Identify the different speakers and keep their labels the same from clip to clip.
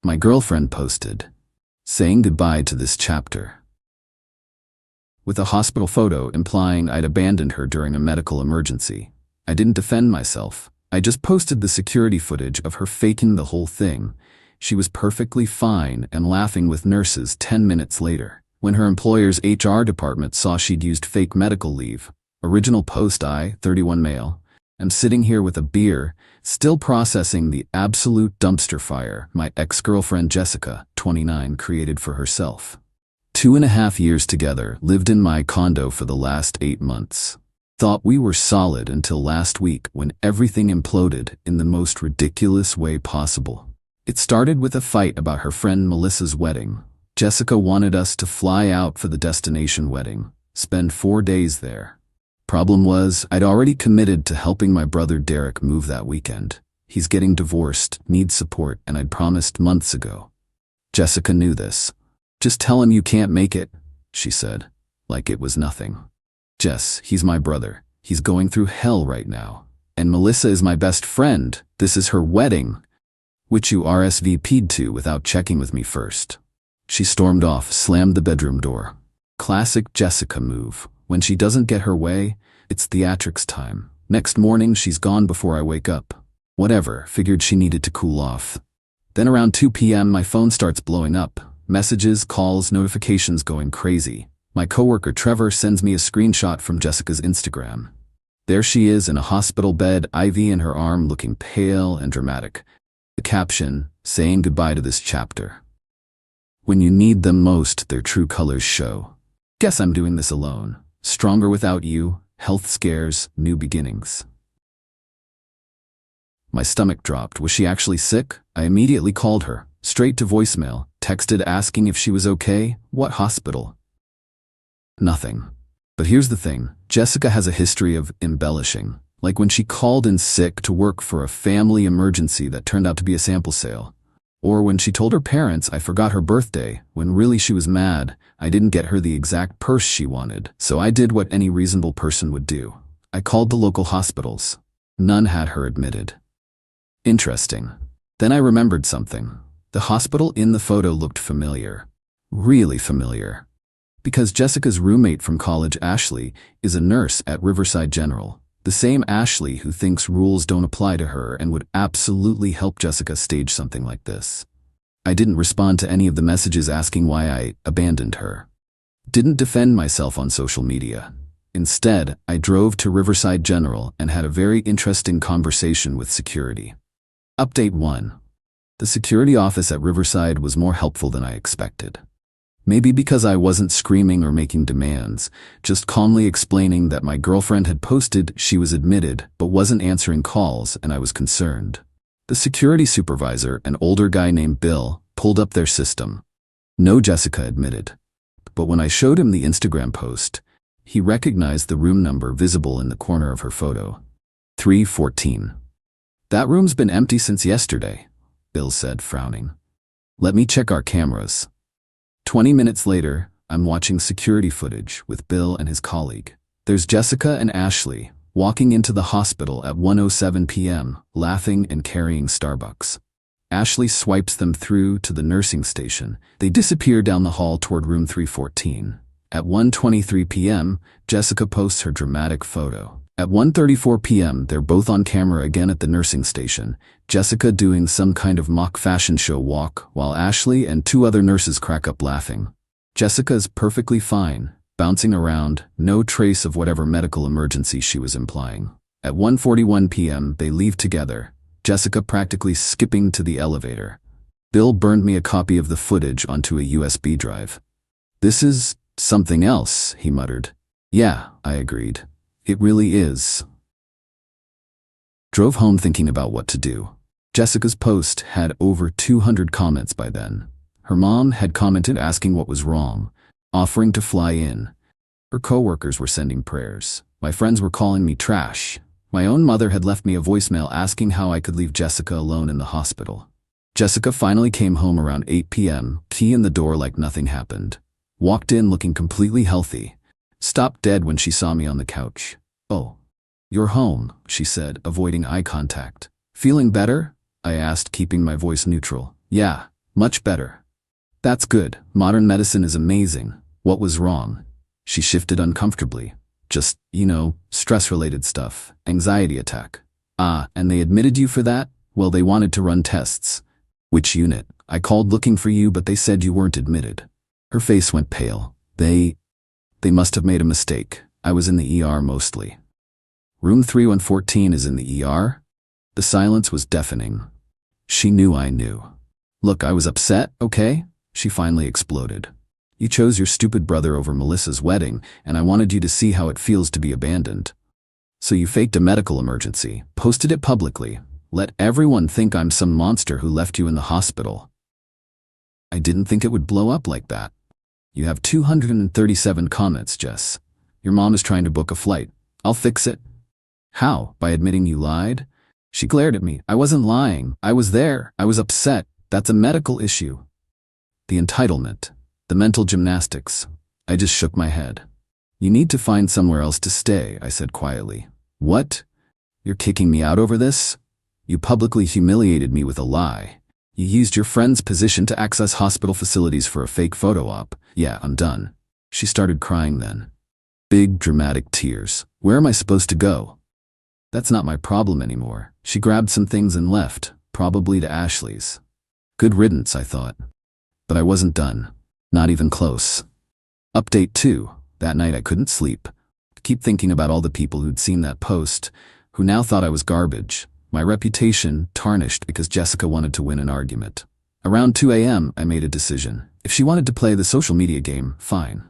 Speaker 1: My girlfriend posted, saying goodbye to this chapter, with a hospital photo implying I'd abandoned her during a medical emergency. I didn't defend myself. I just posted the security footage of her faking the whole thing. She was perfectly fine and laughing with nurses 10 minutes later. When her employer's HR department saw she'd used fake medical leave. Original post: I, 31 male, am sitting here with a beer, still processing the absolute dumpster fire my ex-girlfriend Jessica, 29, created for herself. 2.5 years together, lived in my condo for the last 8 months. Thought we were solid until last week when everything imploded in the most ridiculous way possible. It started with a fight about her friend Melissa's wedding. Jessica wanted us to fly out for the destination wedding, spend 4 days there. Problem was, I'd already committed to helping my brother Derek move that weekend. He's getting divorced, needs support, and I'd promised months ago. Jessica knew this. Just tell him you can't make it, she said, like it was nothing. Jess, he's my brother. He's going through hell right now. And Melissa is my best friend. This is her wedding, which you RSVP'd to without checking with me first. She stormed off, slammed the bedroom door. Classic Jessica move. When she doesn't get her way, it's theatrics time. Next morning, she's gone before I wake up. Whatever, figured she needed to cool off. Then around 2 p.m. my phone starts blowing up. Messages, calls, notifications going crazy. My coworker Trevor sends me a screenshot from Jessica's Instagram. There she is in a hospital bed, IV in her arm, looking pale and dramatic. The caption, saying goodbye to this chapter. When you need them most, their true colors show. Guess I'm doing this alone. Stronger without you, health scares, new beginnings. My stomach dropped. Was she actually sick? I immediately called her, straight to voicemail, texted asking if she was okay. What hospital? Nothing. But here's the thing, Jessica has a history of embellishing. Like when she called in sick to work for a family emergency that turned out to be a sample sale. Or when she told her parents I forgot her birthday, when really she was mad I didn't get her the exact purse she wanted. So I did what any reasonable person would do. I called the local hospitals. None had her admitted. Interesting. Then I remembered something. The hospital in the photo looked familiar. Really familiar. Because Jessica's roommate from college, Ashley, is a nurse at Riverside General. The same Ashley who thinks rules don't apply to her and would absolutely help Jessica stage something like this. I didn't respond to any of the messages asking why I abandoned her. Didn't defend myself on social media. Instead, I drove to Riverside General and had a very interesting conversation with security. Update 1. The security office at Riverside was more helpful than I expected. Maybe because I wasn't screaming or making demands, just calmly explaining that my girlfriend had posted she was admitted but wasn't answering calls and I was concerned. The security supervisor, an older guy named Bill, pulled up their system. No Jessica admitted. But when I showed him the Instagram post, he recognized the room number visible in the corner of her photo. 314. That room's been empty since yesterday, Bill said, frowning. Let me check our cameras. 20 minutes later, I'm watching security footage with Bill and his colleague. There's Jessica and Ashley walking into the hospital at 1:07 p.m., laughing and carrying Starbucks. Ashley swipes them through to the nursing station. They disappear down the hall toward room 314. At 1:23 p.m., Jessica posts her dramatic photo. At 1:34 p.m., they're both on camera again at the nursing station, Jessica doing some kind of mock fashion show walk, while Ashley and 2 other nurses crack up laughing. Jessica's perfectly fine, bouncing around, no trace of whatever medical emergency she was implying. At 1:41 p.m., they leave together, Jessica practically skipping to the elevator. Bill burned me a copy of the footage onto a USB drive. This is something else, he muttered. Yeah, I agreed. It really is. Drove home thinking about what to do. Jessica's post had over 200 comments by then. Her mom had commented asking what was wrong, offering to fly in. Her coworkers were sending prayers. My friends were calling me trash. My own mother had left me a voicemail asking how I could leave Jessica alone in the hospital. Jessica finally came home around 8 p.m., key in the door like nothing happened. Walked in looking completely healthy. Stopped dead when she saw me on the couch. Oh, you're home, she said, avoiding eye contact. Feeling better? I asked, keeping my voice neutral. Yeah, Much better. That's good. Modern medicine is amazing. What was wrong? She shifted uncomfortably. Just, stress-related stuff. Anxiety attack. Ah, and they admitted you for that? Well, they wanted to run tests. Which unit? I called looking for you, but they said you weren't admitted. Her face went pale. They must have made a mistake. I was in the ER mostly. Room 3114 is in the ER? The silence was deafening. She knew I knew. Look, I was upset, okay? She finally exploded. You chose your stupid brother over Melissa's wedding, and I wanted you to see how it feels to be abandoned. So you faked a medical emergency, posted it publicly, let everyone think I'm some monster who left you in the hospital. I didn't think it would blow up like that. You have 237 comments, Jess. Your mom is trying to book a flight. I'll fix it. How? By admitting you lied? She glared at me. I wasn't lying. I was there. I was upset. That's a medical issue. The entitlement. The mental gymnastics. I just shook my head. You need to find somewhere else to stay, I said quietly. What? You're kicking me out over this? You publicly humiliated me with a lie. You used your friend's position to access hospital facilities for a fake photo op. Yeah, I'm done. She started crying then. Big, dramatic tears. Where am I supposed to go? That's not my problem anymore. She grabbed some things and left, probably to Ashley's. Good riddance, I thought. But I wasn't done. Not even close. Update 2. That night I couldn't sleep. Keep thinking about all the people who'd seen that post, who now thought I was garbage. My reputation tarnished because Jessica wanted to win an argument. Around 2 a.m., I made a decision. If she wanted to play the social media game, fine.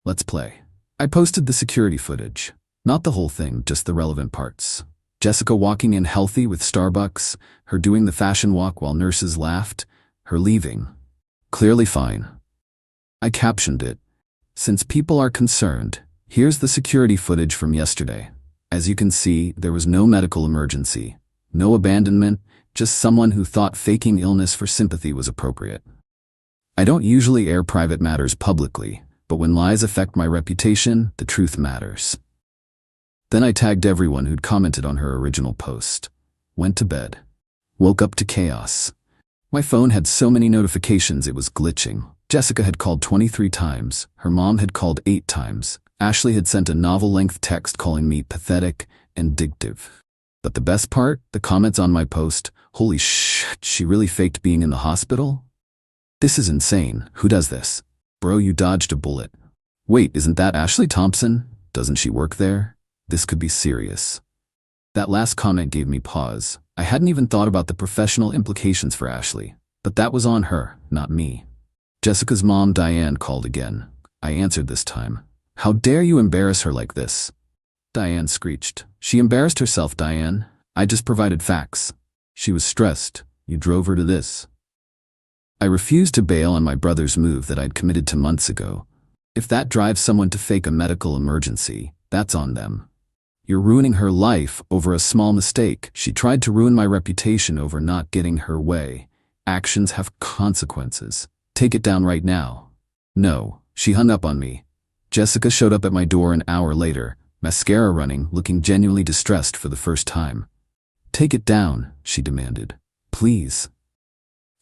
Speaker 1: Let's play. I posted the security footage. Not the whole thing, just the relevant parts. Jessica walking in healthy with Starbucks, her doing the fashion walk while nurses laughed, her leaving. Clearly fine. I captioned it. Since people are concerned, here's the security footage from yesterday. As you can see, there was no medical emergency, no abandonment, just someone who thought faking illness for sympathy was appropriate. I don't usually air private matters publicly, but when lies affect my reputation, the truth matters. Then I tagged everyone who'd commented on her original post. Went to bed. Woke up to chaos. My phone had so many notifications it was glitching. Jessica had called 23 times. Her mom had called 8 times. Ashley had sent a novel-length text calling me pathetic and addictive. But the best part? The comments on my post. Holy shit, she really faked being in the hospital? This is insane. Who does this? Bro, you dodged a bullet. Wait, isn't that Ashley Thompson? Doesn't she work there? This could be serious. That last comment gave me pause. I hadn't even thought about the professional implications for Ashley. But that was on her, not me. Jessica's mom, Diane, called again. I answered this time. How dare you embarrass her like this? Diane screeched. She embarrassed herself, Diane. I just provided facts. She was stressed. You drove her to this. I refused to bail on my brother's move that I'd committed to months ago. If that drives someone to fake a medical emergency, that's on them. You're ruining her life over a small mistake. She tried to ruin my reputation over not getting her way. Actions have consequences. Take it down right now. No, she hung up on me. Jessica showed up at my door an hour later, mascara running, looking genuinely distressed for the first time. Take it down, she demanded. Please.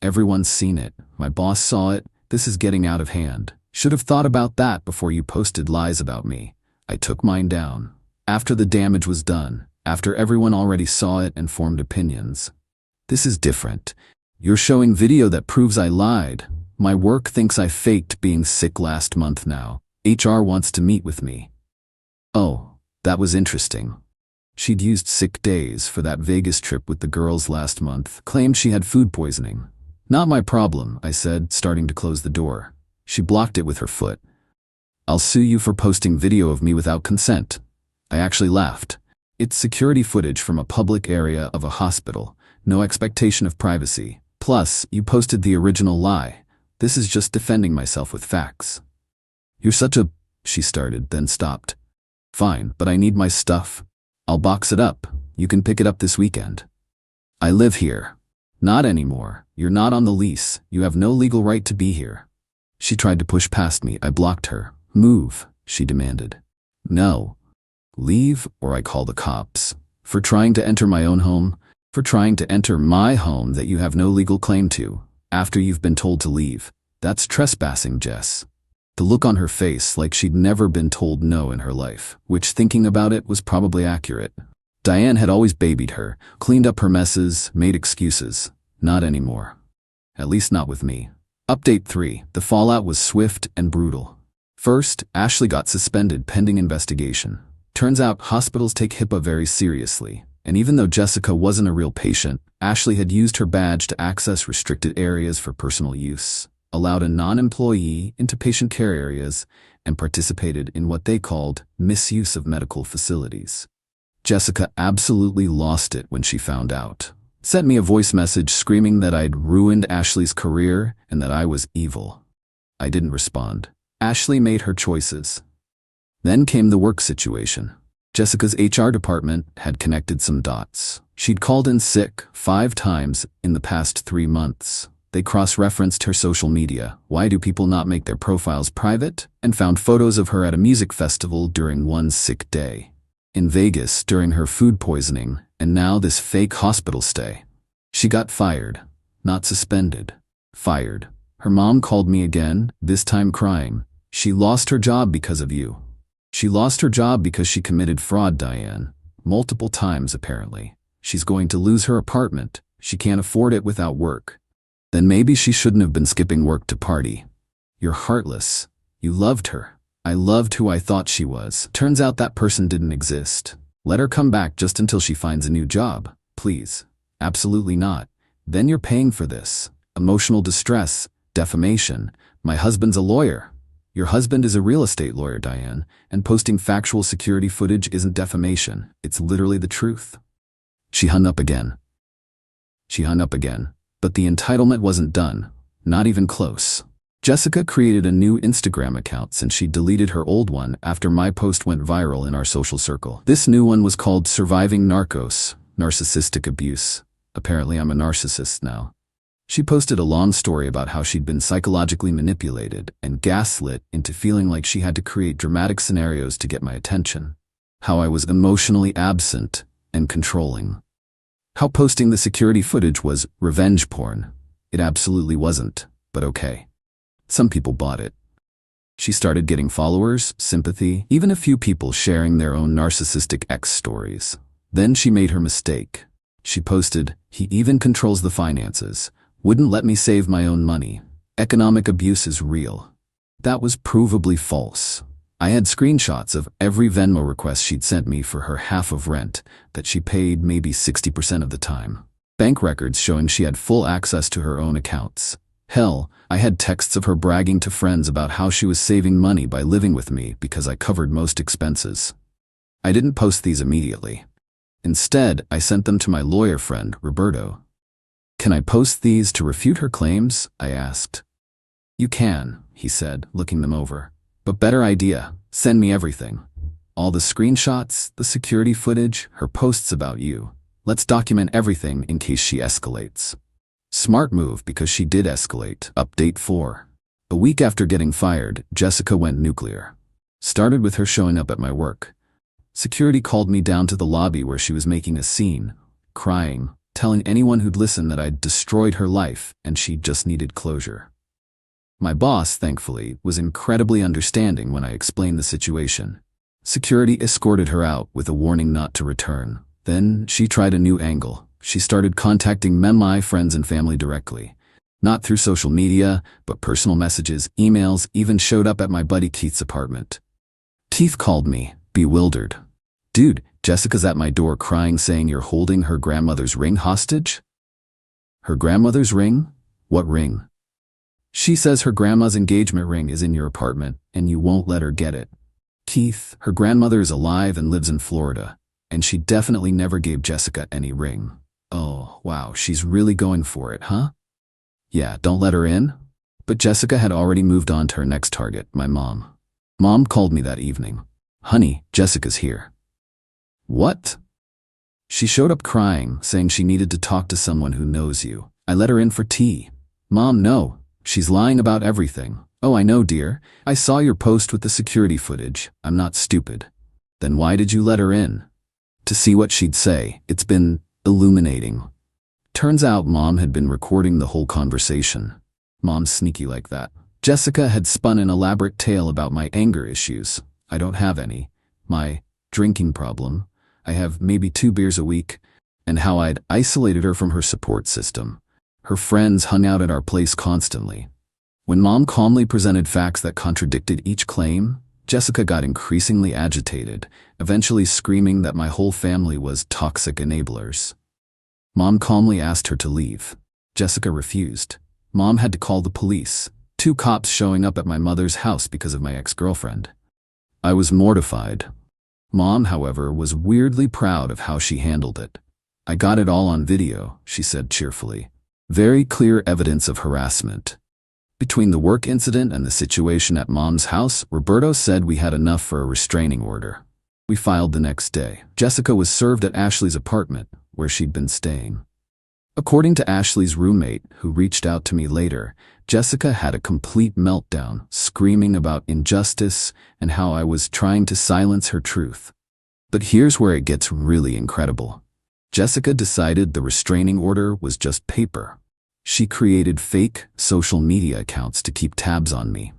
Speaker 1: Everyone's seen it. My boss saw it. This is getting out of hand. Should have thought about that before you posted lies about me. I took mine down. After the damage was done. After everyone already saw it and formed opinions. This is different. You're showing video that proves I lied. My work thinks I faked being sick last month now. HR wants to meet with me. Oh, that was interesting. She'd used sick days for that Vegas trip with the girls last month, claimed she had food poisoning. Not my problem, I said, starting to close the door. She blocked it with her foot. I'll sue you for posting video of me without consent. I actually laughed. It's security footage from a public area of a hospital. No expectation of privacy. Plus, you posted the original lie. This is just defending myself with facts. You're such a... She started, then stopped. Fine, but I need my stuff. I'll box it up. You can pick it up this weekend. I live here. Not anymore. You're not on the lease. You have no legal right to be here. She tried to push past me. I blocked her. Move, she demanded. No. Leave, or I call the cops. For trying to enter my own home. For trying to enter my home that you have no legal claim to. after you've been told to leave. That's trespassing, Jess. The look on her face like she'd never been told no in her life, which thinking about it was probably accurate. Diane had always babied her, cleaned up her messes, made excuses. Not anymore. At least not with me. Update 3. The fallout was swift and brutal. First, Ashley got suspended pending investigation. Turns out hospitals take HIPAA very seriously, and even though Jessica wasn't a real patient, Ashley had used her badge to access restricted areas for personal use, allowed a non-employee into patient care areas, and participated in what they called misuse of medical facilities. Jessica absolutely lost it when she found out. Sent me a voice message screaming that I'd ruined Ashley's career and that I was evil. I didn't respond. Ashley made her choices. Then came the work situation. Jessica's HR department had connected some dots. She'd called in sick 5 times in the past 3 months. They cross-referenced her social media. Why do people not make their profiles private? And found photos of her at a music festival during one sick day. In Vegas during her food poisoning, and now this fake hospital stay. She got fired, not suspended. Fired. Her mom called me again, this time crying. She lost her job because of you. She lost her job because she committed fraud, Diane. Multiple times, apparently. She's going to lose her apartment. She can't afford it without work. Then maybe she shouldn't have been skipping work to party. You're heartless. You loved her. I loved who I thought she was. Turns out that person didn't exist. Let her come back just until she finds a new job. Please. Absolutely not. Then you're paying for this. Emotional distress, defamation. My husband's a lawyer. Your husband is a real estate lawyer, Diane, and posting factual security footage isn't defamation. It's literally the truth. She hung up again. But the entitlement wasn't done. Not even close. Jessica created a new Instagram account since she deleted her old one after my post went viral in our social circle. This new one was called Surviving Narcos, Narcissistic Abuse. Apparently I'm a narcissist now. She posted a long story about how she'd been psychologically manipulated and gaslit into feeling like she had to create dramatic scenarios to get my attention. How I was emotionally absent and controlling. How posting the security footage was revenge porn. It absolutely wasn't, but okay. Some people bought it. She started getting followers, sympathy, even a few people sharing their own narcissistic ex stories. Then she made her mistake. She posted, "He even controls the finances. Wouldn't let me save my own money. Economic abuse is real." That was provably false. I had screenshots of every Venmo request she'd sent me for her half of rent that she paid maybe 60% of the time. Bank records showing she had full access to her own accounts. Hell, I had texts of her bragging to friends about how she was saving money by living with me because I covered most expenses. I didn't post these immediately. Instead, I sent them to my lawyer friend, Roberto. "Can I post these to refute her claims?" I asked. "You can," he said, looking them over. "But better idea, send me everything. All the screenshots, the security footage, her posts about you. Let's document everything in case she escalates." Smart move because she did escalate. Update 4. A week after getting fired, Jessica went nuclear. Started with her showing up at my work. Security called me down to the lobby where she was making a scene, crying, telling anyone who'd listen that I'd destroyed her life and she just needed closure. My boss, thankfully, was incredibly understanding when I explained the situation. Security escorted her out with a warning not to return. Then she tried a new angle. She started contacting my friends and family directly. Not through social media, but personal messages, emails, even showed up at my buddy Keith's apartment. Keith called me, bewildered. "Dude, Jessica's at my door crying saying you're holding her grandmother's ring hostage?" "Her grandmother's ring? What ring?" "She says her grandma's engagement ring is in your apartment and you won't let her get it." "Keith, her grandmother is alive and lives in Florida, and she definitely never gave Jessica any ring." "Oh, wow, she's really going for it, huh?" "Yeah, don't let her in?" But Jessica had already moved on to her next target, my mom. Mom called me that evening. "Honey, Jessica's here." "What?" She showed up crying, saying she needed to talk to someone who knows you. "I let her in for tea." "Mom, no. She's lying about everything." "Oh, I know, dear. I saw your post with the security footage. I'm not stupid." "Then why did you let her in?" "To see what she'd say. It's been illuminating." Turns out Mom had been recording the whole conversation. Mom's sneaky like that. Jessica had spun an elaborate tale about my anger issues. I don't have any. My drinking problem. I have maybe 2 beers a week. And how I'd isolated her from her support system. Her friends hung out at our place constantly. When Mom calmly presented facts that contradicted each claim, Jessica got increasingly agitated, eventually screaming that my whole family was toxic enablers. Mom calmly asked her to leave. Jessica refused. Mom had to call the police, 2 cops showing up at my mother's house because of my ex-girlfriend. I was mortified. Mom, however, was weirdly proud of how she handled it. I got it all on video, she said cheerfully. Very clear evidence of harassment. Between the work incident and the situation at Mom's house, Roberto said we had enough for a restraining order. We filed the next day. Jessica was served at Ashley's apartment, where she'd been staying. According to Ashley's roommate, who reached out to me later, Jessica had a complete meltdown, screaming about injustice and how I was trying to silence her truth. But here's where it gets really incredible. Jessica decided the restraining order was just paper. She created fake social media accounts to keep tabs on me.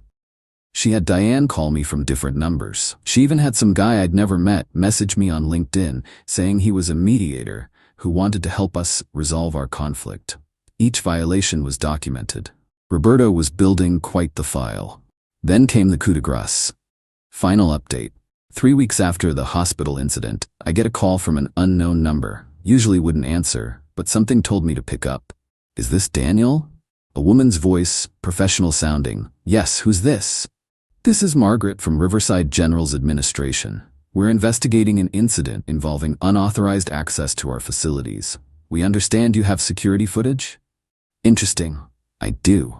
Speaker 1: She had Diane call me from different numbers. She even had some guy I'd never met message me on LinkedIn saying he was a mediator who wanted to help us resolve our conflict. Each violation was documented. Roberto was building quite the file. Then came the coup de grace. Final update. 3 weeks after the hospital incident, I get a call from an unknown number. Usually wouldn't answer, but something told me to pick up. Is this Daniel? A woman's voice, professional sounding. Yes, who's this? This is Margaret from Riverside General's Administration. We're investigating an incident involving unauthorized access to our facilities. We understand you have security footage? Interesting. I do.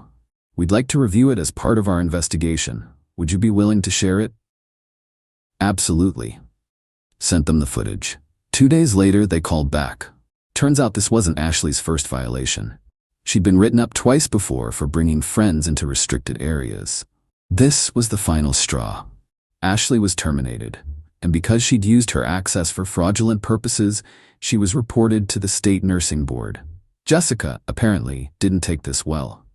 Speaker 1: We'd like to review it as part of our investigation. Would you be willing to share it? Absolutely. Sent them the footage. 2 days later, they called back. Turns out this wasn't Ashley's first violation. She'd been written up twice before for bringing friends into restricted areas. This was the final straw. Ashley was terminated, and because she'd used her access for fraudulent purposes, she was reported to the state nursing board. Jessica, apparently, didn't take this well.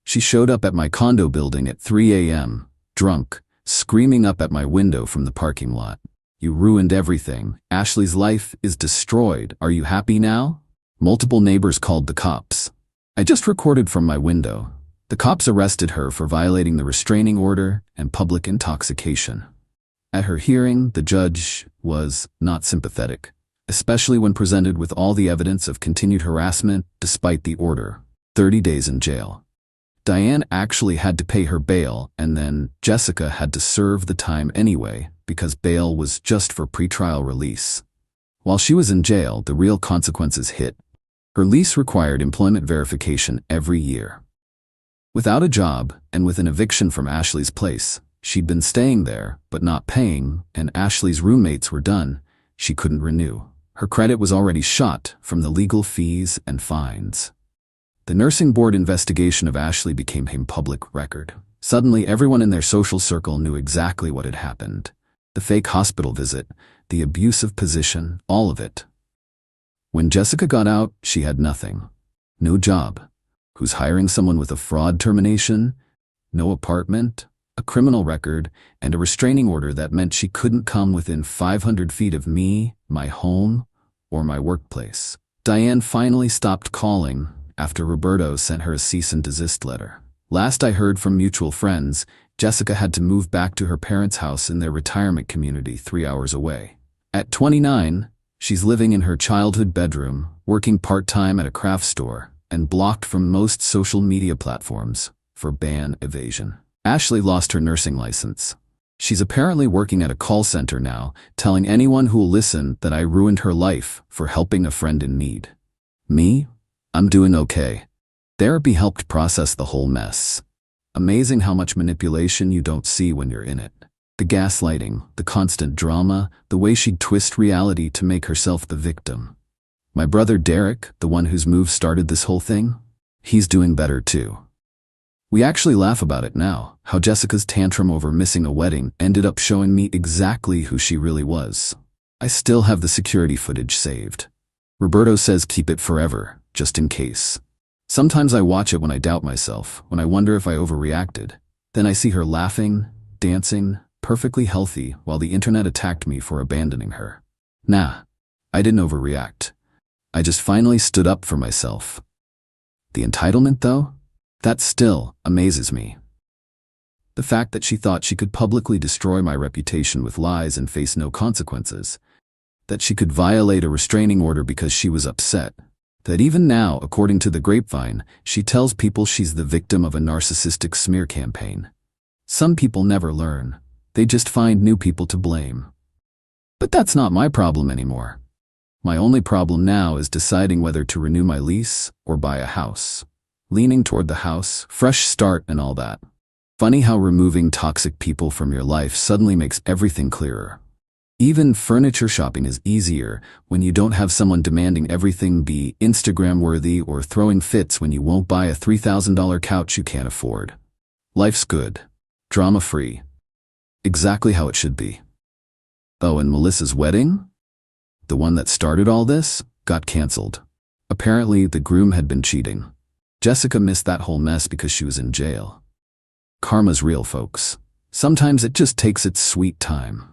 Speaker 1: She showed up at my condo building at 3 a.m., drunk, screaming up at my window from the parking lot. You ruined everything. Ashley's life is destroyed. Are you happy now? Multiple neighbors called the cops. I just recorded from my window. The cops arrested her for violating the restraining order and public intoxication. At her hearing, the judge was not sympathetic, especially when presented with all the evidence of continued harassment despite the order. 30 days in jail. Diane actually had to pay her bail, and then Jessica had to serve the time anyway because bail was just for pretrial release. While she was in jail, the real consequences hit. Her lease required employment verification every year. Without a job and with an eviction from Ashley's place, she'd been staying there but not paying, and Ashley's roommates were done. She couldn't renew. Her credit was already shot from the legal fees and fines. The nursing board investigation of Ashley became a public record. Suddenly, everyone in their social circle knew exactly what had happened. The fake hospital visit, the abusive position, all of it. When Jessica got out, she had nothing. No job. Who's hiring someone with a fraud termination? No apartment, a criminal record, and a restraining order that meant she couldn't come within 500 feet of me, my home, or my workplace. Diane finally stopped calling after Roberto sent her a cease and desist letter. Last I heard from mutual friends, Jessica had to move back to her parents' house in their retirement community 3 hours away. At 29, she's living in her childhood bedroom, working part-time at a craft store, and blocked from most social media platforms for ban evasion. Ashley lost her nursing license. She's apparently working at a call center now, telling anyone who'll listen that I ruined her life for helping a friend in need. Me? I'm doing okay. Therapy helped process the whole mess. Amazing how much manipulation you don't see when you're in it. The gaslighting, the constant drama, the way she'd twist reality to make herself the victim. My brother Derek, the one whose move started this whole thing, he's doing better too. We actually laugh about it now, how Jessica's tantrum over missing a wedding ended up showing me exactly who she really was. I still have the security footage saved. Roberto says keep it forever, just in case. Sometimes I watch it when I doubt myself, when I wonder if I overreacted. Then I see her laughing, dancing, perfectly healthy, while the internet attacked me for abandoning her. Nah, I didn't overreact. I just finally stood up for myself. The entitlement, though? That still amazes me. The fact that she thought she could publicly destroy my reputation with lies and face no consequences. That she could violate a restraining order because she was upset. That even now, according to the grapevine, she tells people she's the victim of a narcissistic smear campaign. Some people never learn. They just find new people to blame. But that's not my problem anymore. My only problem now is deciding whether to renew my lease or buy a house. Leaning toward the house, fresh start and all that. Funny how removing toxic people from your life suddenly makes everything clearer. Even furniture shopping is easier when you don't have someone demanding everything be Instagram-worthy or throwing fits when you won't buy a $3,000 couch you can't afford. Life's good. Drama-free. Exactly how it should be. Oh, and Melissa's wedding? The one that started all this, got canceled. Apparently, the groom had been cheating. Jessica missed that whole mess because she was in jail. Karma's real, folks. Sometimes it just takes its sweet time.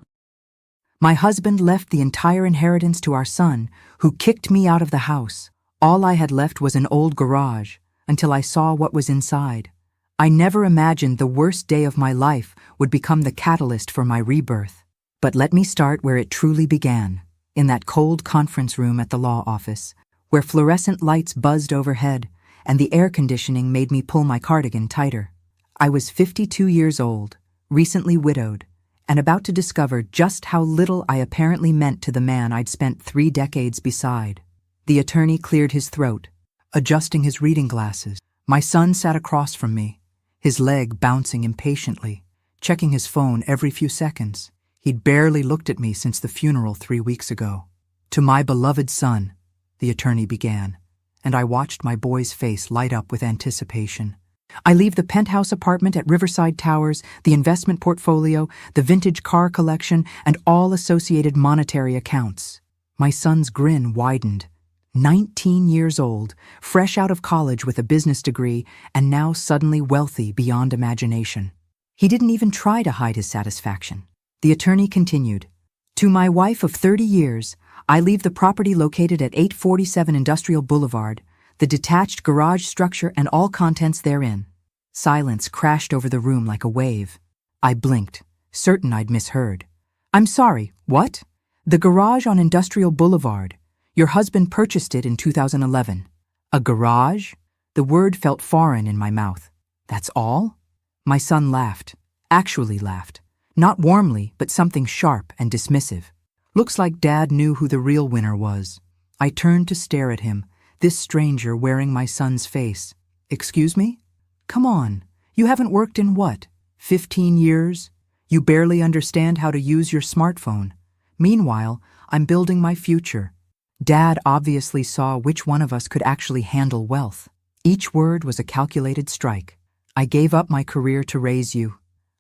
Speaker 2: My husband left the entire inheritance to our son, who kicked me out of the house. All I had left was an old garage, until I saw what was inside. I never imagined the worst day of my life would become the catalyst for my rebirth. But let me start where it truly began, in that cold conference room at the law office, where fluorescent lights buzzed overhead and the air conditioning made me pull my cardigan tighter. I was 52 years old, recently widowed, and about to discover just how little I apparently meant to the man I'd spent 3 decades beside. The attorney cleared his throat, adjusting his reading glasses. My son sat across from me, his leg bouncing impatiently, checking his phone every few seconds. He'd barely looked at me since the funeral 3 weeks ago. "To my beloved son," the attorney began, and I watched my boy's face light up with anticipation. "I leave the penthouse apartment at Riverside Towers, the investment portfolio, the vintage car collection, and all associated monetary accounts." My son's grin widened. 19 years old, fresh out of college with a business degree, and now suddenly wealthy beyond imagination. He didn't even try to hide his satisfaction. The attorney continued, "To my wife of 30 years, I leave the property located at 847 Industrial Boulevard, the detached garage structure and all contents therein." Silence crashed over the room like a wave. I blinked, certain I'd misheard. "I'm sorry, what?" "The garage on Industrial Boulevard. Your husband purchased it in 2011. "A garage?" The word felt foreign in my mouth. "That's all?" My son laughed, actually laughed. Not warmly, but something sharp and dismissive. Looks like Dad knew who the real winner was. I turned to stare at him, this stranger wearing my son's face. "Excuse me? Come on, you haven't worked in what, 15 years? You barely understand how to use your smartphone. Meanwhile, I'm building my future." Dad obviously saw which one of us could actually handle wealth. Each word was a calculated strike. "I gave up my career to raise you,"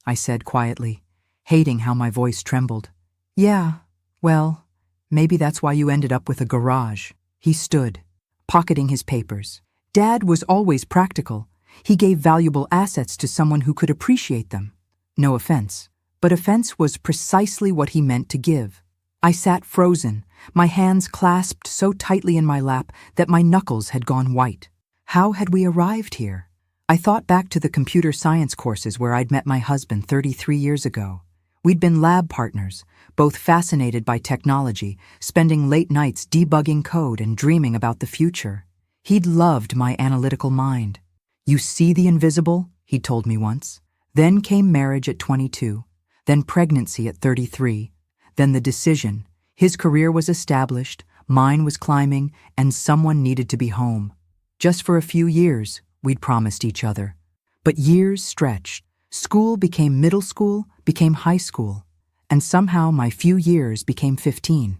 Speaker 2: I said quietly, hating how my voice trembled. "Yeah, well, maybe that's why you ended up with a garage." He stood, pocketing his papers. Dad was always practical. He gave valuable assets to someone who could appreciate them. No offense, but offense was precisely what he meant to give. I sat frozen, my hands clasped so tightly in my lap that my knuckles had gone white. How had we arrived here? I thought back to the computer science courses where I'd met my husband 33 years ago. We'd been lab partners, both fascinated by technology, spending late nights debugging code and dreaming about the future. He'd loved my analytical mind. "You see the invisible," he told me once. Then came marriage at 22, then pregnancy at 33, then the decision. His career was established, mine was climbing, and someone needed to be home. Just for a few years, we'd promised each other. But years stretched. School became middle school, became high school, and somehow my few years became 15.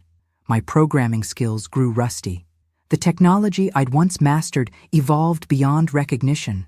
Speaker 2: My programming skills grew rusty. The technology I'd once mastered evolved beyond recognition,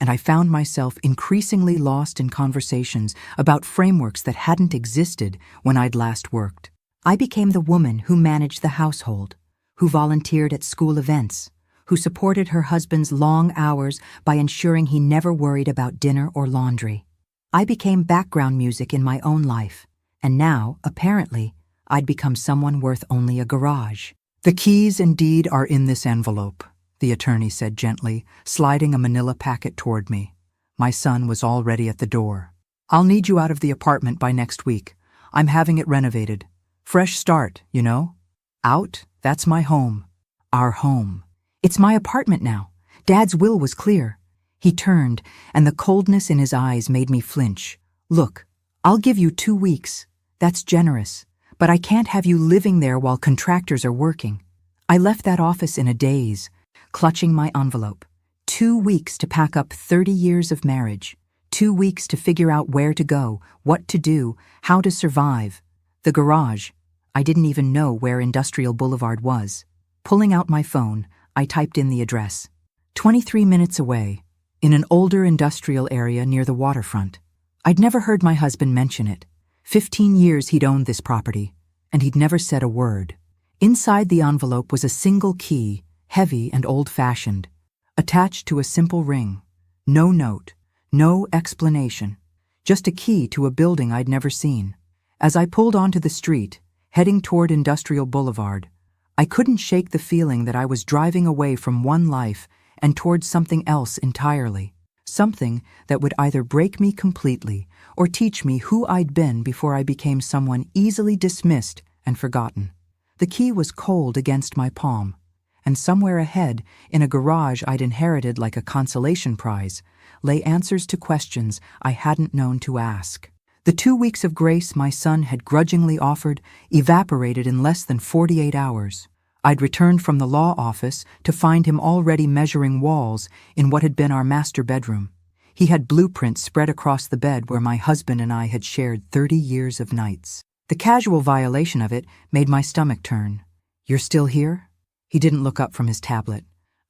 Speaker 2: and I found myself increasingly lost in conversations about frameworks that hadn't existed when I'd last worked. I became the woman who managed the household, who volunteered at school events, who supported her husband's long hours by ensuring he never worried about dinner or laundry. I became background music in my own life, and now, apparently, I'd become someone worth only a garage. "The keys indeed are in this envelope," the attorney said gently, sliding a manila packet toward me. My son was already at the door. "I'll need you out of the apartment by next week. I'm having it renovated. Fresh start, you know? Out, that's my home. Our home. It's my apartment now. Dad's will was clear." He turned, and the coldness in his eyes made me flinch. "Look, I'll give you 2 weeks. That's generous. But I can't have you living there while contractors are working." I left that office in a daze, clutching my envelope. 2 weeks to pack up 30 years of marriage. 2 weeks to figure out where to go, what to do, how to survive. The garage. I didn't even know where Industrial Boulevard was. Pulling out my phone, I typed in the address. 23 minutes away, in an older industrial area near the waterfront. I'd never heard my husband mention it. 15 years he'd owned this property, and he'd never said a word. Inside the envelope was a single key, heavy and old-fashioned, attached to a simple ring. No note, no explanation, just a key to a building I'd never seen. As I pulled onto the street, heading toward Industrial Boulevard, I couldn't shake the feeling that I was driving away from one life and towards something else entirely. Something that would either break me completely or teach me who I'd been before I became someone easily dismissed and forgotten. The key was cold against my palm, and somewhere ahead, in a garage I'd inherited like a consolation prize, lay answers to questions I hadn't known to ask. The 2 weeks of grace my son had grudgingly offered evaporated in less than 48 hours. I'd returned from the law office to find him already measuring walls in what had been our master bedroom. He had blueprints spread across the bed where my husband and I had shared 30 years of nights. The casual violation of it made my stomach turn. "You're still here?" He didn't look up from his tablet.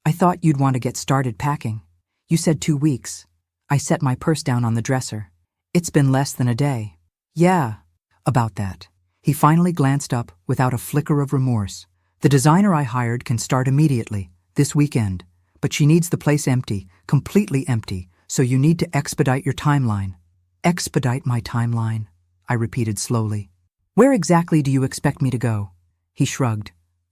Speaker 2: "I thought you'd want to get started packing. You said 2 weeks. I set my purse down on the dresser. It's been less than a day." "Yeah, about that." He finally glanced up without a flicker of remorse. "The designer I hired can start immediately, this weekend, but she needs the place empty, completely empty, so you need to expedite your timeline." "Expedite my timeline," I repeated slowly. "Where exactly do you expect me to go?" He shrugged.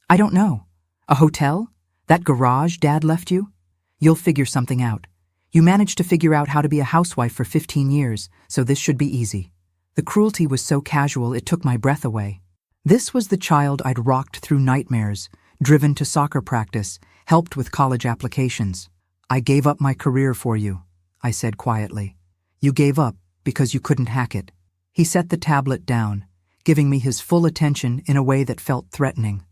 Speaker 2: "I don't know. A hotel? That garage Dad left you? You'll figure something out. You managed to figure out how to be a housewife for 15 years, so this should be easy." The cruelty was so casual it took my breath away. This was the child I'd rocked through nightmares, driven to soccer practice, helped with college applications. "I gave up my career for you," I said quietly. "You gave up because you couldn't hack it." He set the tablet down, giving me his full attention in a way that felt threatening.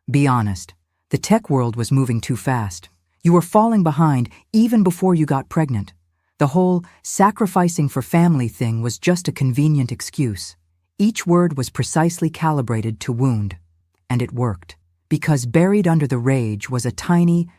Speaker 2: "Be honest. The tech world was moving too fast. You were falling behind even before you got pregnant. The whole sacrificing for family thing was just a convenient excuse." Each word was precisely calibrated to wound. And it worked. Because buried under the rage was a tiny,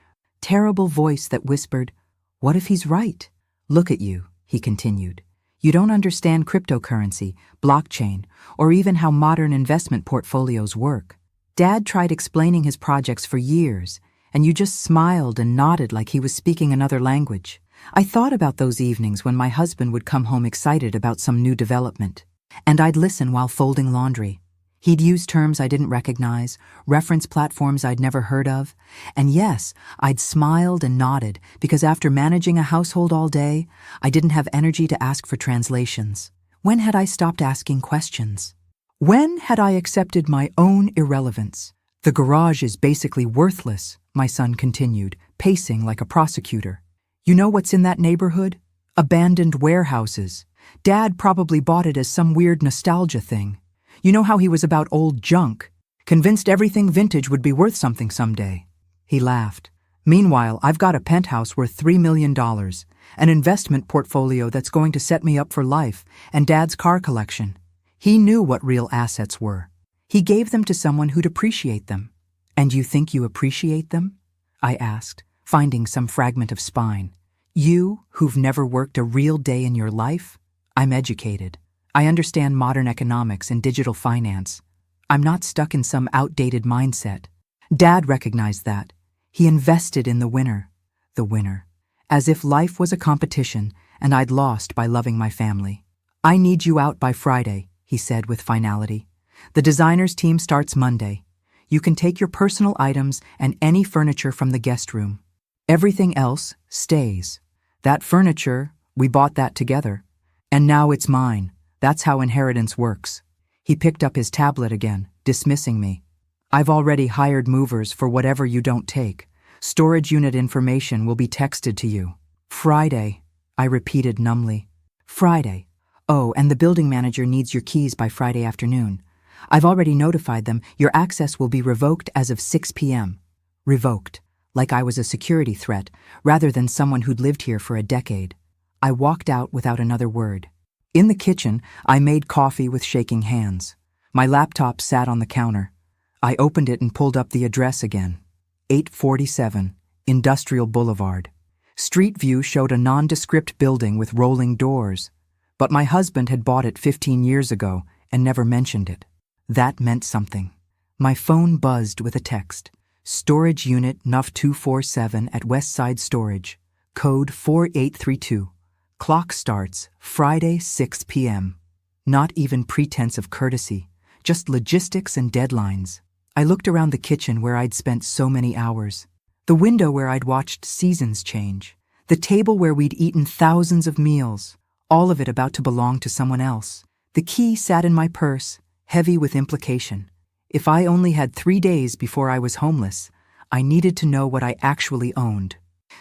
Speaker 2: terrible voice that whispered, "What if he's right? Look at you," he continued. "You don't understand cryptocurrency, blockchain, or even how modern investment portfolios work. Dad tried explaining his projects for years, and you just smiled and nodded like he was speaking another language." I thought about those evenings when my husband would come home excited about some new development, and I'd listen while folding laundry. He'd use terms I didn't recognize, reference platforms I'd never heard of, and yes, I'd smiled and nodded because after managing a household all day, I didn't have energy to ask for translations. When had I stopped asking questions? When had I accepted my own irrelevance? "The garage is basically worthless," my son continued, pacing like a prosecutor. "You know what's in that neighborhood? Abandoned warehouses. Dad probably bought it as some weird nostalgia thing. You know how he was about old junk, convinced everything vintage would be worth something someday." He laughed. "Meanwhile, I've got a penthouse worth $3 million, an investment portfolio that's going to set me up for life, and Dad's car collection. He knew what real assets were. He gave them to someone who'd appreciate them." "And you think you appreciate them?" I asked, finding some fragment of spine. "You, who've never worked a real day in your life?" "I'm educated. I understand modern economics and digital finance. I'm not stuck in some outdated mindset." Dad recognized that. He invested in the winner. As if life was a competition and I'd lost by loving my family. I need you out by Friday, he said with finality. The designer's team starts Monday. You can take your personal items and any furniture from the guest room. Everything else stays. That furniture, we bought that together. And now it's mine. That's how inheritance works. He picked up his tablet again, dismissing me. I've already hired movers for whatever you don't take. Storage unit information will be texted to you. Friday, I repeated numbly. Friday. Oh, and the building manager needs your keys by Friday afternoon. I've already notified them. Your access will be revoked as of 6 p.m. Revoked, like I was a security threat, rather than someone who'd lived here for a decade. I walked out without another word. In the kitchen, I made coffee with shaking hands. My laptop sat on the counter. I opened it and pulled up the address again. 847 Industrial Boulevard. Street view showed a nondescript building with rolling doors, but my husband had bought it 15 years ago and never mentioned it. That meant something. My phone buzzed with a text. Storage unit NUF 247 at Westside Storage. Code 4832. Clock starts Friday 6 p.m. Not even pretense of courtesy, just logistics and deadlines. I looked around the kitchen where I'd spent so many hours. The window where I'd watched seasons change. The table where we'd eaten thousands of meals. All of it about to belong to someone else. The key sat in my purse, heavy with implication. If I only had 3 days before I was homeless, I needed to know what I actually owned.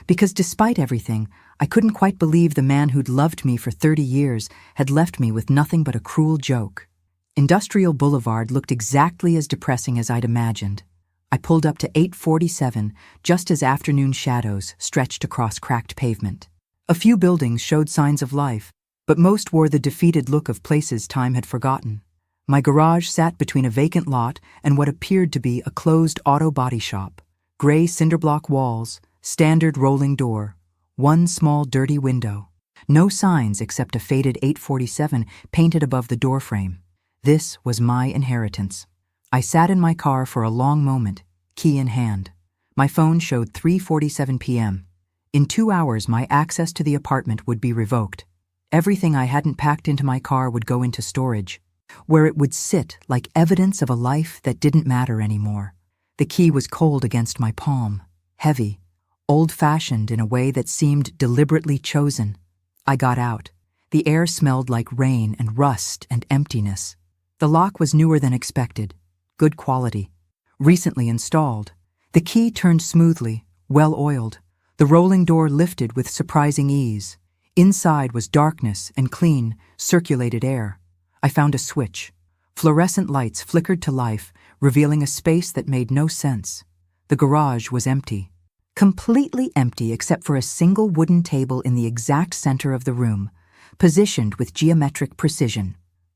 Speaker 2: Because despite everything, I couldn't quite believe the man who'd loved me for 30 years had left me with nothing but a cruel joke. Industrial Boulevard looked exactly as depressing as I'd imagined. I pulled up to 847 just as afternoon shadows stretched across cracked pavement. A few buildings showed signs of life, but most wore the defeated look of places time had forgotten. My garage sat between a vacant lot and what appeared to be a closed auto body shop. Gray cinderblock walls, standard rolling door, one small dirty window. No signs except a faded 847 painted above the doorframe. This was my inheritance. I sat in my car for a long moment, key in hand. My phone showed 3:47 p.m. In 2 hours, my access to the apartment would be revoked. Everything I hadn't packed into my car would go into storage, where it would sit like evidence of a life that didn't matter anymore. The key was cold against my palm, heavy, old-fashioned in a way that seemed deliberately chosen. I got out. The air smelled like rain and rust and emptiness. The lock was newer than expected, good quality, recently installed. The key turned smoothly, well-oiled. The rolling door lifted with surprising ease. Inside was darkness and clean, circulated air. I found a switch. Fluorescent lights flickered to life, revealing a space that made no sense. The garage was empty. Completely empty except for a single wooden table in the exact center of the room, positioned with geometric precision.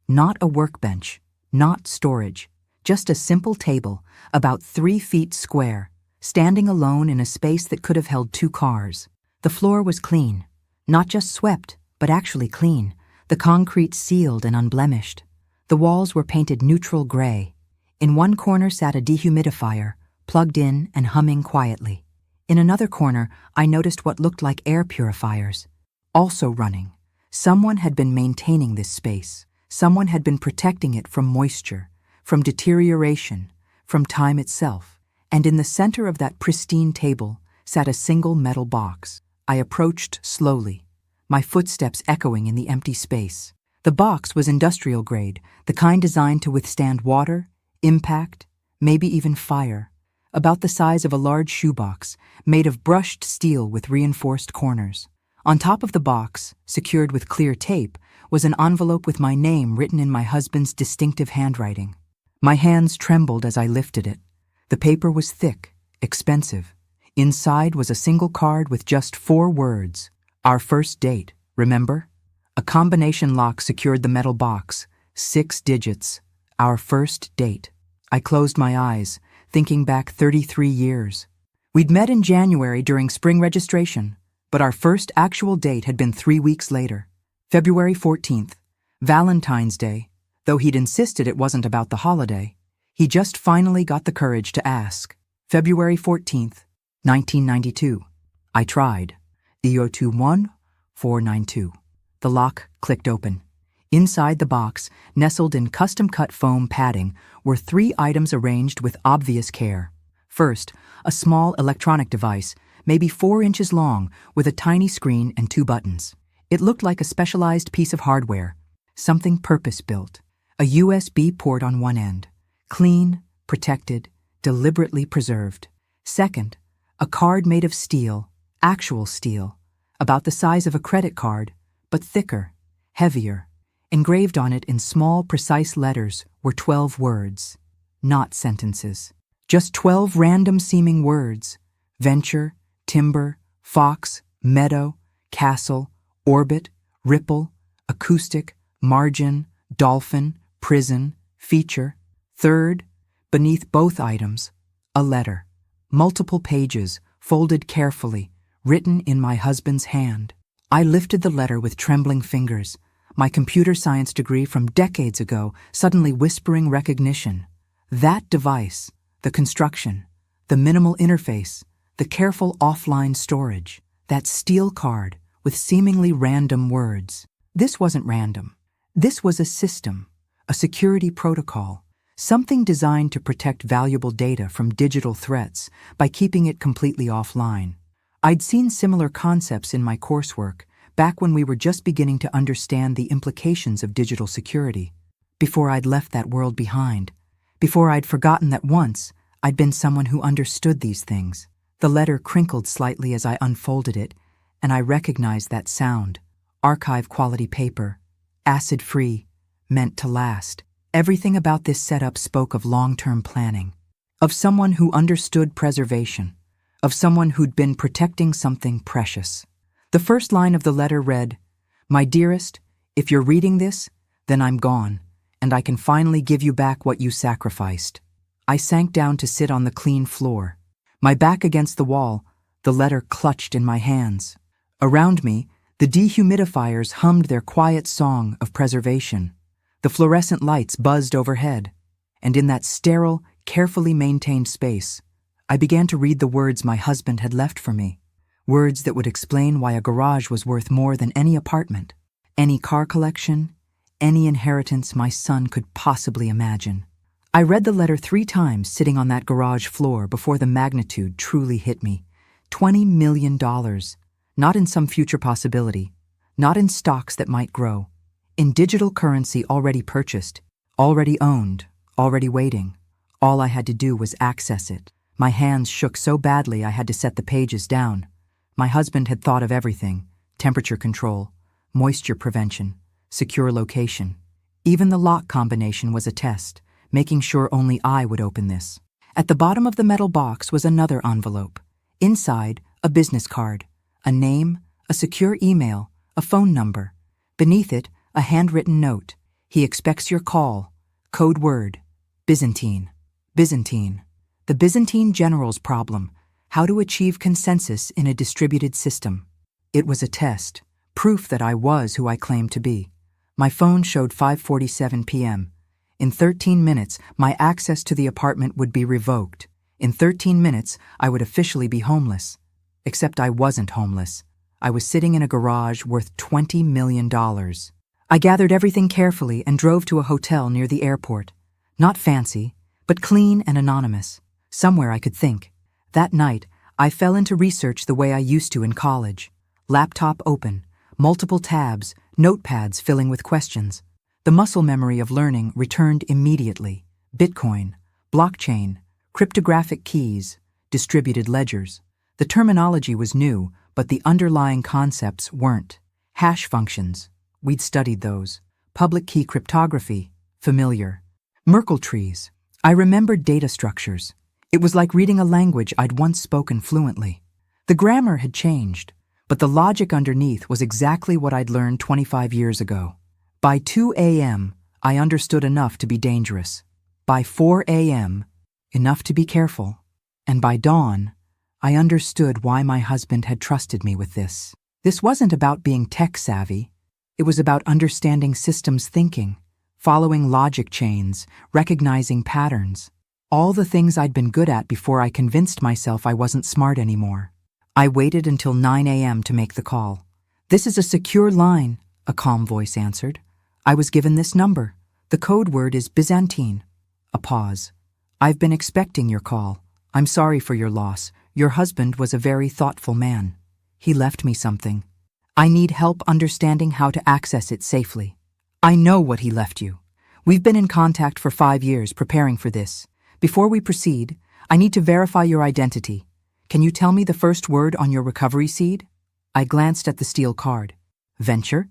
Speaker 2: Not a workbench, not storage, just a simple table, about 3 feet square, standing alone in a space that could have held 2 cars. The floor was clean, not just swept, but actually clean, the concrete sealed and unblemished. The walls were painted neutral gray. In one corner sat a dehumidifier, plugged in and humming quietly. In another corner, I noticed what looked like air purifiers, also running. Someone had been maintaining this space. Someone had been protecting it from moisture, from deterioration, from time itself. And in the center of that pristine table sat a single metal box. I approached slowly, my footsteps echoing in the empty space. The box was industrial grade, the kind designed to withstand water, impact, maybe even fire. About the size of a large shoebox, made of brushed steel with reinforced corners. On top of the box, secured with clear tape, was an envelope with my name written in my husband's distinctive handwriting. My hands trembled as I lifted it. The paper was thick, expensive. Inside was a single card with just 4 words. Our first date, remember? A combination lock secured the metal box. 6 digits. Our first date. I closed my eyes, thinking back 33 years. We'd met in January during spring registration, but our first actual date had been 3 weeks later. February 14th, Valentine's Day, though he'd insisted it wasn't about the holiday. He just finally got the courage to ask. February 14th, 1992. I tried. EO21492. The lock clicked open. Inside the box, nestled in custom-cut foam padding, were 3 items arranged with obvious care. First, a small electronic device, maybe 4 inches long, with a tiny screen and 2 buttons. It looked like a specialized piece of hardware, something purpose-built. A USB port on one end, clean, protected, deliberately preserved. Second, a card made of steel, actual steel, about the size of a credit card, but thicker, heavier. Engraved on it in small, precise letters were 12 words, not sentences. Just 12 random-seeming words: venture, timber, fox, meadow, castle, orbit, ripple, acoustic, margin, dolphin, prison, feature. Third, beneath both items, a letter. Multiple pages, folded carefully, written in my husband's hand. I lifted the letter with trembling fingers, my computer science degree from decades ago suddenly whispering recognition. That device, the construction, the minimal interface, the careful offline storage, that steel card with seemingly random words. This wasn't random. This was a system, a security protocol, something designed to protect valuable data from digital threats by keeping it completely offline. I'd seen similar concepts in my coursework back when we were just beginning to understand the implications of digital security, before I'd left that world behind, before I'd forgotten that once I'd been someone who understood these things. The letter crinkled slightly as I unfolded it, and I recognized that sound. Archive-quality paper, acid-free, meant to last. Everything about this setup spoke of long-term planning, of someone who understood preservation, of someone who'd been protecting something precious. The first line of the letter read, "My dearest, if you're reading this, then I'm gone, and I can finally give you back what you sacrificed." I sank down to sit on the clean floor. My back against the wall, the letter clutched in my hands. Around me, the dehumidifiers hummed their quiet song of preservation. The fluorescent lights buzzed overhead, and in that sterile, carefully maintained space, I began to read the words my husband had left for me, words that would explain why a garage was worth more than any apartment, any car collection, any inheritance my son could possibly imagine. I read the letter 3 times sitting on that garage floor before the magnitude truly hit me. $20 million, not in some future possibility, not in stocks that might grow, in digital currency already purchased, already owned, already waiting. All I had to do was access it. My hands shook so badly I had to set the pages down. My husband had thought of everything: temperature control, moisture prevention, secure location. Even the lock combination was a test, making sure only I would open this. At the bottom of the metal box was another envelope. Inside, a business card, a name, a secure email, a phone number. Beneath it, a handwritten note. "He expects your call. Code word, Byzantine." Byzantine. The Byzantine general's problem: how to achieve consensus in a distributed system. It was a test, proof that I was who I claimed to be. My phone showed 5:47 p.m. In 13 minutes, my access to the apartment would be revoked. In 13 minutes, I would officially be homeless. Except I wasn't homeless. I was sitting in a garage worth $20 million. I gathered everything carefully and drove to a hotel near the airport. Not fancy, but clean and anonymous. Somewhere I could think. That night, I fell into research the way I used to in college. Laptop open, multiple tabs, notepads filling with questions. The muscle memory of learning returned immediately. Bitcoin, blockchain, cryptographic keys, distributed ledgers. The terminology was new, but the underlying concepts weren't. Hash functions, we'd studied those. Public key cryptography, familiar. Merkle trees, I remembered data structures. It was like reading a language I'd once spoken fluently. The grammar had changed, but the logic underneath was exactly what I'd learned 25 years ago. By 2 a.m., I understood enough to be dangerous. By 4 a.m., enough to be careful. And by dawn, I understood why my husband had trusted me with this. This wasn't about being tech-savvy. It was about understanding systems thinking, following logic chains, recognizing patterns. All the things I'd been good at before I convinced myself I wasn't smart anymore. I waited until 9 a.m. to make the call. "This is a secure line," a calm voice answered. "I was given this number. The code word is Byzantine." A pause. "I've been expecting your call. I'm sorry for your loss. Your husband was a very thoughtful man. He left me something. I need help understanding how to access it safely." "I know what he left you. We've been in contact for 5 years preparing for this. Before we proceed, I need to verify your identity. Can you tell me the first word on your recovery seed?" I glanced at the steel card. "Venture?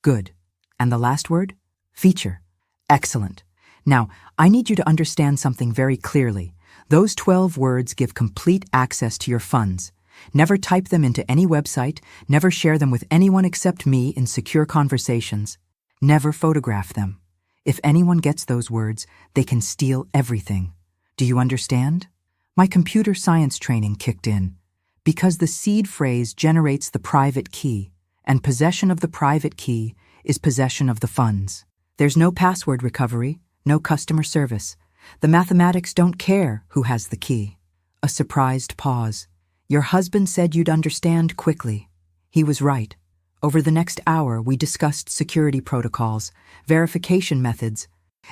Speaker 2: Good. And the last word? Feature. Excellent. Now, I need you to understand something very clearly. Those 12 words give complete access to your funds. Never type them into any website, never share them with anyone except me in secure conversations. Never photograph them. If anyone gets those words, they can steal everything. Do you understand?" My computer science training kicked in. Because the seed phrase generates the private key, and possession of the private key is possession of the funds. There's no password recovery, no customer service. The mathematics don't care who has the key. A surprised pause. "Your husband said you'd understand quickly." He was right. Over the next hour, we discussed security protocols, verification methods,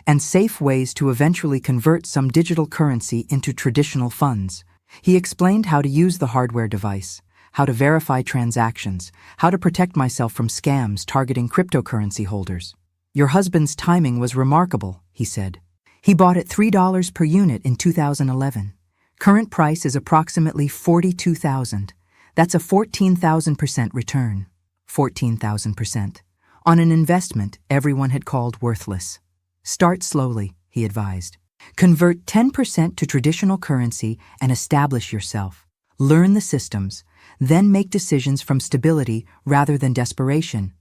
Speaker 2: and safe ways to eventually convert some digital currency into traditional funds. He explained how to use the hardware device, how to verify transactions, how to protect myself from scams targeting cryptocurrency holders. "Your husband's timing was remarkable," he said. "He bought at $3 per unit in 2011. Current price is approximately $42,000. That's a 14,000% return. 14,000%. On an investment everyone had called worthless. Start slowly," he advised. "Convert 10% to traditional currency and establish yourself. Learn the systems, then make decisions from stability rather than desperation.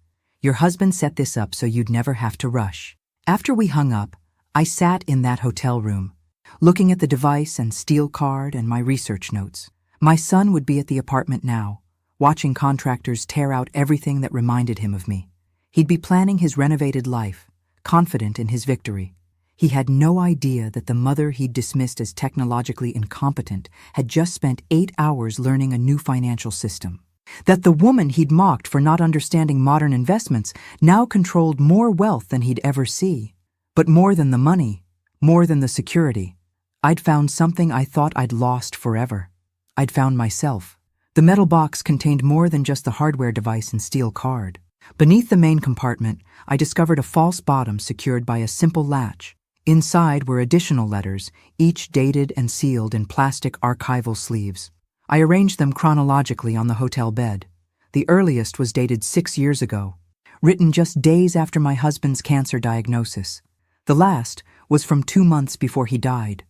Speaker 2: Your husband set this up so you'd never have to rush." After we hung up, I sat in that hotel room, looking at the device and steel card and my research notes. My son would be at the apartment now, watching contractors tear out everything that reminded him of me. He'd be planning his renovated life, confident in his victory. He had no idea that the mother he'd dismissed as technologically incompetent had just spent 8 hours learning a new financial system. That the woman he'd mocked for not understanding modern investments now controlled more wealth than he'd ever see. But more than the money, more than the security, I'd found something I thought I'd lost forever. I'd found myself. The metal box contained more than just the hardware device and steel card. Beneath the main compartment, I discovered a false bottom secured by a simple latch. Inside were additional letters, each dated and sealed in plastic archival sleeves. I arranged them chronologically on the hotel bed. The earliest was dated 6 years ago, written just days after my husband's cancer diagnosis. The last was from 2 months before he died.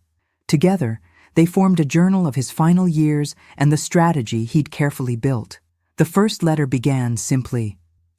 Speaker 2: Together, they formed a journal of his final years and the strategy he'd carefully built. The first letter began simply,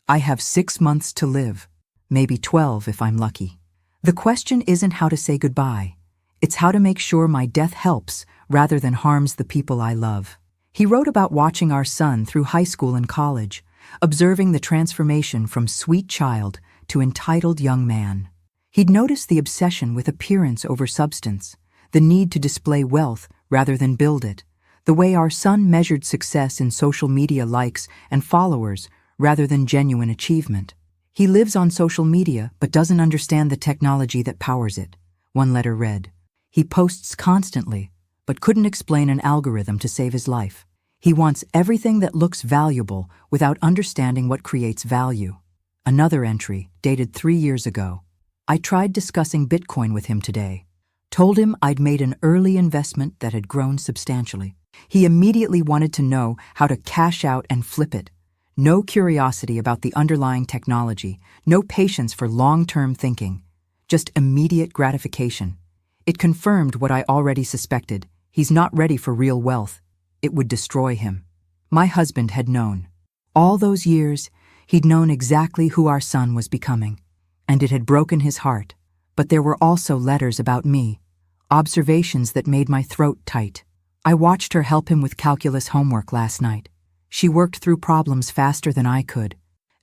Speaker 2: "I have 6 months to live, maybe 12 if I'm lucky. The question isn't how to say goodbye. It's how to make sure my death helps rather than harms the people I love." He wrote about watching our son through high school and college, observing the transformation from sweet child to entitled young man. He'd noticed the obsession with appearance over substance, the need to display wealth rather than build it, the way our son measured success in social media likes and followers rather than genuine achievement. He lives on social media but doesn't understand the technology that powers it, one letter read. He posts constantly, but couldn't explain an algorithm to save his life. He wants everything that looks valuable without understanding what creates value. Another entry, dated 3 years ago. I tried discussing Bitcoin with him today. Told him I'd made an early investment that had grown substantially. He immediately wanted to know how to cash out and flip it. No curiosity about the underlying technology, no patience for long-term thinking, just immediate gratification. It confirmed what I already suspected. He's not ready for real wealth. It would destroy him. My husband had known. All those years, he'd known exactly who our son was becoming, and it had broken his heart. But there were also letters about me, observations that made my throat tight. I watched her help him with calculus homework last night. She worked through problems faster than I could,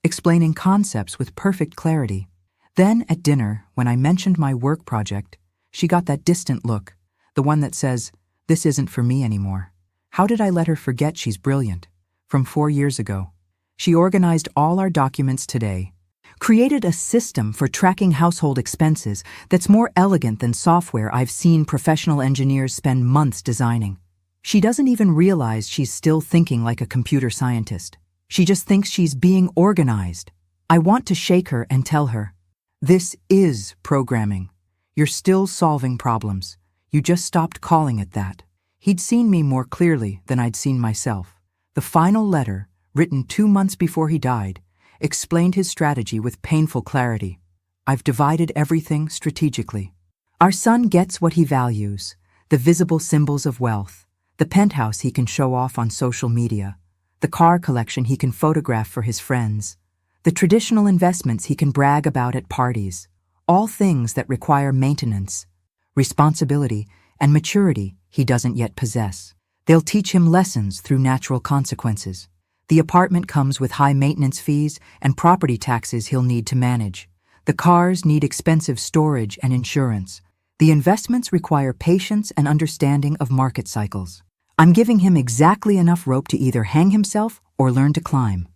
Speaker 2: explaining concepts with perfect clarity. Then at dinner, when I mentioned my work project, she got that distant look, the one that says, "This isn't for me anymore." How did I let her forget she's brilliant? From 4 years ago. She organized all our documents today, created a system for tracking household expenses that's more elegant than software I've seen professional engineers spend months designing. She doesn't even realize she's still thinking like a computer scientist. She just thinks she's being organized. I want to shake her and tell her, this is programming. You're still solving problems. You just stopped calling it that. He'd seen me more clearly than I'd seen myself. The final letter, written 2 months before he died, explained his strategy with painful clarity. I've divided everything strategically. Our son gets what he values, the visible symbols of wealth, the penthouse he can show off on social media, the car collection he can photograph for his friends, the traditional investments he can brag about at parties, all things that require maintenance, responsibility, and maturity he doesn't yet possess. They'll teach him lessons through natural consequences. The apartment comes with high maintenance fees and property taxes he'll need to manage. The cars need expensive storage and insurance. The investments require patience and understanding of market cycles. I'm giving him exactly enough rope to either hang himself or learn to climb.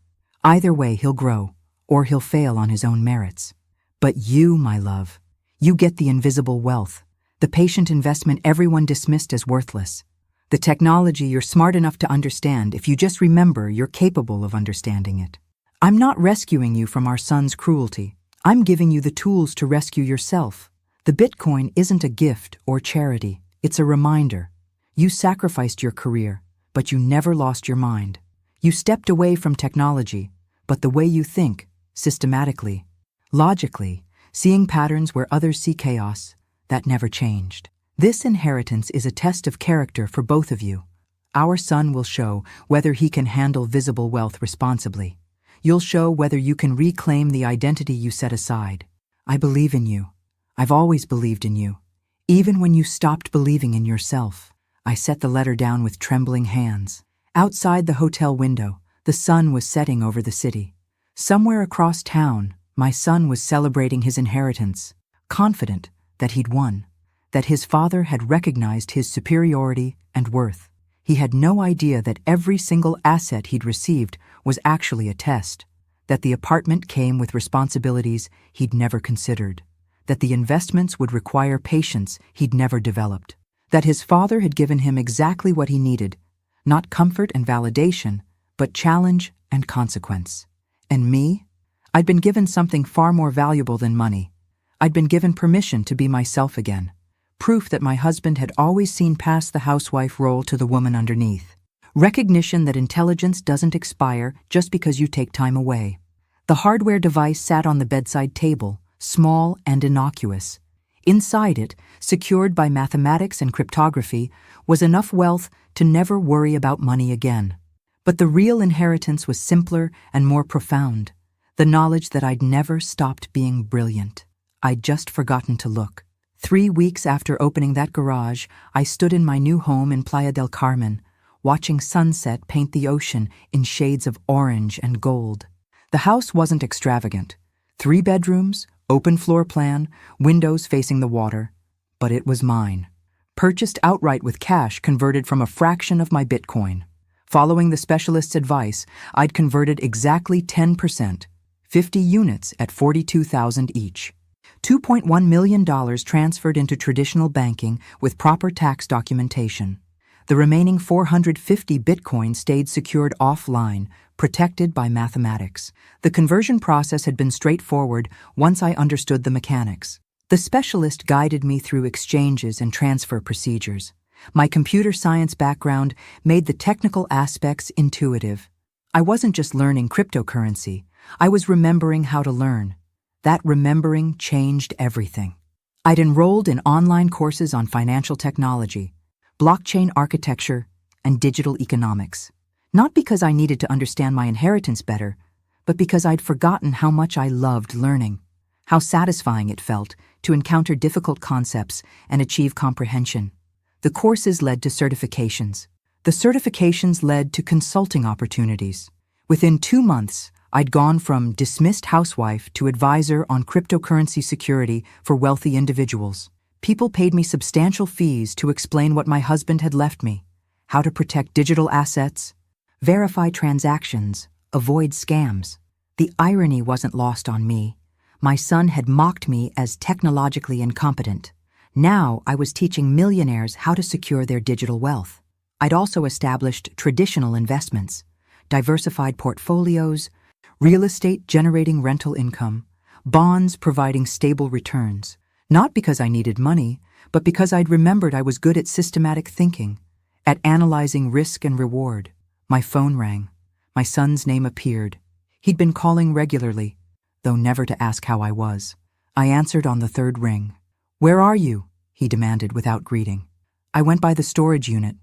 Speaker 2: Either way, he'll grow, or he'll fail on his own merits. But you, my love, you get the invisible wealth, the patient investment everyone dismissed as worthless. The technology you're smart enough to understand if you just remember you're capable of understanding it. I'm not rescuing you from our son's cruelty. I'm giving you the tools to rescue yourself. The Bitcoin isn't a gift or charity. It's a reminder. You sacrificed your career, but you never lost your mind. You stepped away from technology, but the way you think, systematically, logically, seeing patterns where others see chaos, that never changed. This inheritance is a test of character for both of you. Our son will show whether he can handle visible wealth responsibly. You'll show whether you can reclaim the identity you set aside. I believe in you. I've always believed in you, even when you stopped believing in yourself. I set the letter down with trembling hands. Outside the hotel window, the sun was setting over the city. Somewhere across town, my son was celebrating his inheritance, confident that he'd won, that his father had recognized his superiority and worth. He had no idea that every single asset he'd received was actually a test, that the apartment came with responsibilities he'd never considered, that the investments would require patience he'd never developed, that his father had given him exactly what he needed, not comfort and validation, but challenge and consequence. And me? I'd been given something far more valuable than money. I'd been given permission to be myself again, proof that my husband had always seen past the housewife role to the woman underneath, recognition that intelligence doesn't expire just because you take time away. The hardware device sat on the bedside table, small and innocuous. Inside it, secured by mathematics and cryptography, was enough wealth to never worry about money again. But the real inheritance was simpler and more profound, the knowledge that I'd never stopped being brilliant. I'd just forgotten to look. 3 weeks after opening that garage, I stood in my new home in Playa del Carmen, watching sunset paint the ocean in shades of orange and gold. The house wasn't extravagant. 3 bedrooms, open floor plan, windows facing the water. But it was mine. Purchased outright with cash converted from a fraction of my Bitcoin. Following the specialist's advice, I'd converted exactly 10%, 50 units at $42,000 each. $2.1 million transferred into traditional banking with proper tax documentation. The remaining 450 Bitcoin stayed secured offline, protected by mathematics. The conversion process had been straightforward once I understood the mechanics. The specialist guided me through exchanges and transfer procedures. My computer science background made the technical aspects intuitive. I wasn't just learning cryptocurrency, I was remembering how to learn. That remembering changed everything. I'd enrolled in online courses on financial technology, blockchain architecture, and digital economics. Not because I needed to understand my inheritance better, but because I'd forgotten how much I loved learning, how satisfying it felt to encounter difficult concepts and achieve comprehension. The courses led to certifications. The certifications led to consulting opportunities. Within 2 months, I'd gone from dismissed housewife to advisor on cryptocurrency security for wealthy individuals. People paid me substantial fees to explain what my husband had left me, how to protect digital assets, verify transactions, avoid scams. The irony wasn't lost on me. My son had mocked me as technologically incompetent. Now I was teaching millionaires how to secure their digital wealth. I'd also established traditional investments, diversified portfolios, real estate generating rental income, bonds providing stable returns. Not because I needed money, but because I'd remembered I was good at systematic thinking, at analyzing risk and reward. My phone rang. My son's name appeared. He'd been calling regularly, though never to ask how I was. I answered on the third ring. "Where are you?" he demanded without greeting. "I went by the storage unit.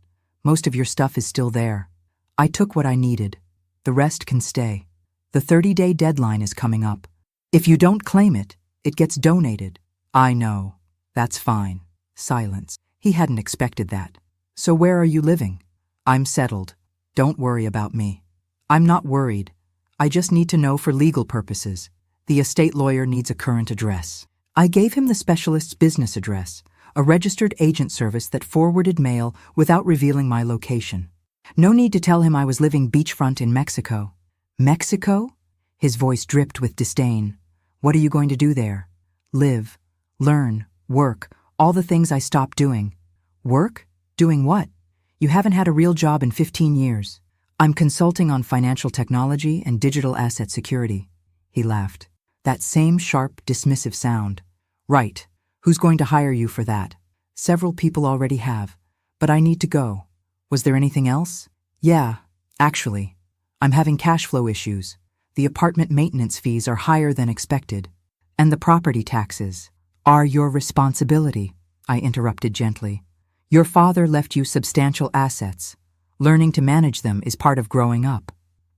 Speaker 2: Most of your stuff is still there. I took what I needed. The rest can stay. The 30-day deadline is coming up. If you don't claim it, it gets donated." "I know. That's fine." Silence. He hadn't expected that. "So where are you living?" "I'm settled. Don't worry about me." "I'm not worried. I just need to know for legal purposes. The estate lawyer needs a current address." I gave him the specialist's business address, a registered agent service that forwarded mail without revealing my location. No need to tell him I was living beachfront in Mexico. "Mexico?" His voice dripped with disdain. "What are you going to do there?" "Live, learn, work, all the things I stopped doing." "Work? Doing what? You haven't had a real job in 15 years. "I'm consulting on financial technology and digital asset security." He laughed. That same sharp, dismissive sound. "Right. Who's going to hire you for that?" "Several people already have, but I need to go." "Was there anything else?" "Yeah, actually. I'm having cash flow issues. The apartment maintenance fees are higher than expected. And the property taxes are your responsibility," I interrupted gently. "Your father left you substantial assets. Learning to manage them is part of growing up.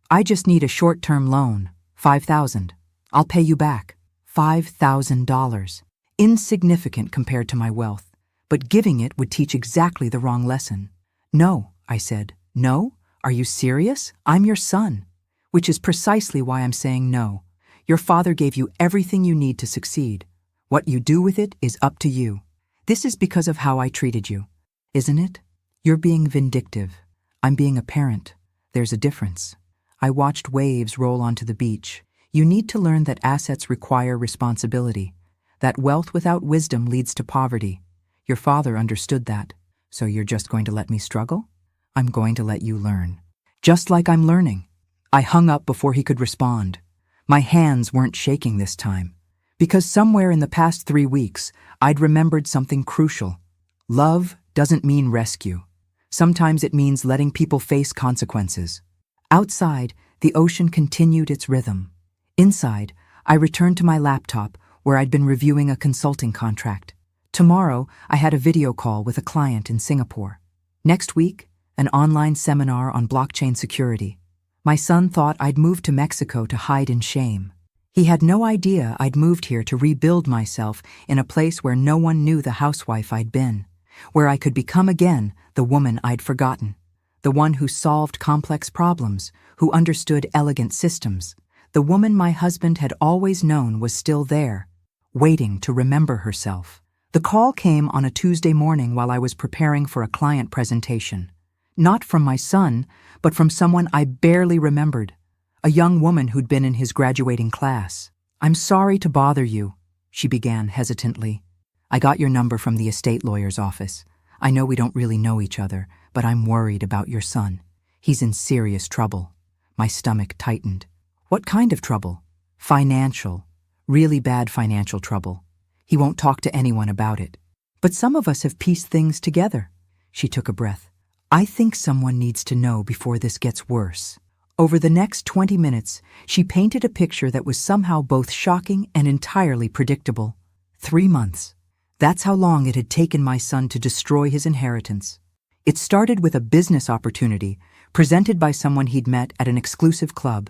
Speaker 2: I just need a short-term loan, $5,000. I'll pay you back." $5,000. Insignificant compared to my wealth, but giving it would teach exactly the wrong lesson. "No," I said. "No? Are you serious? I'm your son." "Which is precisely why I'm saying no. Your father gave you everything you need to succeed. What you do with it is up to you. This is because of how I treated you, isn't it? You're being vindictive. I'm being a parent. There's a difference." I watched waves roll onto the beach. You need to learn that assets require responsibility, that wealth without wisdom leads to poverty. Your father understood that. So you're just going to let me struggle? I'm going to let you learn. Just like I'm learning. I hung up before he could respond. My hands weren't shaking this time, because somewhere in the past 3 weeks, I'd remembered something crucial. Love doesn't mean rescue. Sometimes it means letting people face consequences. Outside, the ocean continued its rhythm. Inside, I returned to my laptop where I'd been reviewing a consulting contract. Tomorrow, I had a video call with a client in Singapore. Next week, an online seminar on blockchain security. My son thought I'd moved to Mexico to hide in shame. He had no idea I'd moved here to rebuild myself in a place where no one knew the housewife I'd been, where I could become again the woman I'd forgotten, the one who solved complex problems, who understood elegant systems. The woman my husband had always known was still there, waiting to remember herself. The call came on a Tuesday morning while I was preparing for a client presentation. Not from my son, but from someone I barely remembered, a young woman who'd been in his graduating class. "I'm sorry to bother you," she began hesitantly. "I got your number from the estate lawyer's office. I know we don't really know each other, but I'm worried about your son. He's in serious trouble." My stomach tightened. "What kind of trouble?" "Financial. Really bad financial trouble. He won't talk to anyone about it. But some of us have pieced things together." She took a breath. "I think someone needs to know before this gets worse." Over the next 20 minutes, she painted a picture that was somehow both shocking and entirely predictable. 3 months. That's how long it had taken my son to destroy his inheritance. It started with a business opportunity presented by someone he'd met at an exclusive club.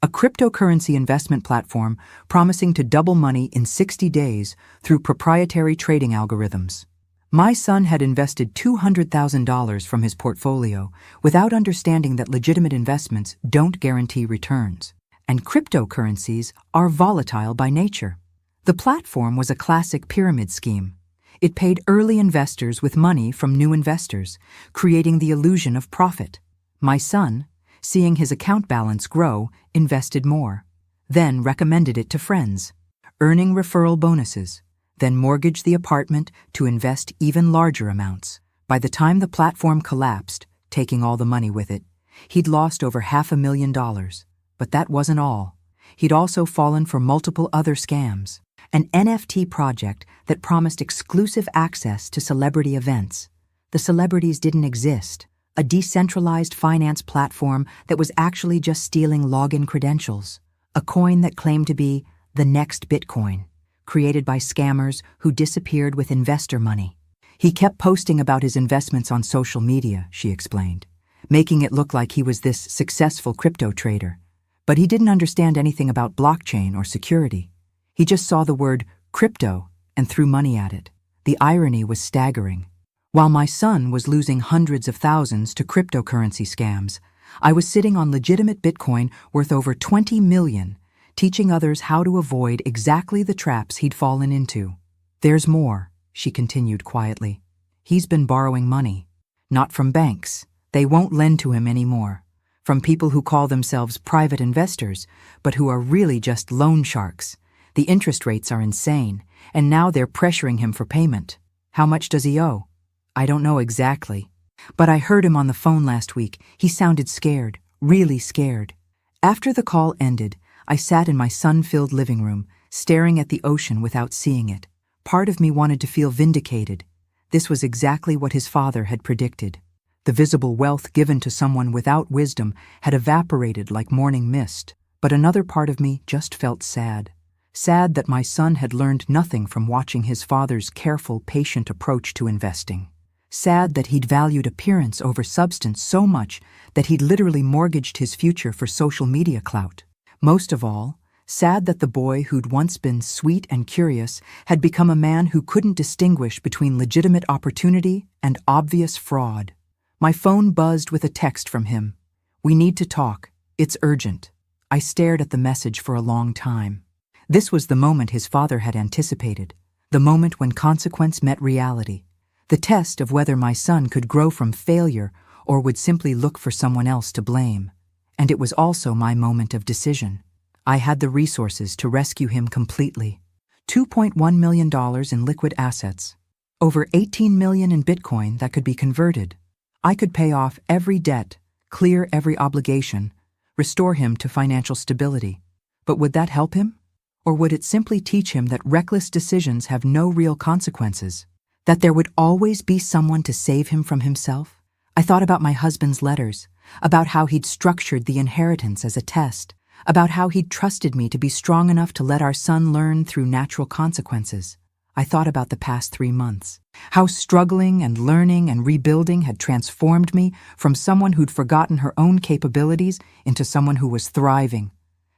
Speaker 2: A cryptocurrency investment platform promising to double money in 60 days through proprietary trading algorithms. My son had invested $200,000 from his portfolio without understanding that legitimate investments don't guarantee returns, and cryptocurrencies are volatile by nature. The platform was a classic pyramid scheme. It paid early investors with money from new investors, creating the illusion of profit. My son, seeing his account balance grow, invested more, then recommended it to friends, earning referral bonuses, then mortgaged the apartment to invest even larger amounts. By the time the platform collapsed, taking all the money with it, he'd lost over $500,000. But that wasn't all. He'd also fallen for multiple other scams. An NFT project that promised exclusive access to celebrity events. The celebrities didn't exist. A decentralized finance platform that was actually just stealing login credentials. A coin that claimed to be the next Bitcoin, created by scammers who disappeared with investor money. He kept posting about his investments on social media, she explained, making it look like he was this successful crypto trader. But he didn't understand anything about blockchain or security. He just saw the word crypto and threw money at it. The irony was staggering. While my son was losing hundreds of thousands to cryptocurrency scams, I was sitting on legitimate Bitcoin worth over 20 million, teaching others how to avoid exactly the traps he'd fallen into. There's more, she continued quietly. He's been borrowing money. Not from banks. They won't lend to him anymore. From people who call themselves private investors, but who are really just loan sharks. The interest rates are insane, and now they're pressuring him for payment. How much does he owe? I don't know exactly. But I heard him on the phone last week. He sounded scared, really scared. After the call ended, I sat in my sun-filled living room, staring at the ocean without seeing it. Part of me wanted to feel vindicated. This was exactly what his father had predicted. The visible wealth given to someone without wisdom had evaporated like morning mist. But another part of me just felt sad. Sad that my son had learned nothing from watching his father's careful, patient approach to investing. Sad that he'd valued appearance over substance so much that he'd literally mortgaged his future for social media clout. Most of all, sad that the boy who'd once been sweet and curious had become a man who couldn't distinguish between legitimate opportunity and obvious fraud. My phone buzzed with a text from him. "We need to talk. It's urgent." I stared at the message for a long time. This was the moment his father had anticipated, the moment when consequence met reality, the test of whether my son could grow from failure or would simply look for someone else to blame. And it was also my moment of decision. I had the resources to rescue him completely. $2.1 million in liquid assets, over 18 million in Bitcoin that could be converted. I could pay off every debt, clear every obligation, restore him to financial stability. But would that help him? Or would it simply teach him that reckless decisions have no real consequences? That there would always be someone to save him from himself? I thought about my husband's letters, about how he'd structured the inheritance as a test, about how he'd trusted me to be strong enough to let our son learn through natural consequences. I thought about the past 3 months, how struggling and learning and rebuilding had transformed me from someone who'd forgotten her own capabilities into someone who was thriving.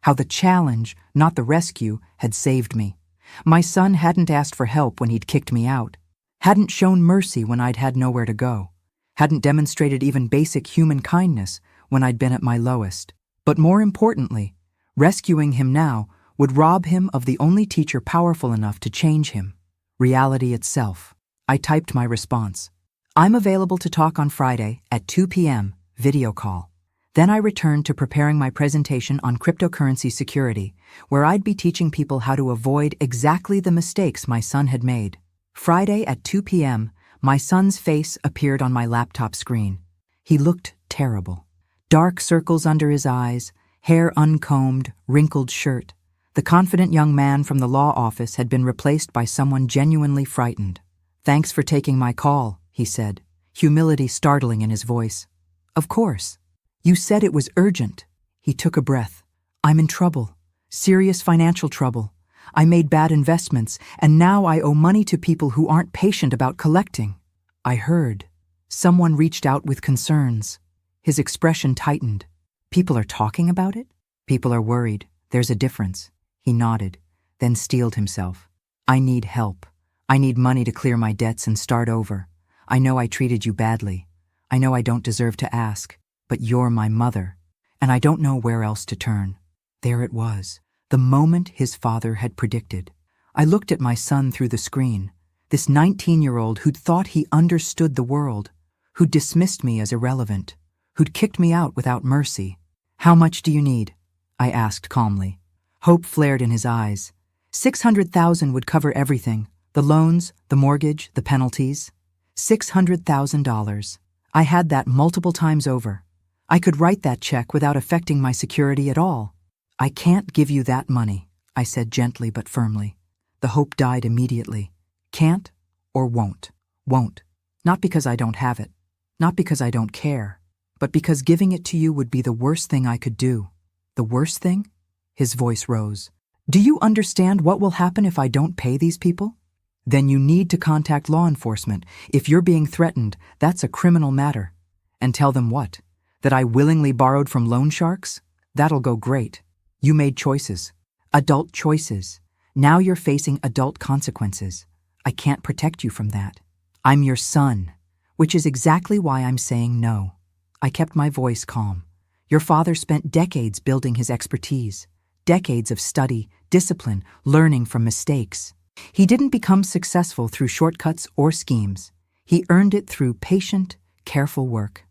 Speaker 2: How the challenge, not the rescue, had saved me. My son hadn't asked for help when he'd kicked me out, hadn't shown mercy when I'd had nowhere to go, hadn't demonstrated even basic human kindness when I'd been at my lowest. But more importantly, rescuing him now would rob him of the only teacher powerful enough to change him, reality itself. I typed my response. "I'm available to talk on Friday at 2 p.m., video call." Then I returned to preparing my presentation on cryptocurrency security, where I'd be teaching people how to avoid exactly the mistakes my son had made. Friday at 2 p.m., my son's face appeared on my laptop screen. He looked terrible. Dark circles under his eyes, hair uncombed, wrinkled shirt. The confident young man from the law office had been replaced by someone genuinely frightened. "Thanks for taking my call," he said, humility startling in his voice. "Of course. You said it was urgent." He took a breath. "I'm in trouble. Serious financial trouble. I made bad investments, and now I owe money to people who aren't patient about collecting." I heard. Someone reached out with concerns. His expression tightened. "People are talking about it? People are worried. There's a difference." He nodded, then steeled himself. "I need help. I need money to clear my debts and start over. I know I treated you badly. I know I don't deserve to ask. But you're my mother, and I don't know where else to turn." There it was, the moment his father had predicted. I looked at my son through the screen, This 19-year-old who'd thought he understood the world, who'd dismissed me as irrelevant, who'd kicked me out without mercy. "How much do you need?" I asked calmly. Hope flared in his eyes. 600,000 would cover everything, the loans, the mortgage, the penalties. $600,000. I had that multiple times over. I could write that check without affecting my security at all. "I can't give you that money," I said gently but firmly. The hope died immediately. Can't or won't. Won't. Not because I don't have it. Not because I don't care. But because giving it to you would be the worst thing I could do. The worst thing? His voice rose. "Do you understand what will happen if I don't pay these people? Then you need to contact law enforcement. If you're being threatened, that's a criminal matter. And tell them what? That I willingly borrowed from loan sharks? That'll go great. You made choices. Adult choices. Now you're facing adult consequences. I can't protect you from that. I'm your son, which is exactly why I'm saying no." I kept my voice calm. Your father spent decades building his expertise, decades of study, discipline, learning from mistakes. He didn't become successful through shortcuts or schemes. He earned it through patient, careful work.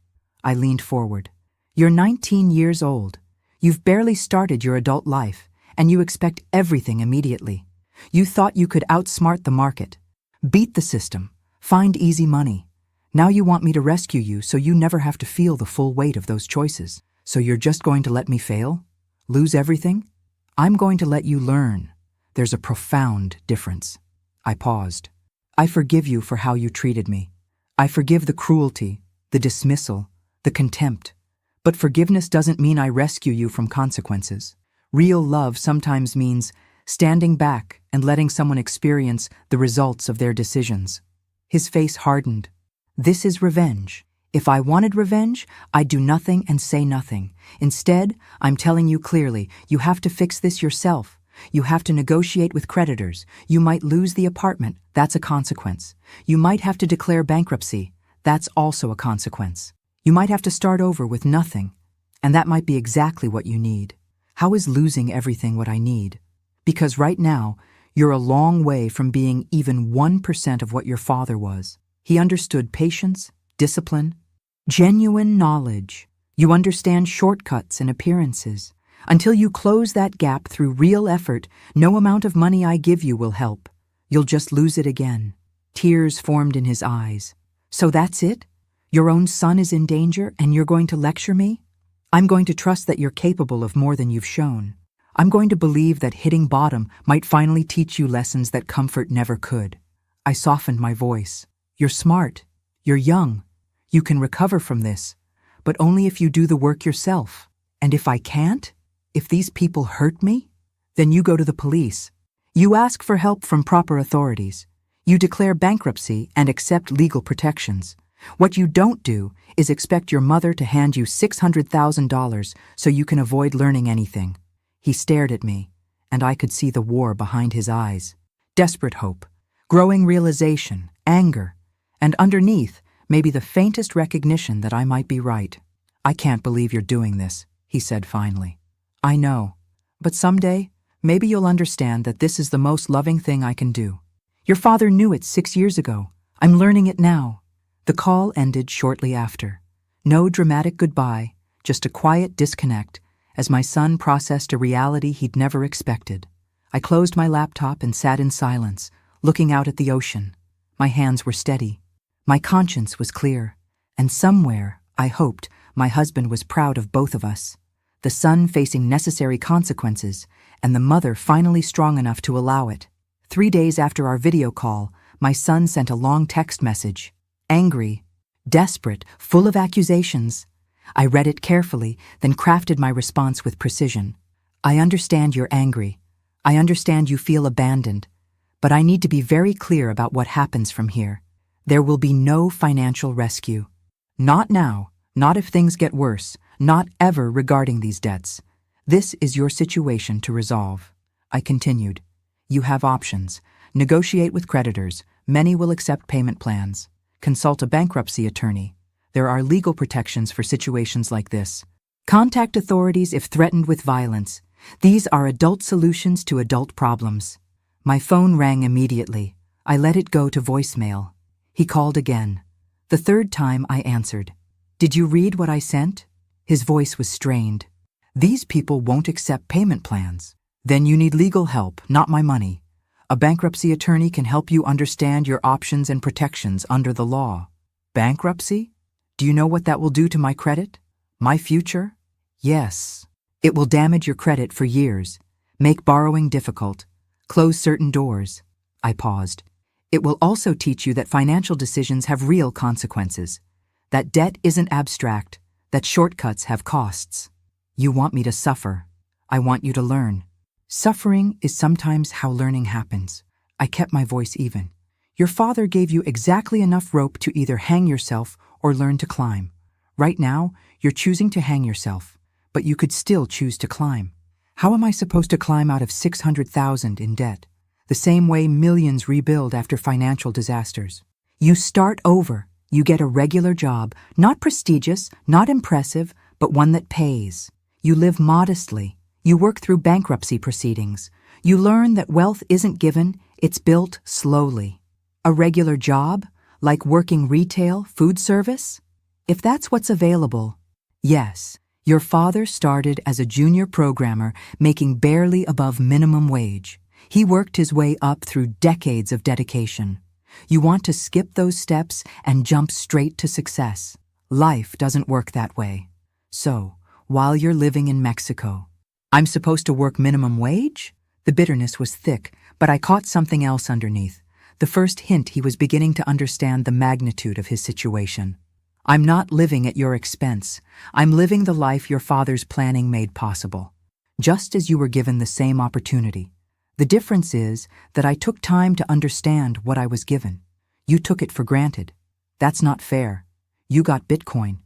Speaker 2: I leaned forward. "You're 19 years old. You've barely started your adult life, and you expect everything immediately. You thought you could outsmart the market, beat the system, find easy money. Now you want me to rescue you so you never have to feel the full weight of those choices. So you're just going to let me fail? Lose everything? I'm going to let you learn. There's a profound difference." I paused. "I forgive you for how you treated me. I forgive the cruelty, the dismissal, the contempt. But forgiveness doesn't mean I rescue you from consequences. Real love sometimes means standing back and letting someone experience the results of their decisions." His face hardened. "This is revenge. If I wanted revenge, I'd do nothing and say nothing. Instead, I'm telling you clearly, you have to fix this yourself. You have to negotiate with creditors. You might lose the apartment. That's a consequence. You might have to declare bankruptcy. That's also a consequence. You might have to start over with nothing. And that might be exactly what you need. How is losing everything what I need? Because right now, you're a long way from being even 1% of what your father was. He understood patience, discipline, genuine knowledge. You understand shortcuts and appearances. Until you close that gap through real effort, no amount of money I give you will help. You'll just lose it again." Tears formed in his eyes. "So that's it? Your own son is in danger and you're going to lecture me? I'm going to trust that you're capable of more than you've shown. I'm going to believe that hitting bottom might finally teach you lessons that comfort never could." I softened my voice. "You're smart. You're young. You can recover from this, but only if you do the work yourself. And if I can't? If these people hurt me? Then you go to the police. You ask for help from proper authorities. You declare bankruptcy and accept legal protections. What you don't do is expect your mother to hand you $600,000 so you can avoid learning anything." He stared at me, and I could see the war behind his eyes. Desperate hope, growing realization, anger, and underneath, maybe the faintest recognition that I might be right. "I can't believe you're doing this," he said finally. "I know, but someday, maybe you'll understand that this is the most loving thing I can do. Your father knew it 6 years ago. I'm learning it now." The call ended shortly after. No dramatic goodbye, just a quiet disconnect as my son processed a reality he'd never expected. I closed my laptop and sat in silence, looking out at the ocean. My hands were steady. My conscience was clear. And somewhere, I hoped, my husband was proud of both of us. The son facing necessary consequences, and the mother finally strong enough to allow it. 3 days after our video call, my son sent a long text message. Angry, desperate, full of accusations. I read it carefully, then crafted my response with precision. "I understand you're angry. I understand you feel abandoned. But I need to be very clear about what happens from here. There will be no financial rescue. Not now, not if things get worse, not ever regarding these debts. This is your situation to resolve." I continued. "You have options. Negotiate with creditors. Many will accept payment plans. Consult a bankruptcy attorney. There are legal protections for situations like this. Contact authorities if threatened with violence. These are adult solutions to adult problems." My phone rang immediately. I let it go to voicemail. He called again. The third time I answered. Did you read what I sent? His voice was strained. These people won't accept payment plans. Then you need legal help, not my money. A bankruptcy attorney can help you understand your options and protections under the law. Bankruptcy? Do you know what that will do to my credit? My future? Yes. It will damage your credit for years, make borrowing difficult, close certain doors. I paused. It will also teach you that financial decisions have real consequences, that debt isn't abstract, that shortcuts have costs. You want me to suffer. I want you to learn. Suffering is sometimes how learning happens. I kept my voice even. Your father gave you exactly enough rope to either hang yourself or learn to climb. Right now, you're choosing to hang yourself, but you could still choose to climb. How am I supposed to climb out of 600,000 in debt? The same way millions rebuild after financial disasters. You start over. You get a regular job, not prestigious, not impressive, but one that pays. You live modestly. You work through bankruptcy proceedings. You learn that wealth isn't given, it's built slowly. A regular job, like working retail, food service? If that's what's available, yes. Your father started as a junior programmer making barely above minimum wage. He worked his way up through decades of dedication. You want to skip those steps and jump straight to success. Life doesn't work that way. So, while you're living in Mexico, I'm supposed to work minimum wage? The bitterness was thick, but I caught something else underneath. The first hint he was beginning to understand the magnitude of his situation. I'm not living at your expense. I'm living the life your father's planning made possible. Just as you were given the same opportunity. The difference is that I took time to understand what I was given. You took it for granted. That's not fair. You got Bitcoin.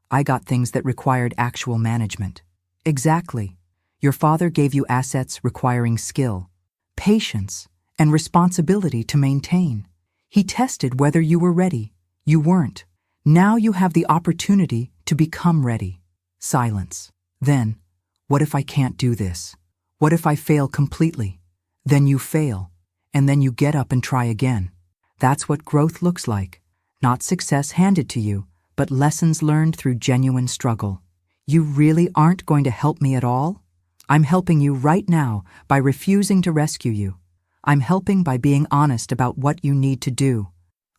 Speaker 2: I got things that required actual management. Exactly. Your father gave you assets requiring skill, patience, and responsibility to maintain. He tested whether you were ready. You weren't. Now you have the opportunity to become ready. Silence. Then, what if I can't do this? What if I fail completely? Then you fail, and then you get up and try again. That's what growth looks like. Not success handed to you, but lessons learned through genuine struggle. You really aren't going to help me at all? I'm helping you right now by refusing to rescue you. I'm helping by being honest about what you need to do.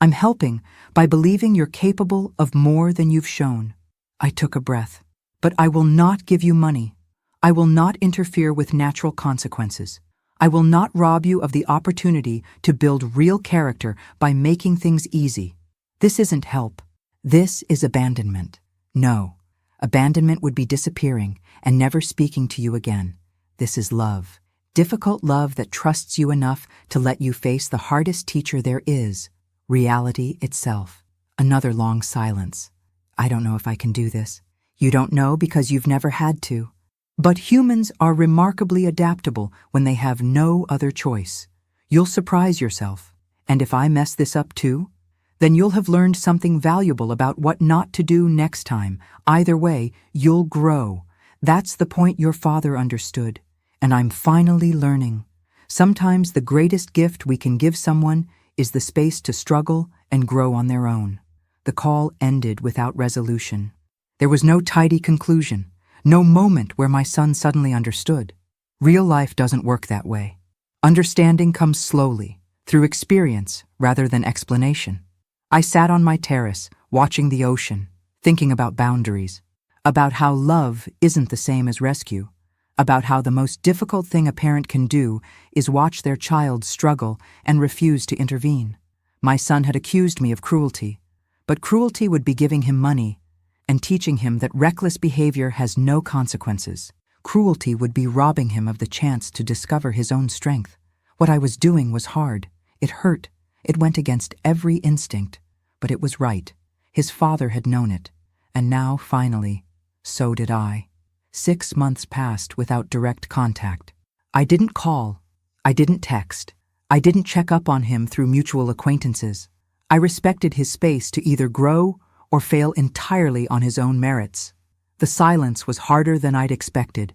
Speaker 2: I'm helping by believing you're capable of more than you've shown. I took a breath. But I will not give you money. I will not interfere with natural consequences. I will not rob you of the opportunity to build real character by making things easy. This isn't help. This is abandonment. No. Abandonment would be disappearing and never speaking to you again. This is love. Difficult love that trusts you enough to let you face the hardest teacher there is, reality itself. Another long silence. I don't know if I can do this. You don't know because you've never had to. But humans are remarkably adaptable when they have no other choice. You'll surprise yourself. And if I mess this up too, then you'll have learned something valuable about what not to do next time. Either way, you'll grow. That's the point your father understood. And I'm finally learning. Sometimes the greatest gift we can give someone is the space to struggle and grow on their own. The call ended without resolution. There was no tidy conclusion, no moment where my son suddenly understood. Real life doesn't work that way. Understanding comes slowly, through experience rather than explanation. I sat on my terrace, watching the ocean, thinking about boundaries, about how love isn't the same as rescue, about how the most difficult thing a parent can do is watch their child struggle and refuse to intervene. My son had accused me of cruelty, but cruelty would be giving him money and teaching him that reckless behavior has no consequences. Cruelty would be robbing him of the chance to discover his own strength. What I was doing was hard. It hurt. It went against every instinct, but it was right. His father had known it, and now, finally, so did I. 6 months passed without direct contact. I didn't call. I didn't text. I didn't check up on him through mutual acquaintances. I respected his space to either grow or fail entirely on his own merits. The silence was harder than I'd expected.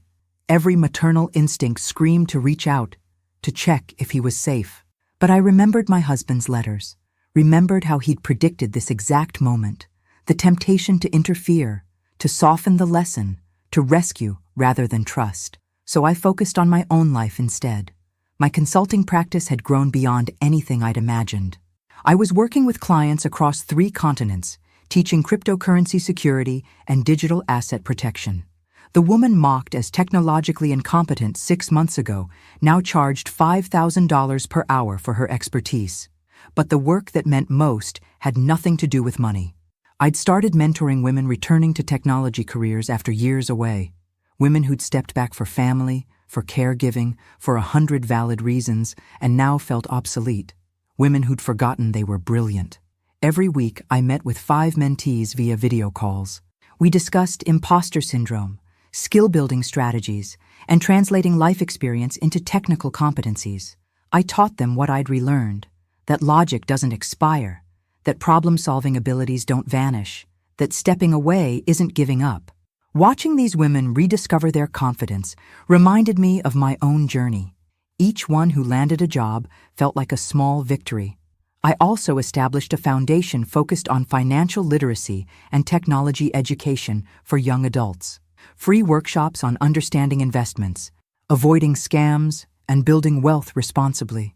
Speaker 2: Every maternal instinct screamed to reach out, to check if he was safe. But I remembered my husband's letters, remembered how he'd predicted this exact moment, the temptation to interfere, to soften the lesson, to rescue rather than trust. So I focused on my own life instead. My consulting practice had grown beyond anything I'd imagined. I was working with clients across 3 continents, teaching cryptocurrency security and digital asset protection. The woman mocked as technologically incompetent 6 months ago now charged $5,000 per hour for her expertise. But the work that meant most had nothing to do with money. I'd started mentoring women returning to technology careers after years away. Women who'd stepped back for family, for caregiving, for 100 valid reasons, and now felt obsolete. Women who'd forgotten they were brilliant. Every week, I met with 5 mentees via video calls. We discussed imposter syndrome, skill-building strategies, and translating life experience into technical competencies. I taught them what I'd relearned, that logic doesn't expire, that problem-solving abilities don't vanish, that stepping away isn't giving up. Watching these women rediscover their confidence reminded me of my own journey. Each one who landed a job felt like a small victory. I also established a foundation focused on financial literacy and technology education for young adults. Free workshops on understanding investments, avoiding scams, and building wealth responsibly.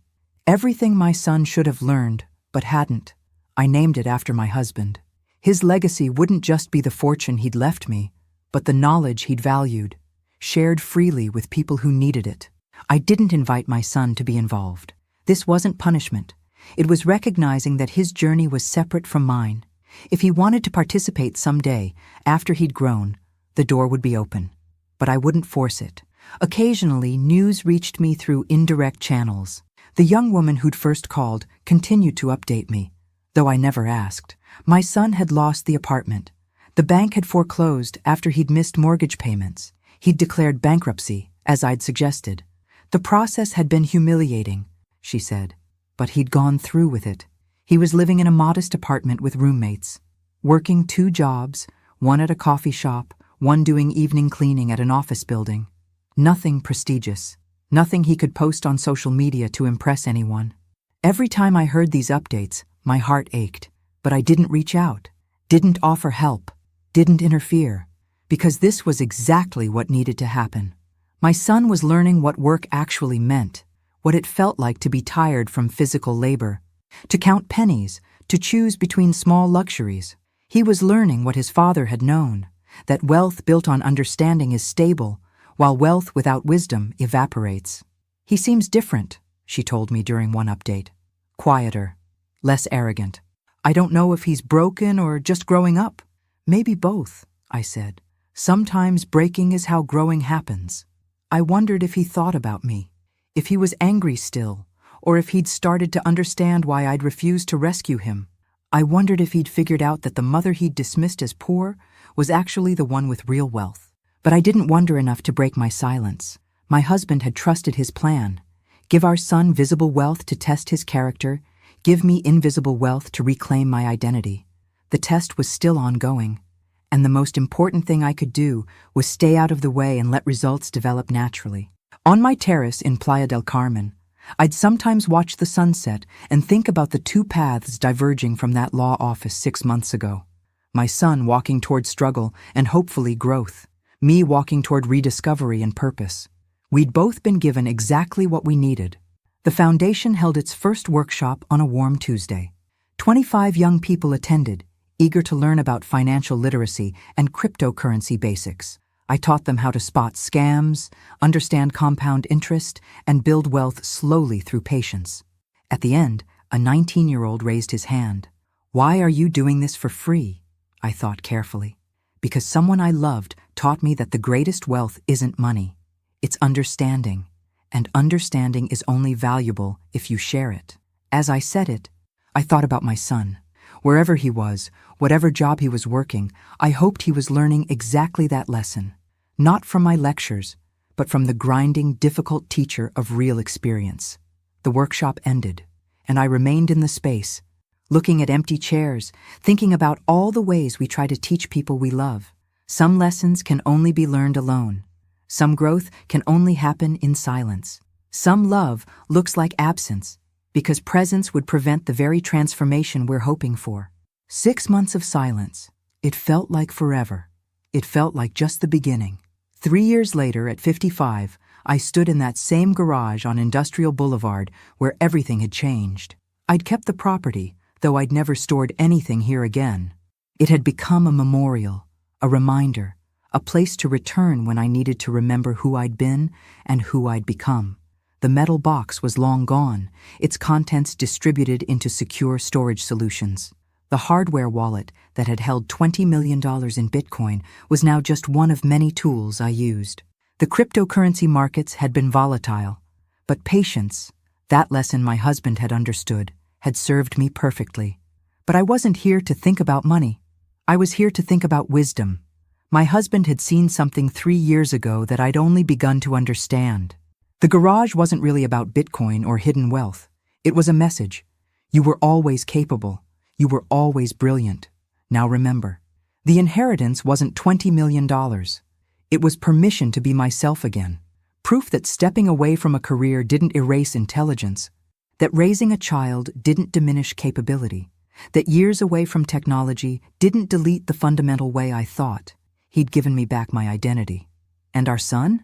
Speaker 2: Everything my son should have learned, but hadn't. I named it after my husband. His legacy wouldn't just be the fortune he'd left me, but the knowledge he'd valued, shared freely with people who needed it. I didn't invite my son to be involved. This wasn't punishment. It was recognizing that his journey was separate from mine. If he wanted to participate someday, after he'd grown, the door would be open. But I wouldn't force it. Occasionally, news reached me through indirect channels. The young woman who'd first called continued to update me, though I never asked. My son had lost the apartment. The bank had foreclosed after he'd missed mortgage payments. He'd declared bankruptcy, as I'd suggested. The process had been humiliating, she said, but he'd gone through with it. He was living in a modest apartment with roommates, working 2 jobs, one at a coffee shop, one doing evening cleaning at an office building. Nothing prestigious, nothing he could post on social media to impress anyone. Every time I heard these updates, my heart ached, but I didn't reach out, didn't offer help, didn't interfere, because this was exactly what needed to happen. My son was learning what work actually meant, what it felt like to be tired from physical labor, to count pennies, to choose between small luxuries. He was learning what his father had known, that wealth built on understanding is stable, while wealth without wisdom evaporates. He seems different, she told me during one update. Quieter, less arrogant. I don't know if he's broken or just growing up. Maybe both, I said. Sometimes breaking is how growing happens. I wondered if he thought about me, if he was angry still, or if he'd started to understand why I'd refused to rescue him. I wondered if he'd figured out that the mother he'd dismissed as poor was actually the one with real wealth. But I didn't wonder enough to break my silence. My husband had trusted his plan. Give our son visible wealth to test his character, give me invisible wealth to reclaim my identity. The test was still ongoing, and the most important thing I could do was stay out of the way and let results develop naturally. On my terrace in Playa del Carmen, I'd sometimes watch the sunset and think about the 2 paths diverging from that law office 6 months ago. My son walking toward struggle and hopefully growth. Me walking toward rediscovery and purpose. We'd both been given exactly what we needed. The foundation held its first workshop on a warm Tuesday. 25 young people attended, eager to learn about financial literacy and cryptocurrency basics. I taught them how to spot scams, understand compound interest, and build wealth slowly through patience. At the end, a 19-year-old raised his hand. Why are you doing this for free? I thought carefully. Because someone I loved taught me that the greatest wealth isn't money, it's understanding, and understanding is only valuable if you share it. As I said it, I thought about my son. Wherever he was, whatever job he was working, I hoped he was learning exactly that lesson, not from my lectures, but from the grinding, difficult teacher of real experience. The workshop ended, and I remained in the space, looking at empty chairs, thinking about all the ways we try to teach people we love. Some lessons can only be learned alone. Some growth can only happen in silence. Some love looks like absence, because presence would prevent the very transformation we're hoping for. 6 months of silence. It felt like forever. It felt like just the beginning. 3 years later, at 55, I stood in that same garage on Industrial Boulevard where everything had changed. I'd kept the property, though I'd never stored anything here again. It had become a memorial, a reminder, a place to return when I needed to remember who I'd been and who I'd become. The metal box was long gone, its contents distributed into secure storage solutions. The hardware wallet that had held $20 million in Bitcoin was now just one of many tools I used. The cryptocurrency markets had been volatile, but patience, that lesson my husband had understood, had served me perfectly. But I wasn't here to think about money. I was here to think about wisdom. My husband had seen something 3 years ago that I'd only begun to understand. The garage wasn't really about Bitcoin or hidden wealth. It was a message. You were always capable. You were always brilliant. Now remember, the inheritance wasn't $20 million. It was permission to be myself again. Proof that stepping away from a career didn't erase intelligence. That raising a child didn't diminish capability. That years away from technology didn't delete the fundamental way I thought. He'd given me back my identity. And our son?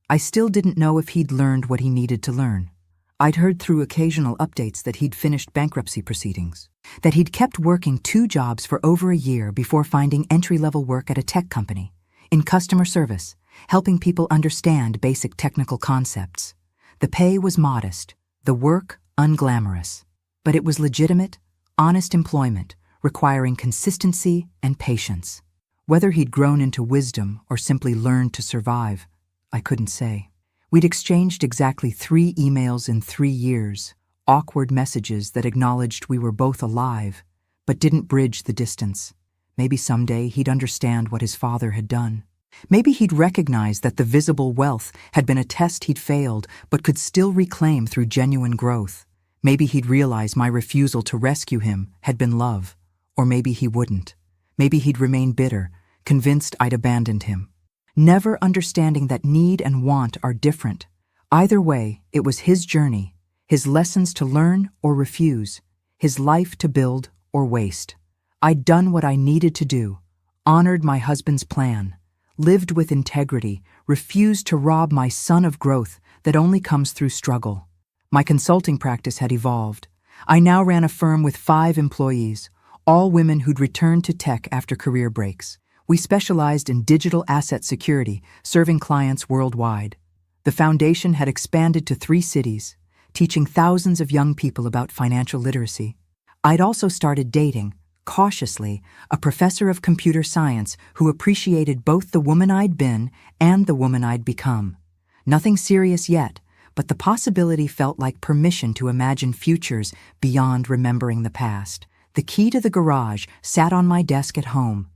Speaker 2: I still didn't know if he'd learned what he needed to learn. I'd heard through occasional updates that he'd finished bankruptcy proceedings, that he'd kept working 2 jobs for over a year before finding entry-level work at a tech company, in customer service, helping people understand basic technical concepts. The pay was modest, the work unglamorous, but it was legitimate, honest employment, requiring consistency and patience. Whether he'd grown into wisdom or simply learned to survive, I couldn't say. We'd exchanged exactly 3 emails in 3 years, awkward messages that acknowledged we were both alive, but didn't bridge the distance. Maybe someday he'd understand what his father had done. Maybe he'd recognize that the visible wealth had been a test he'd failed but could still reclaim through genuine growth. Maybe he'd realize my refusal to rescue him had been love. Or maybe he wouldn't. Maybe he'd remain bitter, convinced I'd abandoned him. Never understanding that need and want are different. Either way, it was his journey, his lessons to learn or refuse, his life to build or waste. I'd done what I needed to do, honored my husband's plan, lived with integrity, refused to rob my son of growth that only comes through struggle. My consulting practice had evolved. I now ran a firm with 5 employees, all women who'd returned to tech after career breaks. We specialized in digital asset security, serving clients worldwide. The foundation had expanded to 3 cities, teaching thousands of young people about financial literacy. I'd also started dating, cautiously, a professor of computer science who appreciated both the woman I'd been and the woman I'd become. Nothing serious yet, but the possibility felt like permission to imagine futures beyond remembering the past. The key to the garage sat on my desk at home.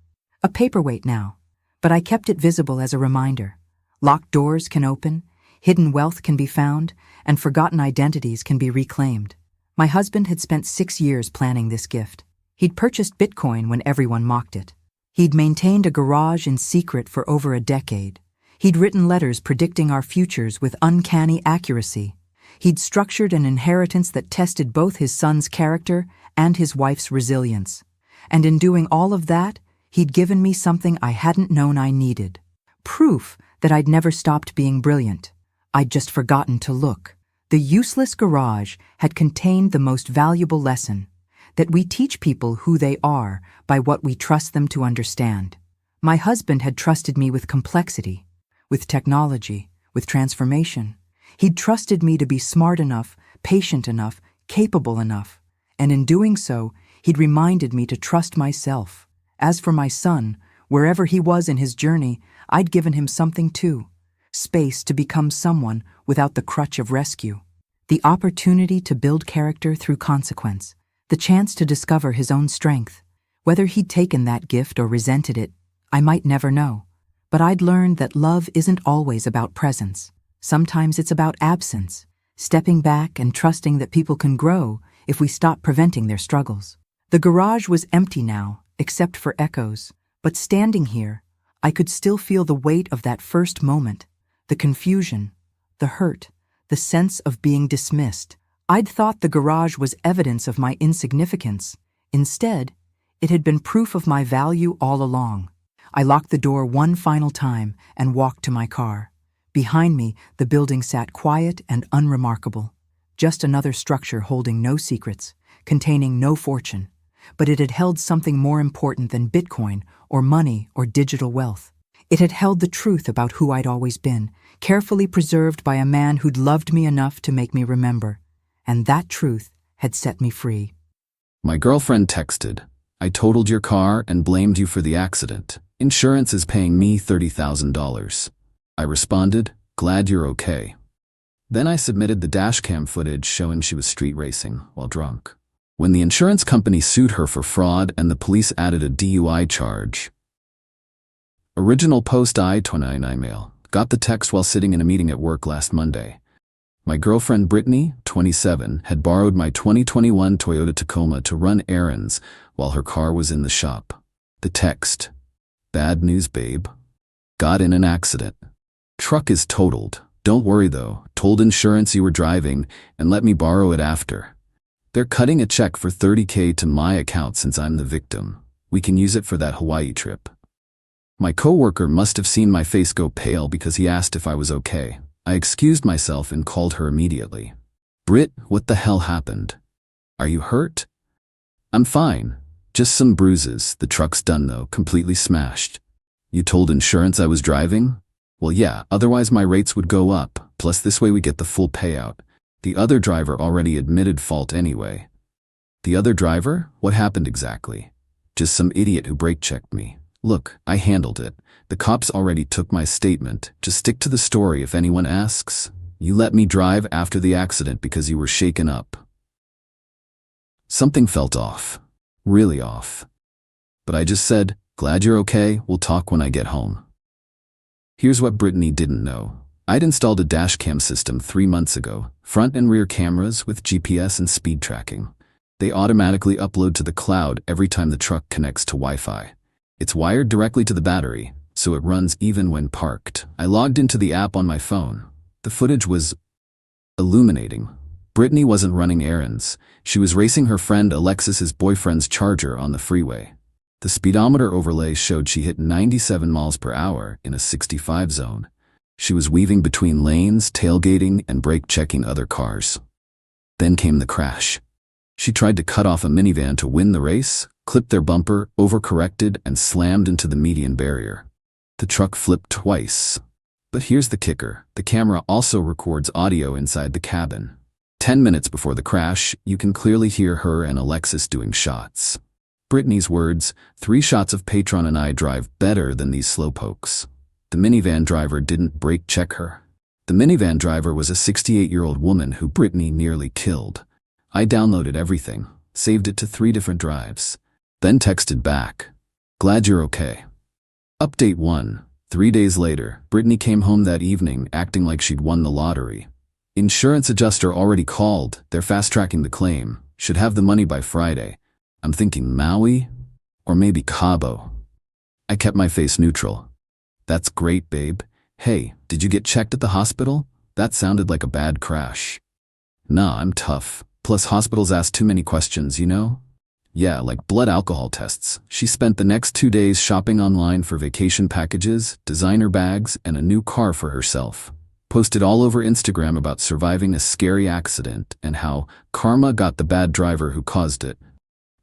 Speaker 2: A paperweight now, but I kept it visible as a reminder. Locked doors can open, hidden wealth can be found, and forgotten identities can be reclaimed. My husband had spent 6 years planning this gift. He'd purchased Bitcoin when everyone mocked it. He'd maintained a garage in secret for over a decade. He'd written letters predicting our futures with uncanny accuracy. He'd structured an inheritance that tested both his son's character and his wife's resilience. And in doing all of that, he'd given me something I hadn't known I needed. Proof that I'd never stopped being brilliant. I'd just forgotten to look. The useless garage had contained the most valuable lesson, that we teach people who they are by what we trust them to understand. My husband had trusted me with complexity, with technology, with transformation. He'd trusted me to be smart enough, patient enough, capable enough. And in doing so, he'd reminded me to trust myself. As for my son, wherever he was in his journey, I'd given him something too. Space to become someone without the crutch of rescue. The opportunity to build character through consequence. The chance to discover his own strength. Whether he'd taken that gift or resented it, I might never know. But I'd learned that love isn't always about presence. Sometimes it's about absence, stepping back and trusting that people can grow if we stop preventing their struggles. The garage was empty now, except for echoes, but standing here, I could still feel the weight of that first moment, the confusion, the hurt, the sense of being dismissed. I'd thought the garage was evidence of my insignificance. Instead, it had been proof of my value all along. I locked the door one final time and walked to my car. Behind me, the building sat quiet and unremarkable. Just another structure holding no secrets, containing no fortune. But it had held something more important than Bitcoin or money or digital wealth. It had held the truth about who I'd always been, carefully preserved by a man who'd loved me enough to make me remember. And that truth had set me free.
Speaker 1: My girlfriend texted, "I totaled your car and blamed you for the accident. Insurance is paying me $30,000. I responded, "Glad you're okay." Then I submitted the dashcam footage showing she was street racing while drunk. When the insurance company sued her for fraud and the police added a DUI charge. Original post I-29 email. Got the text while sitting in a meeting at work last Monday. My girlfriend Brittany, 27, had borrowed my 2021 Toyota Tacoma to run errands while her car was in the shop. The text. Bad news, babe. Got in an accident. Truck is totaled. Don't worry though. Told insurance you were driving and let me borrow it after. They're cutting a check for $30K to my account since I'm the victim. We can use it for that Hawaii trip. My coworker must have seen my face go pale because he asked if I was okay. I excused myself and called her immediately. "Britt, what the hell happened? Are you hurt?" "I'm fine. Just some bruises. The truck's done though, completely smashed." "You told insurance I was driving?" "Well, yeah, otherwise my rates would go up. Plus this way we get the full payout. The other driver already admitted fault anyway." "The other driver? What happened exactly?" "Just some idiot who brake checked me. Look, I handled it. The cops already took my statement. Just stick to the story if anyone asks. You let me drive after the accident because you were shaken up." Something felt off. Really off. But I just said, "Glad you're okay. We'll talk when I get home." Here's what Brittany didn't know. I'd installed a dashcam system 3 months ago, front and rear cameras with GPS and speed tracking. They automatically upload to the cloud every time the truck connects to Wi-Fi. It's wired directly to the battery, so it runs even when parked. I logged into the app on my phone. The footage was illuminating. Brittany wasn't running errands. She was racing her friend Alexis's boyfriend's Charger on the freeway. The speedometer overlay showed she hit 97 miles per hour in a 65 zone. She was weaving between lanes, tailgating, and brake checking other cars. Then came the crash. She tried to cut off a minivan to win the race, clipped their bumper, overcorrected, and slammed into the median barrier. The truck flipped twice. But here's the kicker. The camera also records audio inside the cabin. 10 minutes before the crash, you can clearly hear her and Alexis doing shots. Brittany's words, "3 shots of Patron and I drive better than these slowpokes." The minivan driver didn't brake check her. The minivan driver was a 68-year-old woman who Brittany nearly killed. I downloaded everything, saved it to 3 different drives, then texted back, "Glad you're okay." Update 1. 3 days later, Brittany came home that evening acting like she'd won the lottery. Insurance adjuster already called. They're fast-tracking the claim. Should have the money by Friday. I'm thinking Maui? Or maybe Cabo. I kept my face neutral. "That's great, babe. Hey, did you get checked at the hospital? That sounded like a bad crash." "Nah, I'm tough. Plus hospitals ask too many questions, you know?" "Yeah, like blood alcohol tests." She spent the next 2 days shopping online for vacation packages, designer bags, and a new car for herself. Posted all over Instagram about surviving a scary accident and how karma got the bad driver who caused it.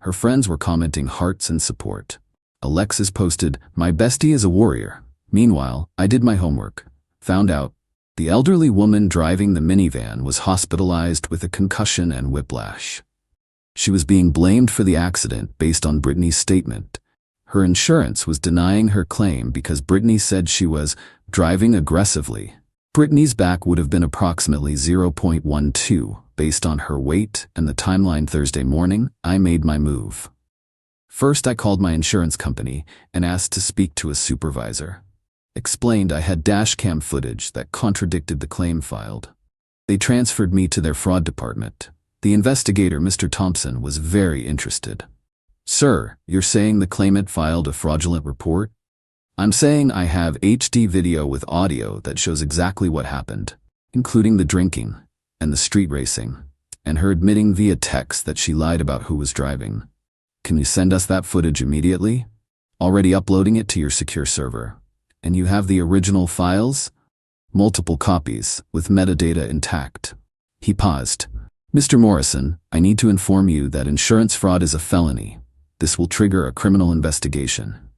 Speaker 1: Her friends were commenting hearts and support. Alexis posted, "My bestie is a warrior." Meanwhile, I did my homework. Found out the elderly woman driving the minivan was hospitalized with a concussion and whiplash. She was being blamed for the accident based on Brittany's statement. Her insurance was denying her claim because Brittany said she was driving aggressively. Brittany's back would have been approximately 0.12 based on her weight and the timeline. Thursday morning, I made my move. First, I called my insurance company and asked to speak to a supervisor. Explained I had dashcam footage that contradicted the claim filed. They transferred me to their fraud department. The investigator, Mr. Thompson, was very interested. "Sir, you're saying the claimant filed a fraudulent report?" "I'm saying I have HD video with audio that shows exactly what happened, including the drinking and the street racing." and her admitting via text that she lied about who was driving. Can you send us that footage immediately? Already uploading it to your secure server. And you have the original files? Multiple copies, with metadata intact. He paused. Mr. Morrison, I need to inform you that insurance fraud is a felony. This will trigger a criminal investigation.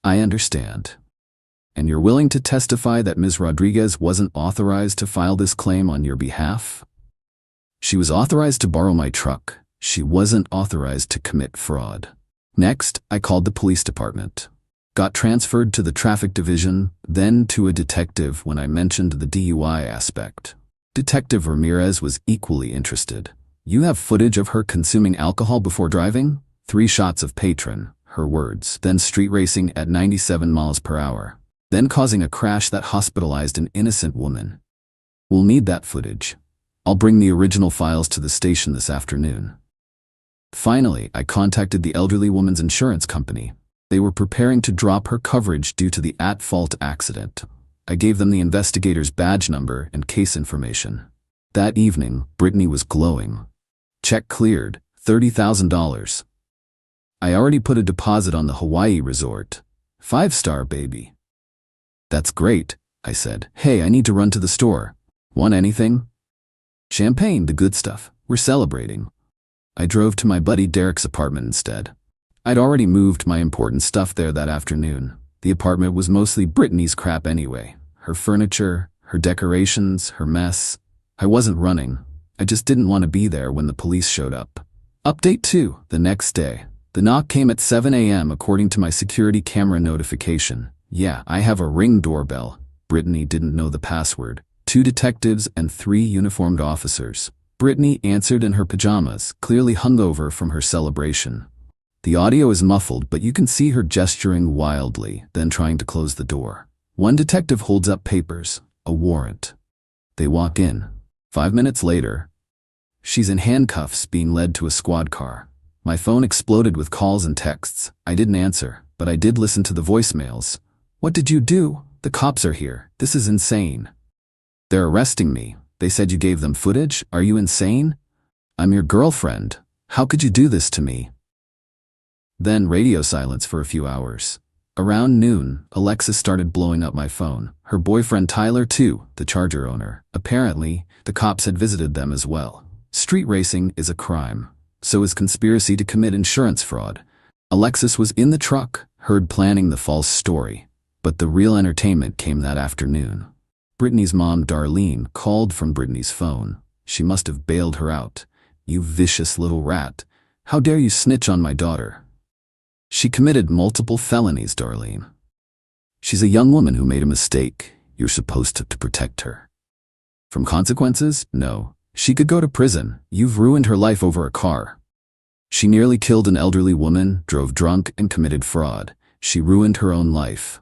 Speaker 1: I understand. And you're willing to testify that Ms. Rodriguez wasn't authorized to file this claim on your behalf? She was authorized to borrow my truck. She wasn't authorized to commit fraud. Next, I called the police department. Got transferred to the traffic division, then to a detective when I mentioned the DUI aspect. Detective Ramirez was equally interested. You have footage of her consuming alcohol before driving? 3 shots of Patron, her words, then street racing at 97 miles per hour, then causing a crash that hospitalized an innocent woman. We'll need that footage. I'll bring the original files to the station this afternoon. Finally, I contacted the elderly woman's insurance company. They were preparing to drop her coverage due to the at-fault accident. I gave them the investigator's badge number and case information. That evening, Brittany was glowing. Check cleared, $30,000. I already put a deposit on the Hawaii resort. 5-star, baby. That's great, I said. Hey, I need to run to the store. Want anything? Champagne, the good stuff. We're celebrating. I drove to my buddy Derek's apartment instead. I'd already moved my important stuff there that afternoon. The apartment was mostly Brittany's crap anyway. Her furniture, her decorations, her mess. I wasn't running. I just didn't want to be there when the police showed up. Update 2, the next day. The knock came at 7 a.m. according to my security camera notification. Yeah, I have a Ring doorbell. Brittany didn't know the password. 2 detectives and 3 uniformed officers. Brittany answered in her pajamas, clearly hungover from her celebration. The audio is muffled, but you can see her gesturing wildly, then trying to close the door. One detective holds up papers, a warrant. They walk in. 5 minutes later, she's in handcuffs being led to a squad car. My phone exploded with calls and texts. I didn't answer, but I did listen to the voicemails. What did you do? The cops are here. This is insane. They're arresting me. They said you gave them footage? Are you insane? I'm your girlfriend. How could you do this to me? Then radio silence for a few hours. Around noon, Alexis started blowing up my phone. Her boyfriend Tyler too, the Charger owner. Apparently, the cops had visited them as well. Street racing is a crime. So is conspiracy to commit insurance fraud. Alexis was in the truck, heard planning the false story. But the real entertainment came that afternoon. Brittany's mom, Darlene, called from Brittany's phone. She must have bailed her out. You vicious little rat. How dare you snitch on my daughter? She committed multiple felonies, Darlene. She's a young woman who made a mistake. You're supposed to protect her. From consequences? No. She could go to prison. You've ruined her life over a car. She nearly killed an elderly woman, drove drunk, and committed fraud. She ruined her own life.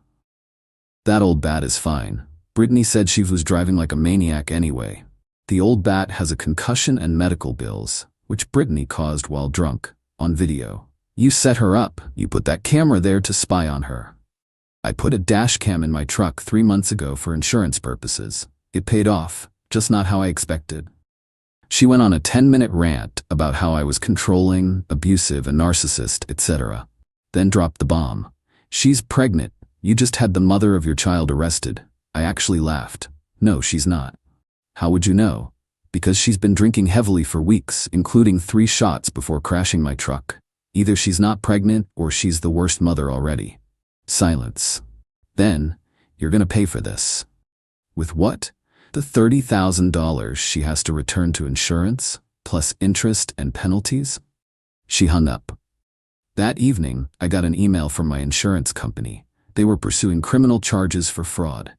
Speaker 1: That old bat is fine. Brittany said she was driving like a maniac anyway. The old bat has a concussion and medical bills, which Brittany caused while drunk, on video. You set her up. You put that camera there to spy on her. I put a dash cam in my truck 3 months ago for insurance purposes. It paid off, just not how I expected. She went on a 10-minute rant about how I was controlling, abusive, a narcissist, etc. Then dropped the bomb. She's pregnant. You just had the mother of your child arrested. I actually laughed. No, she's not. How would you know? Because she's been drinking heavily for weeks, including 3 shots before crashing my truck. Either she's not pregnant or she's the worst mother already. Silence. Then, you're gonna pay for this. With what? The $30,000 she has to return to insurance, plus interest and penalties? She hung up. That evening, I got an email from my insurance company. They were pursuing criminal charges for fraud.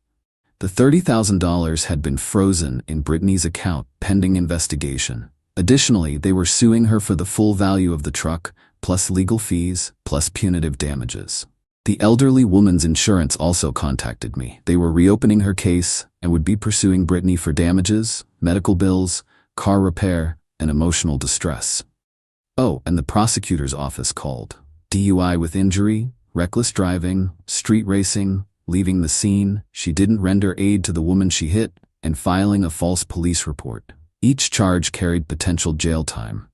Speaker 1: The $30,000 had been frozen in Brittany's account pending investigation. Additionally, they were suing her for the full value of the truck, plus legal fees, plus punitive damages. The elderly woman's insurance also contacted me. They were reopening her case and would be pursuing Brittany for damages, medical bills, car repair, and emotional distress. Oh, and the prosecutor's office called. DUI with injury, reckless driving, street racing, leaving the scene, she didn't render aid to the woman she hit, and filing a false police report. Each charge carried potential jail time.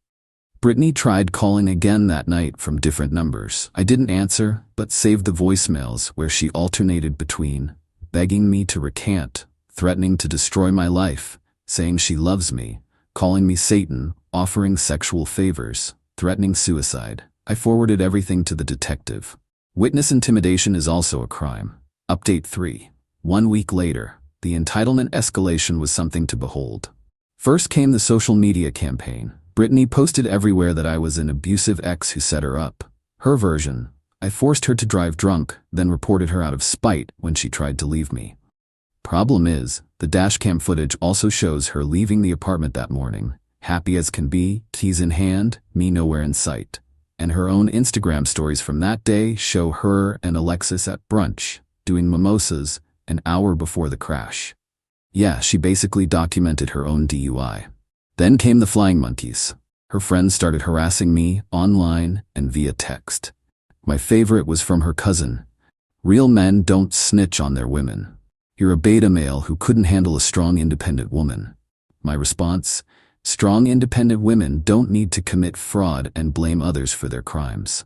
Speaker 1: Brittany tried calling again that night from different numbers. I didn't answer, but saved the voicemails where she alternated between begging me to recant, threatening to destroy my life, saying she loves me, calling me Satan, offering sexual favors, threatening suicide. I forwarded everything to the detective. Witness intimidation is also a crime. Update 3. 1 week later, the entitlement escalation was something to behold. First came the social media campaign. Brittany posted everywhere that I was an abusive ex who set her up. Her version: I forced her to drive drunk, then reported her out of spite when she tried to leave me. Problem is, the dashcam footage also shows her leaving the apartment that morning, happy as can be, keys in hand, me nowhere in sight. And her own Instagram stories from that day show her and Alexis at brunch, doing mimosas, an hour before the crash. Yeah, she basically documented her own DUI. Then came the flying monkeys. Her friends started harassing me online and via text. My favorite was from her cousin. Real men don't snitch on their women. You're a beta male who couldn't handle a strong, independent woman. My response: strong, independent women don't need to commit fraud and blame others for their crimes.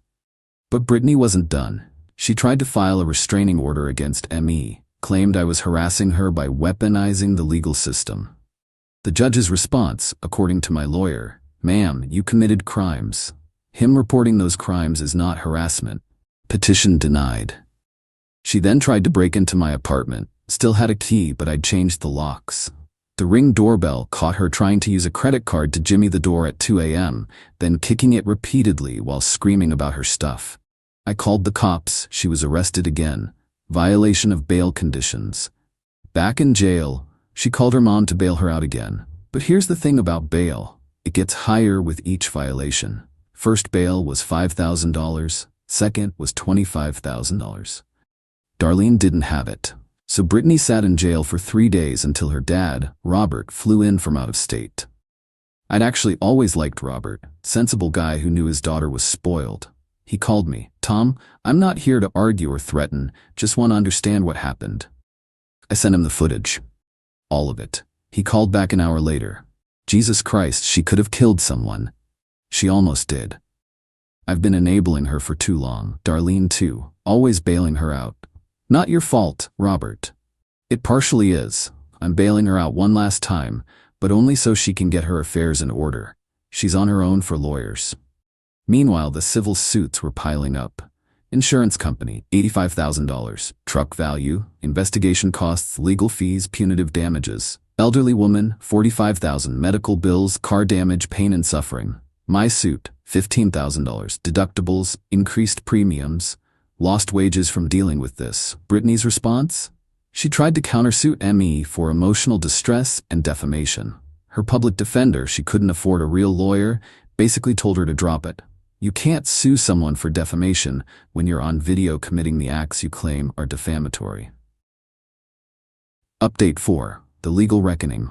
Speaker 1: But Brittany wasn't done. She tried to file a restraining order against me, claimed I was harassing her by weaponizing the legal system. The judge's response, according to my lawyer: ma'am, you committed crimes. Him reporting those crimes is not harassment. Petition denied. She then tried to break into my apartment. Still had a key, but I'd changed the locks. The Ring doorbell caught her trying to use a credit card to jimmy the door at 2 a.m., then kicking it repeatedly while screaming about her stuff. I called the cops. She was arrested again. Violation of bail conditions. Back in jail, she called her mom to bail her out again. But here's the thing about bail. It gets higher with each violation. First bail was $5,000. Second was $25,000. Darlene didn't have it. So Brittany sat in jail for 3 days until her dad, Robert, flew in from out of state. I'd actually always liked Robert, sensible guy who knew his daughter was spoiled. He called me. Tom, I'm not here to argue or threaten, just want to understand what happened. I sent him the footage. All of it. He called back an hour later. Jesus Christ, she could have killed someone. She almost did. I've been enabling her for too long. Darlene too, always bailing her out. Not your fault, Robert. It partially is. I'm bailing her out one last time, but only so she can get her affairs in order. She's on her own for lawyers. Meanwhile, the civil suits were piling up. Insurance company, $85,000. Truck value, investigation costs, legal fees, punitive damages. Elderly woman, $45,000. Medical bills, car damage, pain and suffering. My suit, $15,000. Deductibles, increased premiums. Lost wages from dealing with this. Brittany's response? She tried to countersuit me for emotional distress and defamation. Her public defender, she couldn't afford a real lawyer, basically told her to drop it. You can't sue someone for defamation when you're on video committing the acts you claim are defamatory. Update 4. The legal reckoning.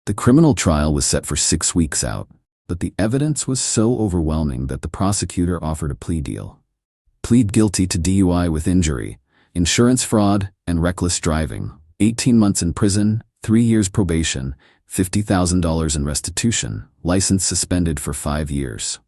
Speaker 1: The criminal trial was set for 6 weeks out, but the evidence was so overwhelming that the prosecutor offered a plea deal. Plead guilty to DUI with injury, insurance fraud, and reckless driving. 18 months in prison, 3 years probation, $50,000 in restitution, license suspended for 5 years.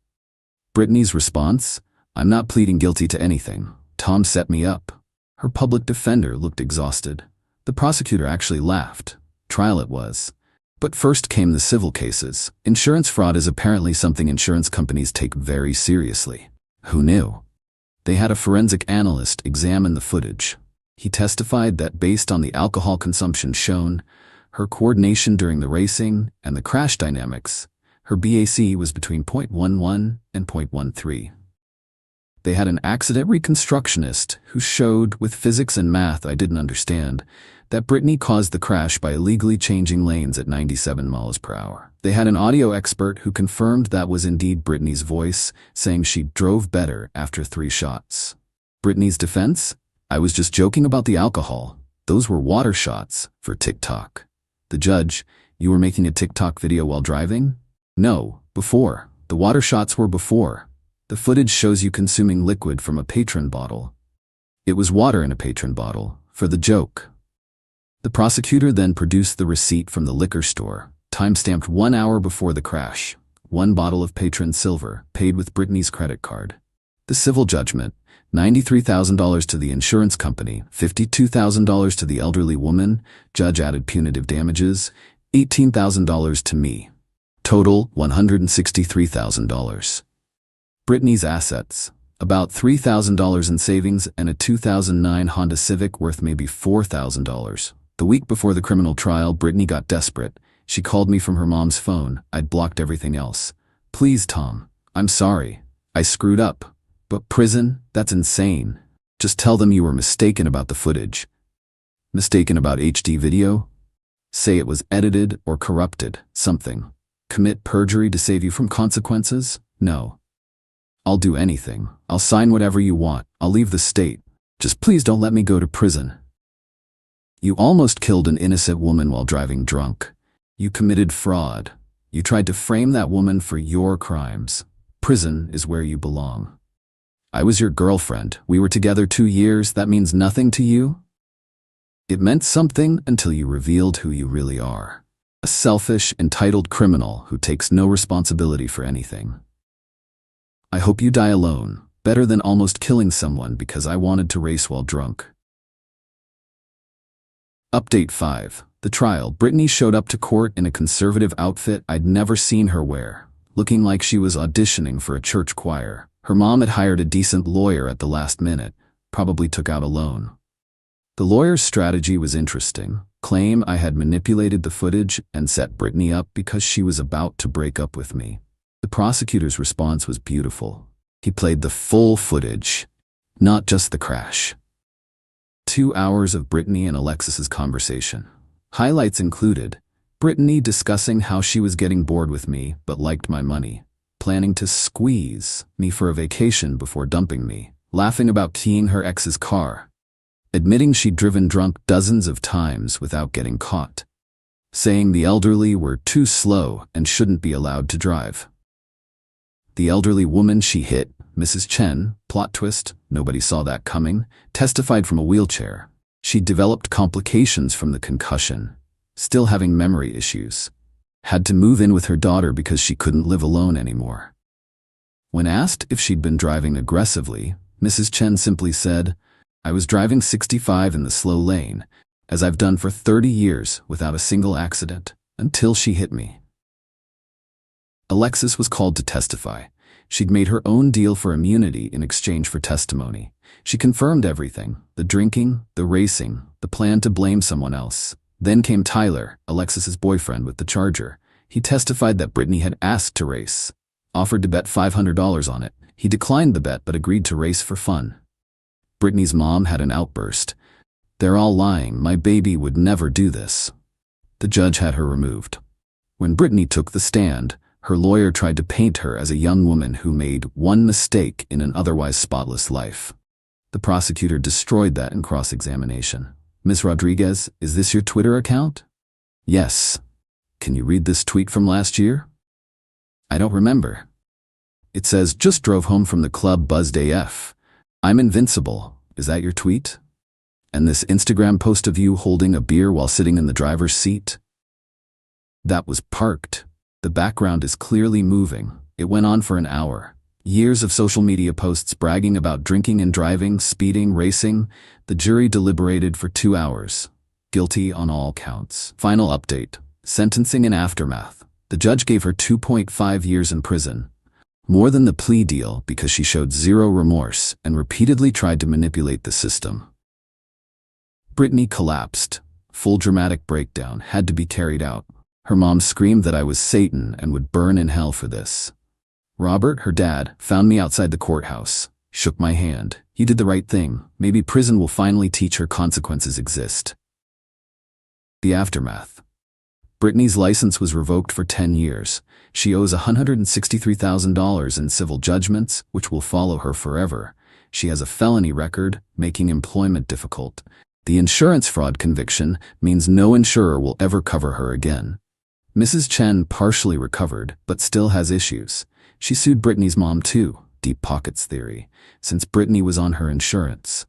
Speaker 1: Brittany's response? I'm not pleading guilty to anything. Tom set me up. Her public defender looked exhausted. The prosecutor actually laughed. Trial it was. But first came the civil cases. Insurance fraud is apparently something insurance companies take very seriously. Who knew? They had a forensic analyst examine the footage. He testified that based on the alcohol consumption shown, her coordination during the racing, and the crash dynamics, her BAC was between 0.11 and 0.13. They had an accident reconstructionist who showed, with physics and math I didn't understand, that Brittany caused the crash by illegally changing lanes at 97 miles per hour. They had an audio expert who confirmed that was indeed Brittany's voice, saying she drove better after 3 shots. Brittany's defense? I was just joking about the alcohol. Those were water shots for TikTok. The judge, you were making a TikTok video while driving? No, before. The water shots were before. The footage shows you consuming liquid from a Patron bottle. It was water in a Patron bottle, for the joke. The prosecutor then produced the receipt from the liquor store. Timestamped 1 hour before the crash. 1 bottle of Patron Silver, paid with Britney's credit card. The civil judgment, $93,000 to the insurance company, $52,000 to the elderly woman. Judge added punitive damages, $18,000 to me. Total, $163,000. Britney's assets, about $3,000 in savings and a 2009 Honda Civic worth maybe $4,000. The week before the criminal trial, Britney got desperate. She called me from her mom's phone. I'd blocked everything else. Please, Tom, I'm sorry. I screwed up. But prison? That's insane. Just tell them you were mistaken about the footage. Mistaken about HD video? Say it was edited or corrupted, something. Commit perjury to save you from consequences? No. I'll do anything. I'll sign whatever you want. I'll leave the state. Just please don't let me go to prison. You almost killed an innocent woman while driving drunk. You committed fraud. You tried to frame that woman for your crimes. Prison is where you belong. I was your girlfriend. We were together 2 years. That means nothing to you? It meant something until you revealed who you really are. A selfish, entitled criminal who takes no responsibility for anything. I hope you die alone, better than almost killing someone because I wanted to race while drunk. Update 5. The trial. Britney showed up to court in a conservative outfit I'd never seen her wear, looking like she was auditioning for a church choir. Her mom had hired a decent lawyer at the last minute, probably took out a loan. The lawyer's strategy was interesting. Claim I had manipulated the footage and set Britney up because she was about to break up with me. The prosecutor's response was beautiful. He played the full footage, not just the crash. 2 hours of Britney and Alexis's conversation. Highlights included Britney discussing how she was getting bored with me but liked my money, planning to squeeze me for a vacation before dumping me, laughing about keying her ex's car, admitting she'd driven drunk dozens of times without getting caught, saying the elderly were too slow and shouldn't be allowed to drive. The elderly woman she hit, Mrs. Chen, plot twist, nobody saw that coming, testified from a wheelchair. She'd developed complications from the concussion, still having memory issues. Had to move in with her daughter because she couldn't live alone anymore. When asked if she'd been driving aggressively, Mrs. Chen simply said, I was driving 65 in the slow lane, as I've done for 30 years without a single accident, until she hit me. Alexis was called to testify. She'd made her own deal for immunity in exchange for testimony. She confirmed everything, the drinking, the racing, the plan to blame someone else. Then came Tyler, Alexis's boyfriend with the Charger. He testified that Britney had asked to race, offered to bet $500 on it. He declined the bet but agreed to race for fun. Britney's mom had an outburst. They're all lying, my baby would never do this. The judge had her removed. When Britney took the stand, her lawyer tried to paint her as a young woman who made one mistake in an otherwise spotless life. The prosecutor destroyed that in cross-examination. Ms. Rodriguez, is this your Twitter account? Yes. Can you read this tweet from last year? I don't remember. It says, just drove home from the club buzzed AF. I'm invincible. Is that your tweet? And this Instagram post of you holding a beer while sitting in the driver's seat? That was parked. The background is clearly moving. It went on for an hour. Years of social media posts bragging about drinking and driving, speeding, racing. The jury deliberated for 2 hours. Guilty on all counts. Final update. Sentencing and aftermath. The judge gave her 2.5 years in prison. More than the plea deal because she showed zero remorse and repeatedly tried to manipulate the system. Britney collapsed. Full dramatic breakdown had to be carried out. Her mom screamed that I was Satan and would burn in hell for this. Robert, her dad, found me outside the courthouse, shook my hand. You did the right thing. Maybe prison will finally teach her consequences exist. The aftermath. Britney's license was revoked for 10 years. She owes $163,000 in civil judgments, which will follow her forever. She has a felony record, making employment difficult. The insurance fraud conviction means no insurer will ever cover her again. Mrs. Chen partially recovered, but still has issues. She sued Britney's mom too, deep pockets theory, since Britney was on her insurance.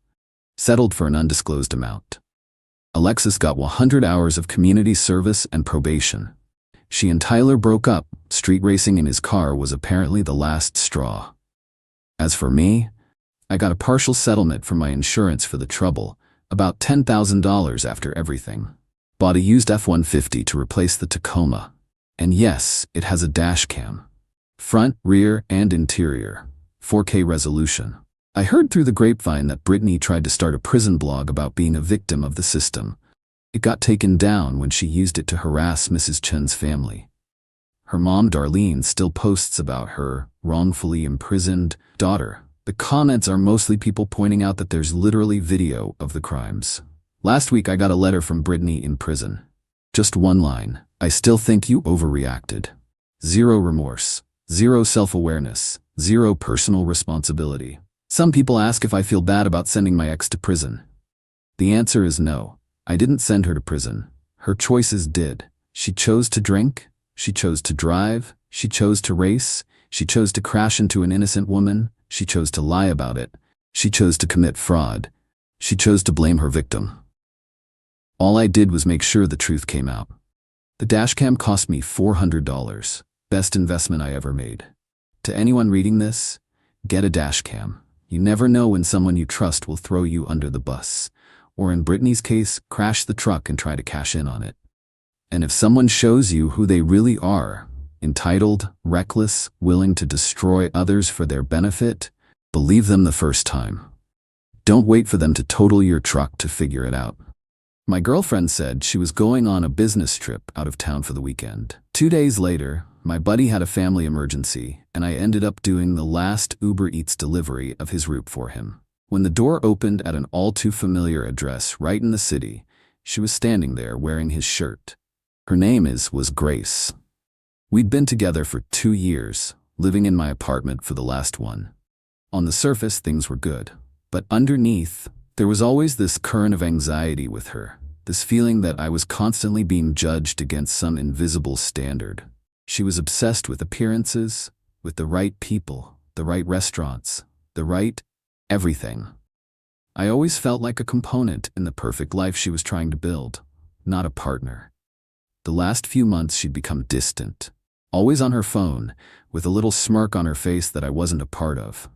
Speaker 1: Settled for an undisclosed amount. Alexis got 100 hours of community service and probation. She and Tyler broke up. Street racing in his car was apparently the last straw. As for me, I got a partial settlement from my insurance for the trouble, about $10,000 after everything. Bought a used F-150 to replace the Tacoma. And yes, it has a dash cam. Front, rear, and interior. 4K resolution. I heard through the grapevine that Brittany tried to start a prison blog about being a victim of the system. It got taken down when she used it to harass Mrs. Chen's family. Her mom, Darlene, still posts about her wrongfully imprisoned daughter. The comments are mostly people pointing out that there's literally video of the crimes. Last week I got a letter from Brittany in prison. Just one line. I still think you overreacted. Zero remorse. Zero self-awareness. Zero personal responsibility. Some people ask if I feel bad about sending my ex to prison. The answer is no. I didn't send her to prison. Her choices did. She chose to drink. She chose to drive. She chose to race. She chose to crash into an innocent woman. She chose to lie about it. She chose to commit fraud. She chose to blame her victim. All I did was make sure the truth came out. The dashcam cost me $400. Best investment I ever made. To anyone reading this, get a dashcam. You never know when someone you trust will throw you under the bus. Or in Brittany's case, crash the truck and try to cash in on it. And if someone shows you who they really are, entitled, reckless, willing to destroy others for their benefit, believe them the first time. Don't wait for them to total your truck to figure it out. My girlfriend said she was going on a business trip out of town for the weekend. 2 days later, my buddy had a family emergency, and I ended up doing the last Uber Eats delivery of his route for him. When the door opened at an all-too-familiar address right in the city, she was standing there wearing his shirt. Her name was Grace. We'd been together for 2 years, living in my apartment for the last one. On the surface, things were good. But underneath, there was always this current of anxiety with her, this feeling that I was constantly being judged against some invisible standard. She was obsessed with appearances, with the right people, the right restaurants, the right everything. I always felt like a component in the perfect life she was trying to build, not a partner. The last few months she'd become distant, always on her phone, with a little smirk on her face that I wasn't a part of.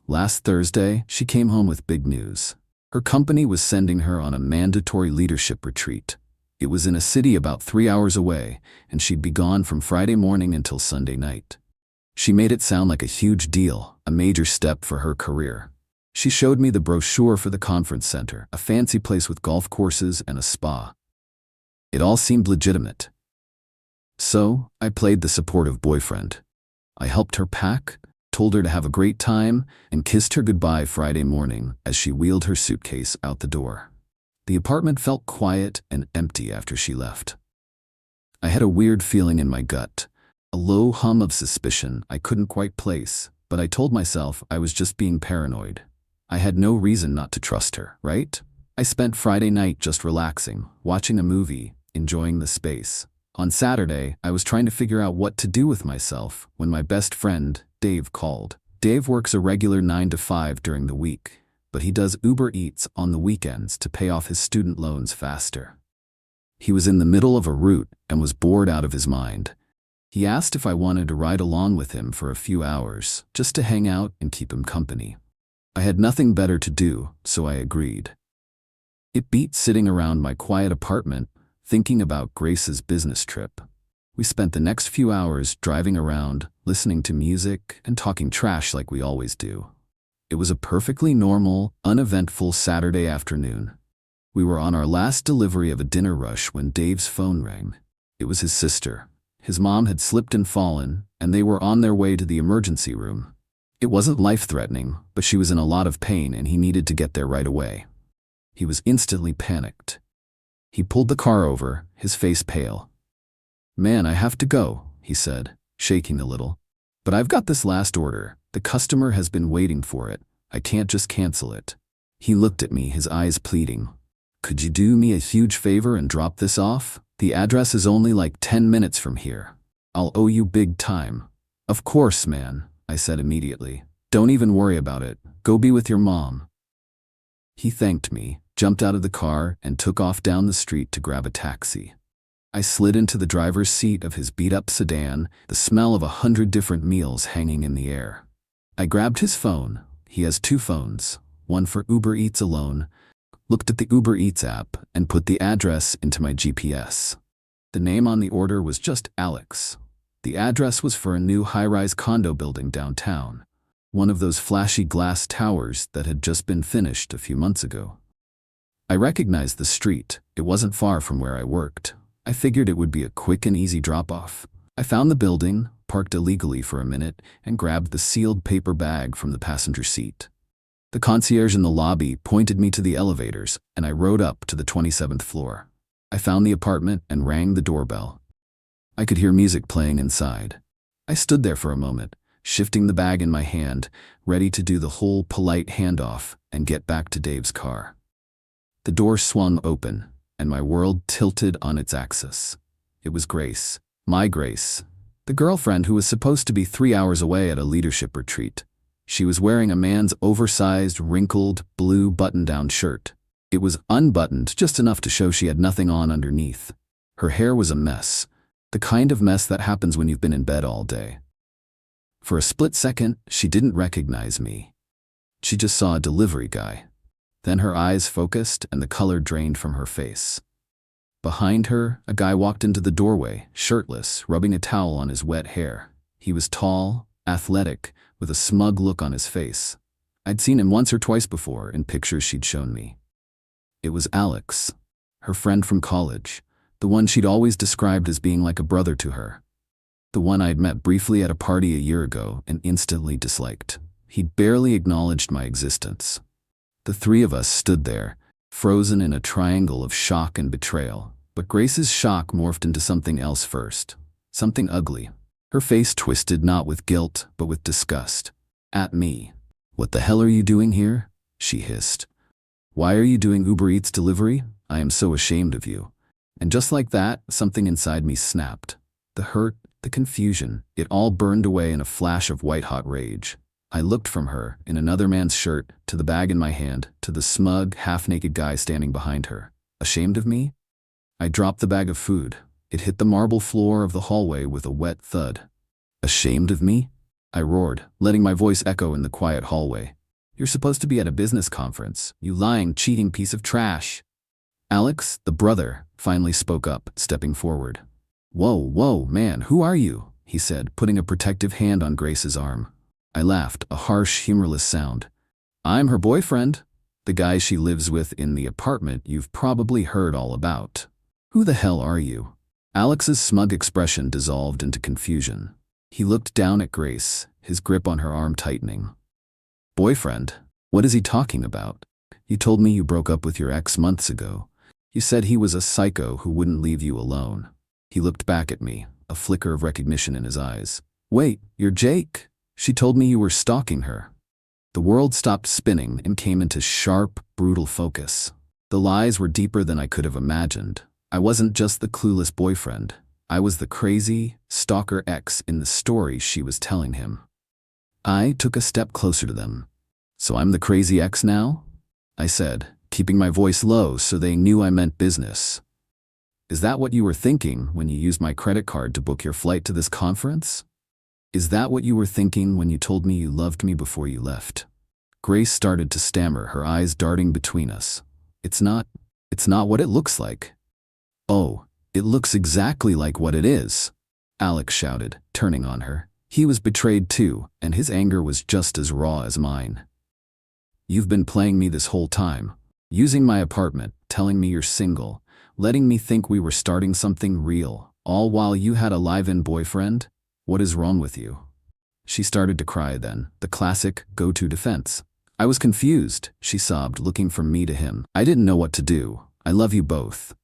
Speaker 1: Last Thursday, she came home with big news. Her company was sending her on a mandatory leadership retreat. It was in a city about 3 hours away, and she'd be gone from Friday morning until Sunday night. She made it sound like a huge deal, a major step for her career. She showed me the brochure for the conference center, a fancy place with golf courses and a spa. It all seemed legitimate. So, I played the supportive boyfriend. I helped her pack, told her to have a great time, and kissed her goodbye Friday morning as she wheeled her suitcase out the door. The apartment felt quiet and empty after she left. I had a weird feeling in my gut, a low hum of suspicion I couldn't quite place, but I told myself I was just being paranoid. I had no reason not to trust her, right? I spent Friday night just relaxing, watching a movie, enjoying the space. On Saturday, I was trying to figure out what to do with myself when my best friend, Dave, called. Dave works a regular 9 to 5 during the week, but he does Uber Eats on the weekends to pay off his student loans faster. He was in the middle of a route and was bored out of his mind. He asked if I wanted to ride along with him for a few hours, just to hang out and keep him company. I had nothing better to do, so I agreed. It beat sitting around my quiet apartment, thinking about Grace's business trip. We spent the next few hours driving around, listening to music, and talking trash like we always do. It was a perfectly normal, uneventful Saturday afternoon. We were on our last delivery of a dinner rush when Dave's phone rang. It was his sister. His mom had slipped and fallen, and they were on their way to the emergency room. It wasn't life-threatening, but she was in a lot of pain and he needed to get there right away. He was instantly panicked. He pulled the car over, his face pale. "Man, I have to go," he said, shaking a little. "But I've got this last order. The customer has been waiting for it. I can't just cancel it." He looked at me, his eyes pleading. "Could you do me a huge favor and drop this off? The address is only like 10 minutes from here. I'll owe you big time." "Of course, man," I said immediately. "Don't even worry about it. Go be with your mom." He thanked me, jumped out of the car, and took off down the street to grab a taxi. I slid into the driver's seat of his beat-up sedan, the smell of 100 different meals hanging in the air. I grabbed his phone. He has 2 phones, one for Uber Eats alone, looked at the Uber Eats app, and put the address into my GPS. The name on the order was just Alex. The address was for a new high-rise condo building downtown, one of those flashy glass towers that had just been finished a few months ago. I recognized the street. It wasn't far from where I worked. I figured it would be a quick and easy drop-off. I found the building, parked illegally for a minute, and grabbed the sealed paper bag from the passenger seat. The concierge in the lobby pointed me to the elevators, and I rode up to the 27th floor. I found the apartment and rang the doorbell. I could hear music playing inside. I stood there for a moment, shifting the bag in my hand, ready to do the whole polite handoff and get back to Dave's car. The door swung open, and my world tilted on its axis. It was Grace, my Grace, the girlfriend who was supposed to be 3 hours away at a leadership retreat. She was wearing a man's oversized, wrinkled, blue button-down shirt. It was unbuttoned just enough to show she had nothing on underneath. Her hair was a mess, the kind of mess that happens when you've been in bed all day. For a split second, she didn't recognize me. She just saw a delivery guy. Then her eyes focused and the color drained from her face. Behind her, a guy walked into the doorway, shirtless, rubbing a towel on his wet hair. He was tall, athletic, with a smug look on his face. I'd seen him once or twice before in pictures she'd shown me. It was Alex, her friend from college, the one she'd always described as being like a brother to her. The one I'd met briefly at a party a year ago and instantly disliked. He'd barely acknowledged my existence. The 3 of us stood there, frozen in a triangle of shock and betrayal. But Grace's shock morphed into something else first. Something ugly. Her face twisted not with guilt, but with disgust. At me. "What the hell are you doing here?" she hissed. "Why are you doing Uber Eats delivery? I am so ashamed of you." And just like that, something inside me snapped. The hurt, the confusion, it all burned away in a flash of white-hot rage. I looked from her, in another man's shirt, to the bag in my hand, to the smug, half-naked guy standing behind her. Ashamed of me? I dropped the bag of food. It hit the marble floor of the hallway with a wet thud. "Ashamed of me?" I roared, letting my voice echo in the quiet hallway. "You're supposed to be at a business conference, you lying, cheating piece of trash." Alex, the brother, finally spoke up, stepping forward. Whoa, man, who are you?" he said, putting a protective hand on Grace's arm. I laughed, a harsh, humorless sound. "I'm her boyfriend, the guy she lives with in the apartment you've probably heard all about." "Who the hell are you?" Alex's smug expression dissolved into confusion. He looked down at Grace, his grip on her arm tightening. "Boyfriend? What is he talking about? You told me you broke up with your ex months ago. You said he was a psycho who wouldn't leave you alone." He looked back at me, a flicker of recognition in his eyes. "Wait, you're Jake? She told me you were stalking her." The world stopped spinning and came into sharp, brutal focus. The lies were deeper than I could have imagined. I wasn't just the clueless boyfriend. I was the crazy, stalker ex in the story she was telling him. I took a step closer to them. "So I'm the crazy ex now?" I said, keeping my voice low so they knew I meant business. "Is that what you were thinking when you used my credit card to book your flight to this conference? Is that what you were thinking when you told me you loved me before you left?" Grace started to stammer, her eyes darting between us. It's not what it looks like." "Oh, it looks exactly like what it is," Alex shouted, turning on her. He was betrayed too, and his anger was just as raw as mine. "You've been playing me this whole time, using my apartment, telling me you're single, letting me think we were starting something real, all while you had a live-in boyfriend? What is wrong with you?" She started to cry then, the classic go-to defense. "I was confused," she sobbed, looking from me to him. "I didn't know what to do. I love you both."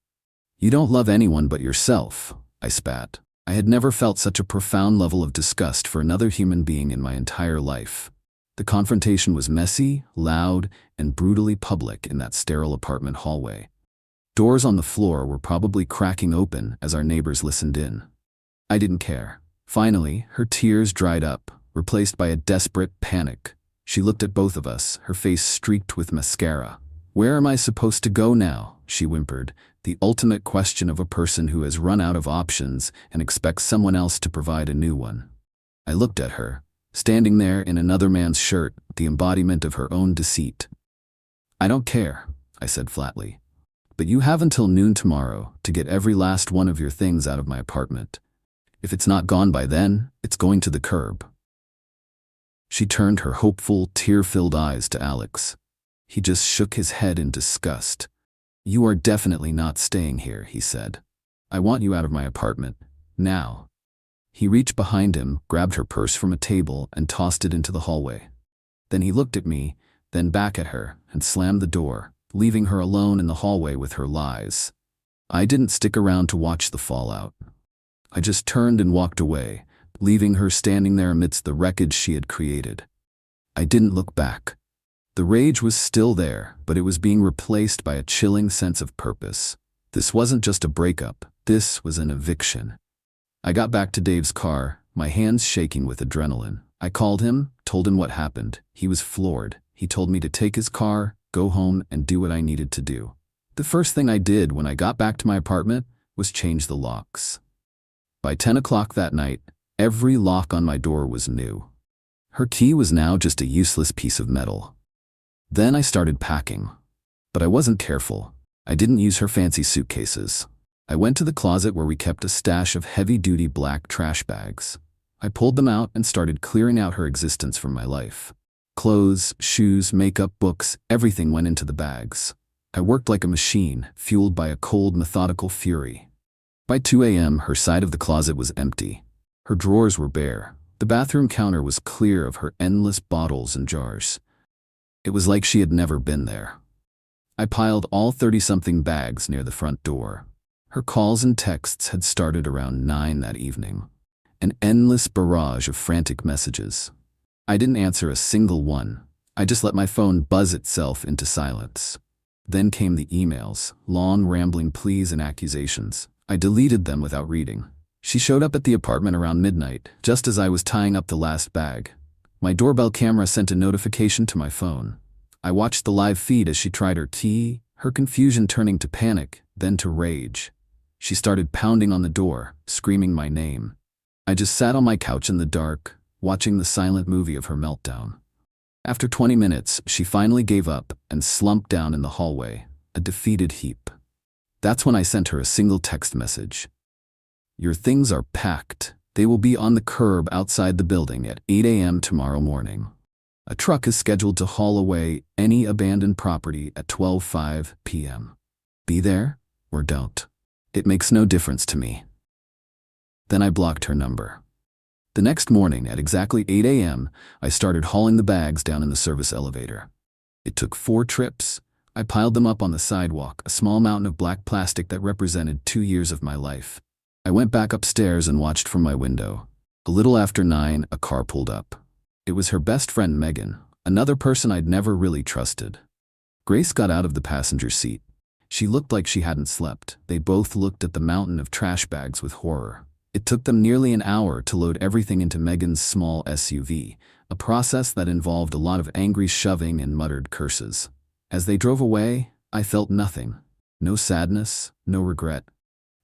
Speaker 1: "You don't love anyone but yourself," I spat. I had never felt such a profound level of disgust for another human being in my entire life. The confrontation was messy, loud, and brutally public in that sterile apartment hallway. Doors on the floor were probably cracking open as our neighbors listened in. I didn't care. Finally, her tears dried up, replaced by a desperate panic. She looked at both of us, her face streaked with mascara. Where am I supposed to go now? She whimpered, the ultimate question of a person who has run out of options and expects someone else to provide a new one. I looked at her, standing there in another man's shirt, the embodiment of her own deceit. I don't care, I said flatly. But you have until noon tomorrow to get every last one of your things out of my apartment. If it's not gone by then, it's going to the curb. She turned her hopeful, tear-filled eyes to Alex. He just shook his head in disgust. You are definitely not staying here, he said. I want you out of my apartment, now. He reached behind him, grabbed her purse from a table, and tossed it into the hallway. Then he looked at me, then back at her, and slammed the door, leaving her alone in the hallway with her lies. I didn't stick around to watch the fallout. I just turned and walked away, leaving her standing there amidst the wreckage she had created. I didn't look back. The rage was still there, but it was being replaced by a chilling sense of purpose. This wasn't just a breakup, this was an eviction. I got back to Dave's car, my hands shaking with adrenaline. I called him, told him what happened. He was floored. He told me to take his car, go home, and do what I needed to do. The first thing I did when I got back to my apartment was change the locks. By 10 o'clock that night, every lock on my door was new. Her key was now just a useless piece of metal. Then I started packing. But I wasn't careful. I didn't use her fancy suitcases. I went to the closet where we kept a stash of heavy-duty black trash bags. I pulled them out and started clearing out her existence from my life. Clothes, shoes, makeup, books, everything went into the bags. I worked like a machine, fueled by a cold, methodical fury. By 2 a.m., her side of the closet was empty. Her drawers were bare. The bathroom counter was clear of her endless bottles and jars. It was like she had never been there. I piled all 30-something bags near the front door. Her calls and texts had started around 9 that evening. An endless barrage of frantic messages. I didn't answer a single one. I just let my phone buzz itself into silence. Then came the emails, long rambling pleas and accusations. I deleted them without reading. She showed up at the apartment around midnight, just as I was tying up the last bag. My doorbell camera sent a notification to my phone. I watched the live feed as she tried her key, her confusion turning to panic, then to rage. She started pounding on the door, screaming my name. I just sat on my couch in the dark, watching the silent movie of her meltdown. After 20 minutes, she finally gave up and slumped down in the hallway, a defeated heap. That's when I sent her a single text message. Your things are packed. They will be on the curb outside the building at 8 a.m. tomorrow morning. A truck is scheduled to haul away any abandoned property at 12:05 p.m. Be there or don't. It makes no difference to me. Then I blocked her number. The next morning at exactly 8 a.m., I started hauling the bags down in the service elevator. It took 4 trips. I piled them up on the sidewalk, a small mountain of black plastic that represented 2 years of my life. I went back upstairs and watched from my window. A little after 9, a car pulled up. It was her best friend Megan, another person I'd never really trusted. Grace got out of the passenger seat. She looked like she hadn't slept. They both looked at the mountain of trash bags with horror. It took them nearly an hour to load everything into Megan's small SUV, a process that involved a lot of angry shoving and muttered curses. As they drove away, I felt nothing. No sadness, no regret.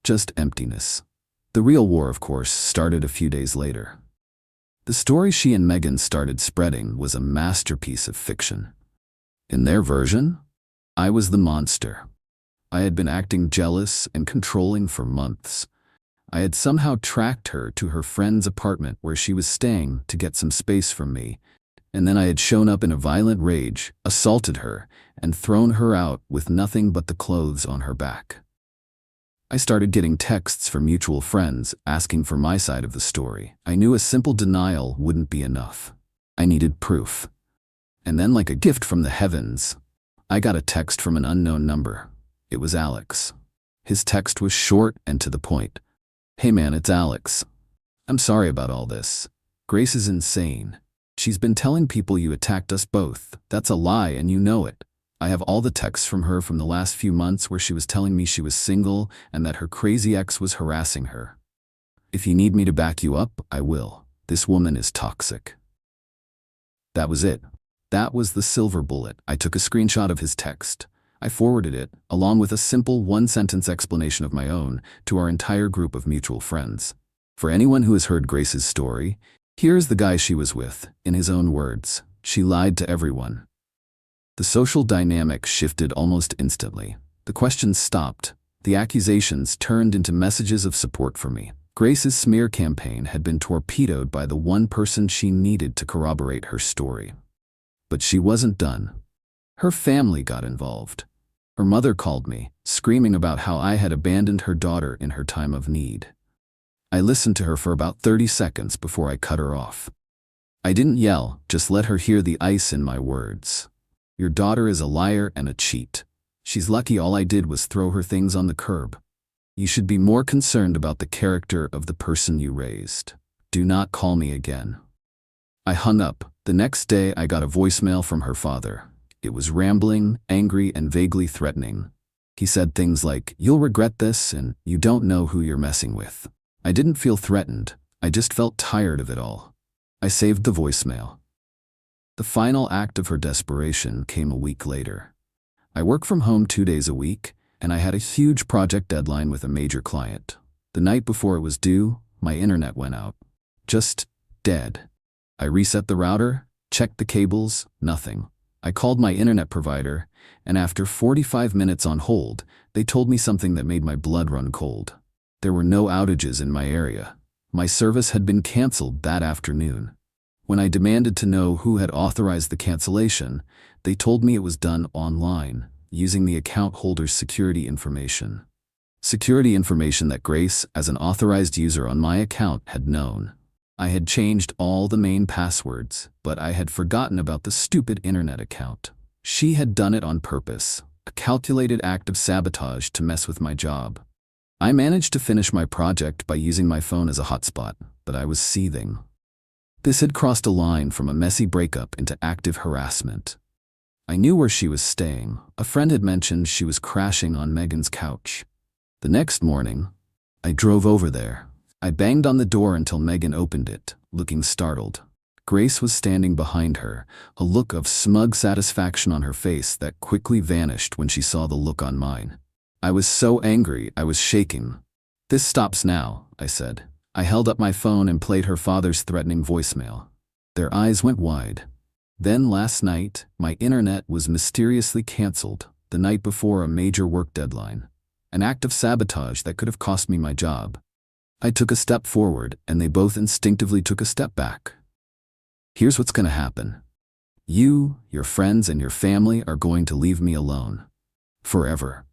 Speaker 1: Just emptiness. The real war, of course, started a few days later. The story she and Megan started spreading was a masterpiece of fiction. In their version, I was the monster. I had been acting jealous and controlling for months. I had somehow tracked her to her friend's apartment where she was staying to get some space from me, and then I had shown up in a violent rage, assaulted her, and thrown her out with nothing but the clothes on her back. I started getting texts from mutual friends asking for my side of the story. I knew a simple denial wouldn't be enough. I needed proof. And then, like a gift from the heavens, I got a text from an unknown number. It was Alex. His text was short and to the point. Hey man, it's Alex. I'm sorry about all this. Grace is insane. She's been telling people you attacked us both. That's a lie and you know it. I have all the texts from her from the last few months where she was telling me she was single and that her crazy ex was harassing her. If you need me to back you up, I will. This woman is toxic. That was it. That was the silver bullet. I took a screenshot of his text. I forwarded it, along with a simple one-sentence explanation of my own, to our entire group of mutual friends. For anyone who has heard Grace's story, here's the guy she was with, in his own words. She lied to everyone. The social dynamic shifted almost instantly. The questions stopped. The accusations turned into messages of support for me. Grace's smear campaign had been torpedoed by the one person she needed to corroborate her story. But she wasn't done. Her family got involved. Her mother called me, screaming about how I had abandoned her daughter in her time of need. I listened to her for about 30 seconds before I cut her off. I didn't yell, just let her hear the ice in my words. Your daughter is a liar and a cheat. She's lucky all I did was throw her things on the curb. You should be more concerned about the character of the person you raised. Do not call me again. I hung up. The next day I got a voicemail from her father. It was rambling, angry, and vaguely threatening. He said things like, "You'll regret this," and "You don't know who you're messing with." I didn't feel threatened. I just felt tired of it all. I saved the voicemail. The final act of her desperation came a week later. I work from home 2 days a week, and I had a huge project deadline with a major client. The night before it was due, my internet went out. Just dead. I reset the router, checked the cables, nothing. I called my internet provider, and after 45 minutes on hold, they told me something that made my blood run cold. There were no outages in my area. My service had been canceled that afternoon. When I demanded to know who had authorized the cancellation, they told me it was done online, using the account holder's security information. Security information that Grace, as an authorized user on my account, had known. I had changed all the main passwords, but I had forgotten about the stupid internet account. She had done it on purpose, a calculated act of sabotage to mess with my job. I managed to finish my project by using my phone as a hotspot, but I was seething. This had crossed a line from a messy breakup into active harassment. I knew where she was staying. A friend had mentioned she was crashing on Megan's couch. The next morning, I drove over there. I banged on the door until Megan opened it, looking startled. Grace was standing behind her, a look of smug satisfaction on her face that quickly vanished when she saw the look on mine. I was so angry I was shaking. "This stops now," I said. I held up my phone and played her father's threatening voicemail. Their eyes went wide. Then last night, my internet was mysteriously canceled, the night before a major work deadline. An act of sabotage that could have cost me my job. I took a step forward, and they both instinctively took a step back. Here's what's going to happen. You, your friends, and your family are going to leave me alone. Forever.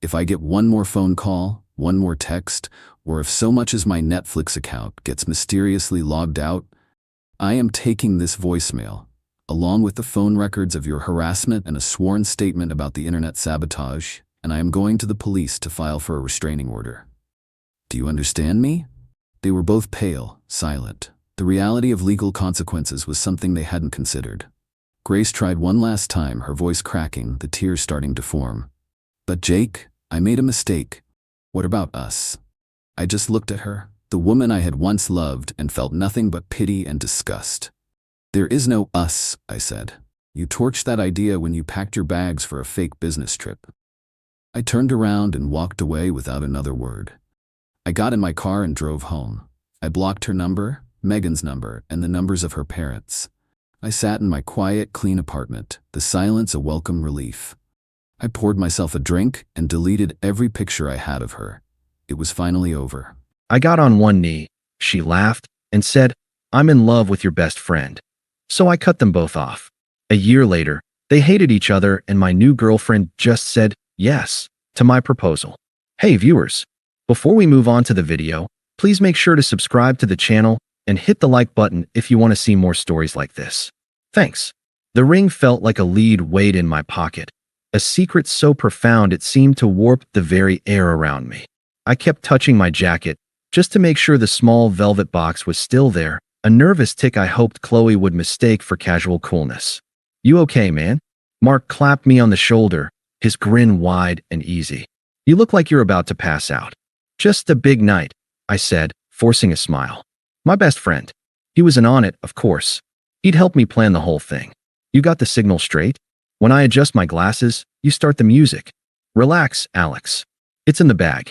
Speaker 1: If I get one more phone call, one more text, or if so much as my Netflix account gets mysteriously logged out, I am taking this voicemail, along with the phone records of your harassment and a sworn statement about the internet sabotage, and I am going to the police to file for a restraining order. Do you understand me? They were both pale, silent. The reality of legal consequences was something they hadn't considered. Grace tried one last time, her voice cracking, the tears starting to form. "But Jake, I made a mistake. What about us?" I just looked at her, the woman I had once loved, and felt nothing but pity and disgust. "There is no us," I said. "You torched that idea when you packed your bags for a fake business trip." I turned around and walked away without another word. I got in my car and drove home. I blocked her number, Megan's number, and the numbers of her parents. I sat in my quiet, clean apartment, the silence a welcome relief. I poured myself a drink and deleted every picture I had of her. It was finally over.
Speaker 3: I got on one knee. She laughed and said, "I'm in love with your best friend." So I cut them both off. A year later, they hated each other, and my new girlfriend just said yes to my proposal. Hey viewers, before we move on to the video, please make sure to subscribe to the channel and hit the like button if you want to see more stories like this. Thanks. The ring felt like a lead weight in my pocket, a secret so profound it seemed to warp the very air around me. I kept touching my jacket just to make sure the small velvet box was still there, a nervous tick I hoped Chloe would mistake for casual coolness. "You okay, man?" Mark clapped me on the shoulder, his grin wide and easy. "You look like you're about to pass out." "Just a big night," I said, forcing a smile. "My best friend. He was in on it, of course. He'd helped me plan the whole thing. You got the signal straight? When I adjust my glasses, you start the music. Relax, Alex. It's in the bag.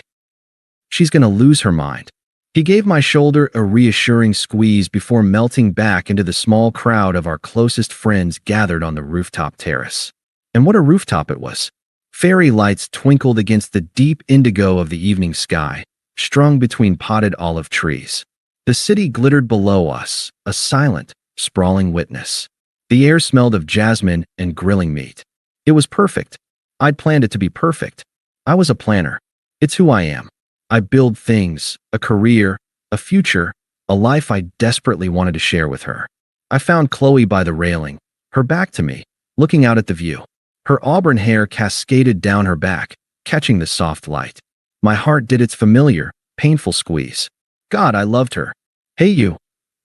Speaker 3: She's gonna lose her mind. He gave my shoulder a reassuring squeeze before melting back into the small crowd of our closest friends gathered on the rooftop terrace. And what a rooftop it was. Fairy lights twinkled against the deep indigo of the evening sky, strung between potted olive trees. The city glittered below us, a silent, sprawling witness. The air smelled of jasmine and grilling meat. It was perfect. I'd planned it to be perfect. I was a planner. It's who I am. I build things, a career, a future, a life I desperately wanted to share with her. I found Chloe by the railing, her back to me, looking out at the view. Her auburn hair cascaded down her back, catching the soft light. My heart did its familiar, painful squeeze. God, I loved her. Hey you,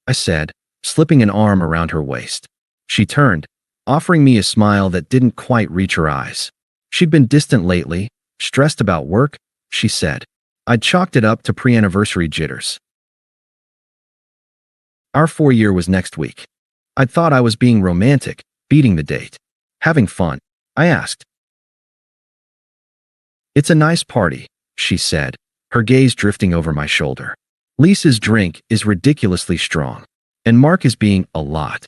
Speaker 3: I said, slipping an arm around her waist. She turned, offering me a smile that didn't quite reach her eyes. She'd been distant lately, stressed about work, she said. I'd chalked it up to pre-anniversary jitters. Our 4-year was next week. I'd thought I was being romantic, beating the date. Having fun, I asked. It's a nice party, she said, her gaze drifting over my shoulder. Lisa's drink is ridiculously strong, and Mark is being a lot.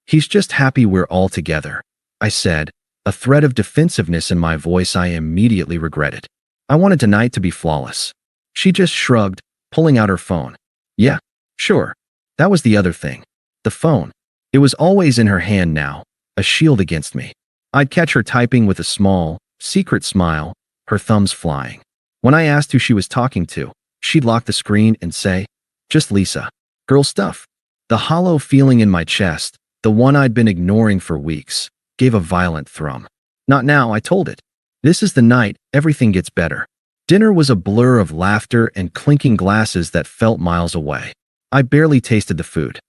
Speaker 3: He's just happy we're all together, I said, a thread of defensiveness in my voice I immediately regretted. I wanted tonight to be flawless. She just shrugged, pulling out her phone. Yeah, sure. That was the other thing. The phone. It was always in her hand now, a shield against me. I'd catch her typing with a small, secret smile, her thumbs flying. When I asked who she was talking to, she'd lock the screen and say, just Lisa. Girl stuff. The hollow feeling in my chest, the one I'd been ignoring for weeks, gave a violent thrum. Not now, I told it. This is the night everything gets better. Dinner was a blur of laughter and clinking glasses that felt miles away. I barely tasted the food.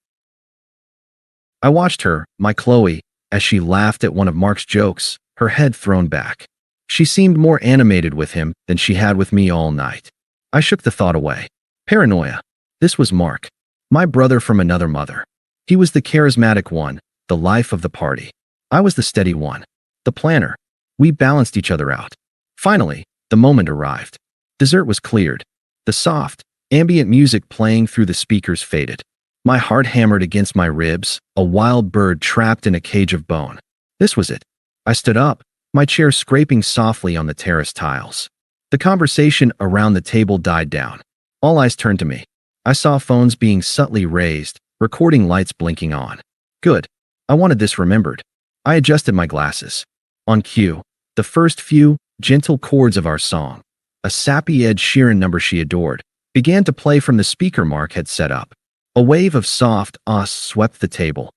Speaker 3: I watched her, my Chloe, as she laughed at one of Mark's jokes, her head thrown back. She seemed more animated with him than she had with me all night. I shook the thought away. Paranoia. This was Mark, my brother from another mother. He was the charismatic one, the life of the party. I was the steady one, the planner. We balanced each other out. Finally, the moment arrived. Dessert was cleared. The soft, ambient music playing through the speakers faded. My heart hammered against my ribs, a wild bird trapped in a cage of bone. This was it. I stood up, my chair scraping softly on the terrace tiles. The conversation around the table died down. All eyes turned to me. I saw phones being subtly raised, recording lights blinking on. Good. I wanted this remembered. I adjusted my glasses. On cue, the first few, gentle chords of our song, a sappy Ed Sheeran number she adored, began to play from the speaker Mark had set up. A wave of soft ahs swept the table.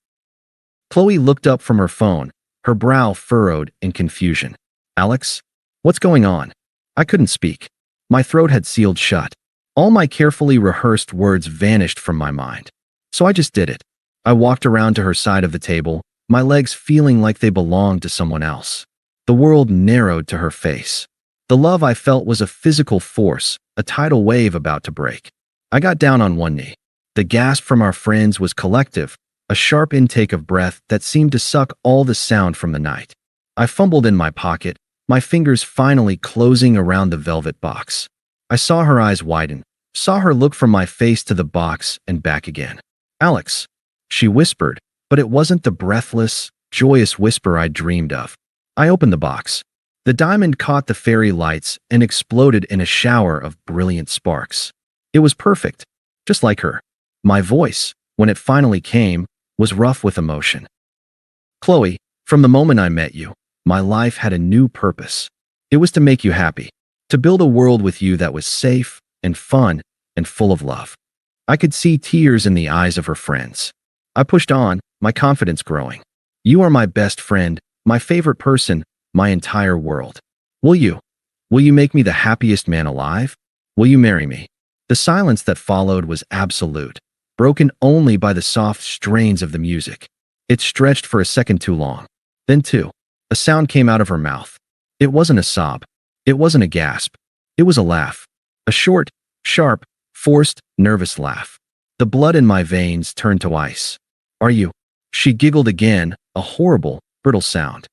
Speaker 3: Chloe looked up from her phone, her brow furrowed in confusion. Alex? What's going on? I couldn't speak. My throat had sealed shut. All my carefully rehearsed words vanished from my mind. So I just did it. I walked around to her side of the table, my legs feeling like they belonged to someone else. The world narrowed to her face. The love I felt was a physical force, a tidal wave about to break. I got down on one knee. The gasp from our friends was collective, a sharp intake of breath that seemed to suck all the sound from the night. I fumbled in my pocket, my fingers finally closing around the velvet box. I saw her eyes widen, saw her look from my face to the box and back again. Alex, she whispered, but it wasn't the breathless, joyous whisper I dreamed of. I opened the box. The diamond caught the fairy lights and exploded in a shower of brilliant sparks. It was perfect, just like her. My voice, when it finally came, was rough with emotion. Chloe, from the moment I met you, my life had a new purpose. It was to make you happy, to build a world with you that was safe and fun and full of love. I could see tears in the eyes of her friends. I pushed on, my confidence growing. You are my best friend, my favorite person, my entire world. Will you? Will you make me the happiest man alive? Will you marry me? The silence that followed was absolute, broken only by the soft strains of the music. It stretched for a second too long. Then two, a sound came out of her mouth. It wasn't a sob. It wasn't a gasp. It was a laugh. A short, sharp, forced, nervous laugh. The blood in my veins turned to ice. Are you? She giggled again, a horrible, brittle sound.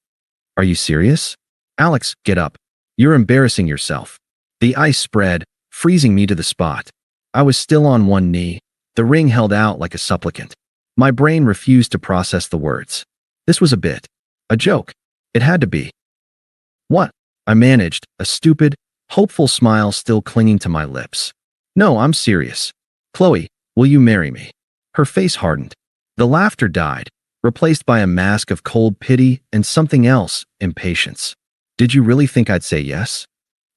Speaker 3: Are you serious? Alex, get up. You're embarrassing yourself. The ice spread, freezing me to the spot. I was still on one knee, the ring held out like a supplicant. My brain refused to process the words. This was a bit. A joke. It had to be. What? I managed, a stupid, hopeful smile still clinging to my lips. No, I'm serious. Chloe, will you marry me? Her face hardened. The laughter died, replaced by a mask of cold pity and something else, impatience. Did you really think I'd say yes?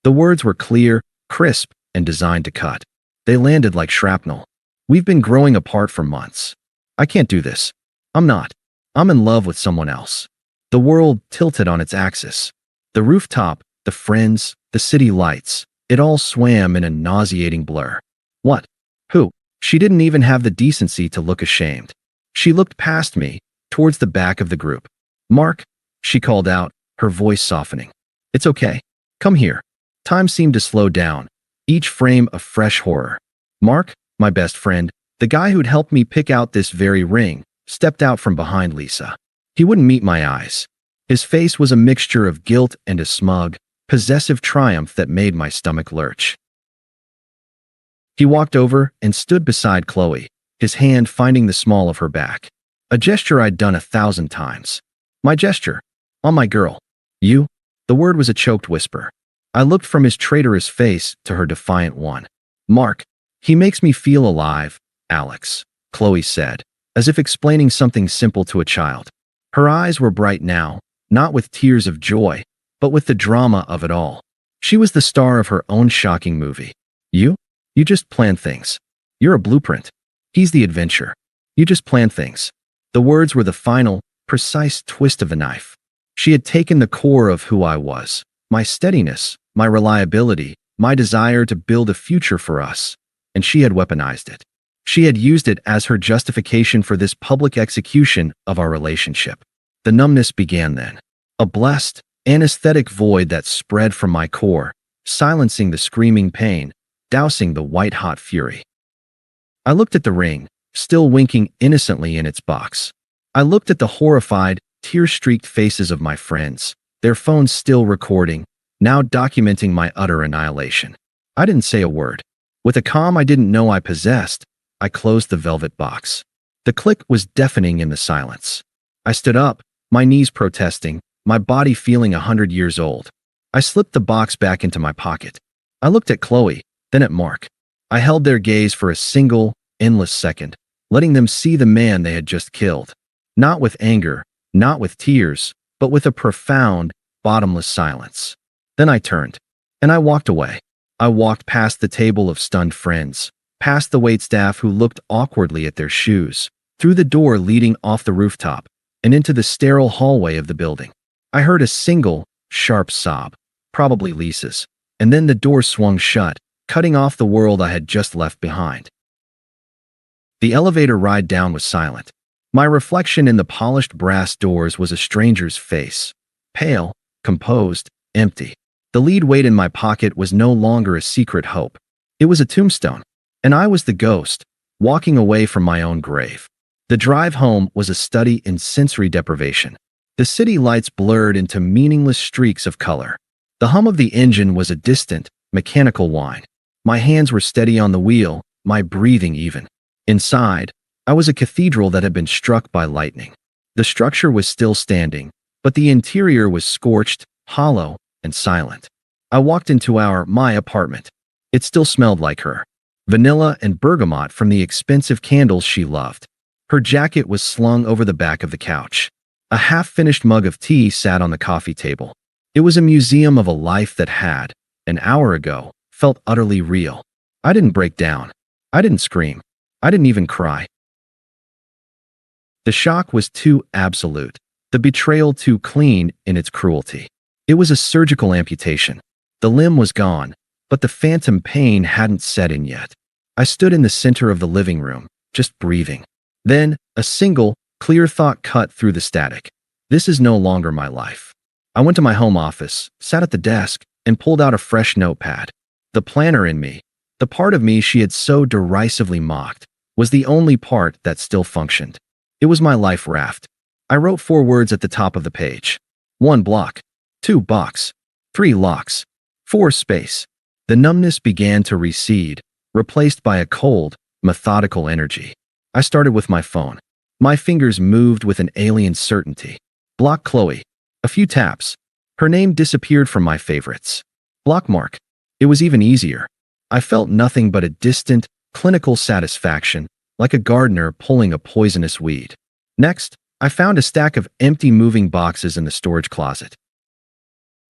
Speaker 3: The words were clear, crisp, and designed to cut. They landed like shrapnel. We've been growing apart for months. I can't do this. I'm not. I'm in love with someone else. The world tilted on its axis. The rooftop, the friends, the city lights, it all swam in a nauseating blur. What? Who? She didn't even have the decency to look ashamed. She looked past me, towards the back of the group. Mark, she called out, her voice softening. It's okay. Come here. Time seemed to slow down, each frame a fresh horror. Mark, my best friend, the guy who'd helped me pick out this very ring, stepped out from behind Lisa. He wouldn't meet my eyes. His face was a mixture of guilt and a smug, possessive triumph that made my stomach lurch. He walked over and stood beside Chloe, his hand finding the small of her back. A gesture I'd done 1,000 times. My gesture. On my girl. You? The word was a choked whisper. I looked from his traitorous face to her defiant one. Mark, he makes me feel alive, Alex, Chloe said, as if explaining something simple to a child. Her eyes were bright now, not with tears of joy, but with the drama of it all. She was the star of her own shocking movie. You? You just plan things. You're a blueprint. He's the adventure. You just plan things. The words were the final, precise twist of the knife. She had taken the core of who I was, my steadiness, my reliability, my desire to build a future for us, and she had weaponized it. She had used it as her justification for this public execution of our relationship. The numbness began then. A blessed, anesthetic void that spread from my core, silencing the screaming pain, dousing the white-hot fury. I looked at the ring, still winking innocently in its box. I looked at the horrified, tear-streaked faces of my friends, their phones still recording, now documenting my utter annihilation. I didn't say a word. With a calm I didn't know I possessed, I closed the velvet box. The click was deafening in the silence. I stood up, my knees protesting, my body feeling 100 years old. I slipped the box back into my pocket. I looked at Chloe, then at Mark. I held their gaze for a single, endless second, letting them see the man they had just killed. Not with anger, not with tears, but with a profound, bottomless silence. Then I turned, and I walked away. I walked past the table of stunned friends, past the waitstaff who looked awkwardly at their shoes, through the door leading off the rooftop, and into the sterile hallway of the building. I heard a single, sharp sob, probably Lisa's, and then the door swung shut, cutting off the world I had just left behind. The elevator ride down was silent. My reflection in the polished brass doors was a stranger's face, pale, composed, empty. The lead weight in my pocket was no longer a secret hope. It was a tombstone, and I was the ghost, walking away from my own grave. The drive home was a study in sensory deprivation. The city lights blurred into meaningless streaks of color. The hum of the engine was a distant, mechanical whine. My hands were steady on the wheel, my breathing even. Inside, I was a cathedral that had been struck by lightning. The structure was still standing, but the interior was scorched, hollow, and silent. I walked into my apartment. It still smelled like her. Vanilla and bergamot from the expensive candles she loved. Her jacket was slung over the back of the couch. A half-finished mug of tea sat on the coffee table. It was a museum of a life that had, an hour ago, felt utterly real. I didn't break down. I didn't scream. I didn't even cry. The shock was too absolute, the betrayal too clean in its cruelty. It was a surgical amputation. The limb was gone, but the phantom pain hadn't set in yet. I stood in the center of the living room, just breathing. Then, a single, clear thought cut through the static. This is no longer my life. I went to my home office, sat at the desk, and pulled out a fresh notepad. The planner in me, the part of me she had so derisively mocked, was the only part that still functioned. It was my life raft. I wrote 4 words at the top of the page. 1 block. 2 box, 3 locks, 4 space. The numbness began to recede, replaced by a cold, methodical energy. I started with my phone. My fingers moved with an alien certainty. Block Chloe. A few taps. Her name disappeared from my favorites. Block Mark. It was even easier. I felt nothing but a distant, clinical satisfaction, like a gardener pulling a poisonous weed. Next, I found a stack of empty moving boxes in the storage closet.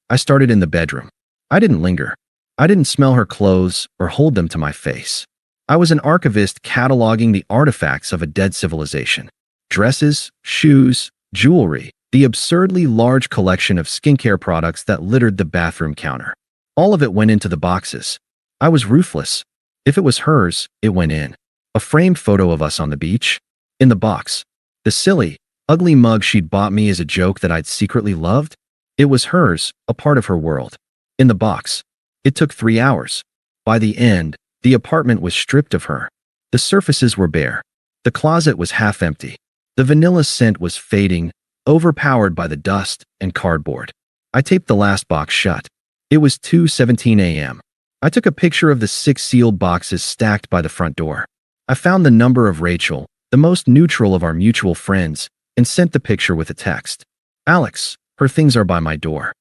Speaker 3: I started in the bedroom. I didn't linger. I didn't smell her clothes or hold them to my face. I was an archivist cataloging the artifacts of a dead civilization. Dresses, shoes, jewelry, the absurdly large collection of skincare products that littered the bathroom counter. All of it went into the boxes. I was ruthless. If it was hers, it went in. A framed photo of us on the beach. In the box. The silly, ugly mug she'd bought me as a joke that I'd secretly loved. It was hers, a part of her world. In the box. It took 3 hours. By the end, the apartment was stripped of her. The surfaces were bare. The closet was half empty. The vanilla scent was fading, overpowered by the dust and cardboard. I taped the last box shut. It was 2:17 a.m. I took a picture of the 6 sealed boxes stacked by the front door. I found the number of Rachel, the most neutral of our mutual friends, and sent the picture with a text. Alex, her things are by my door.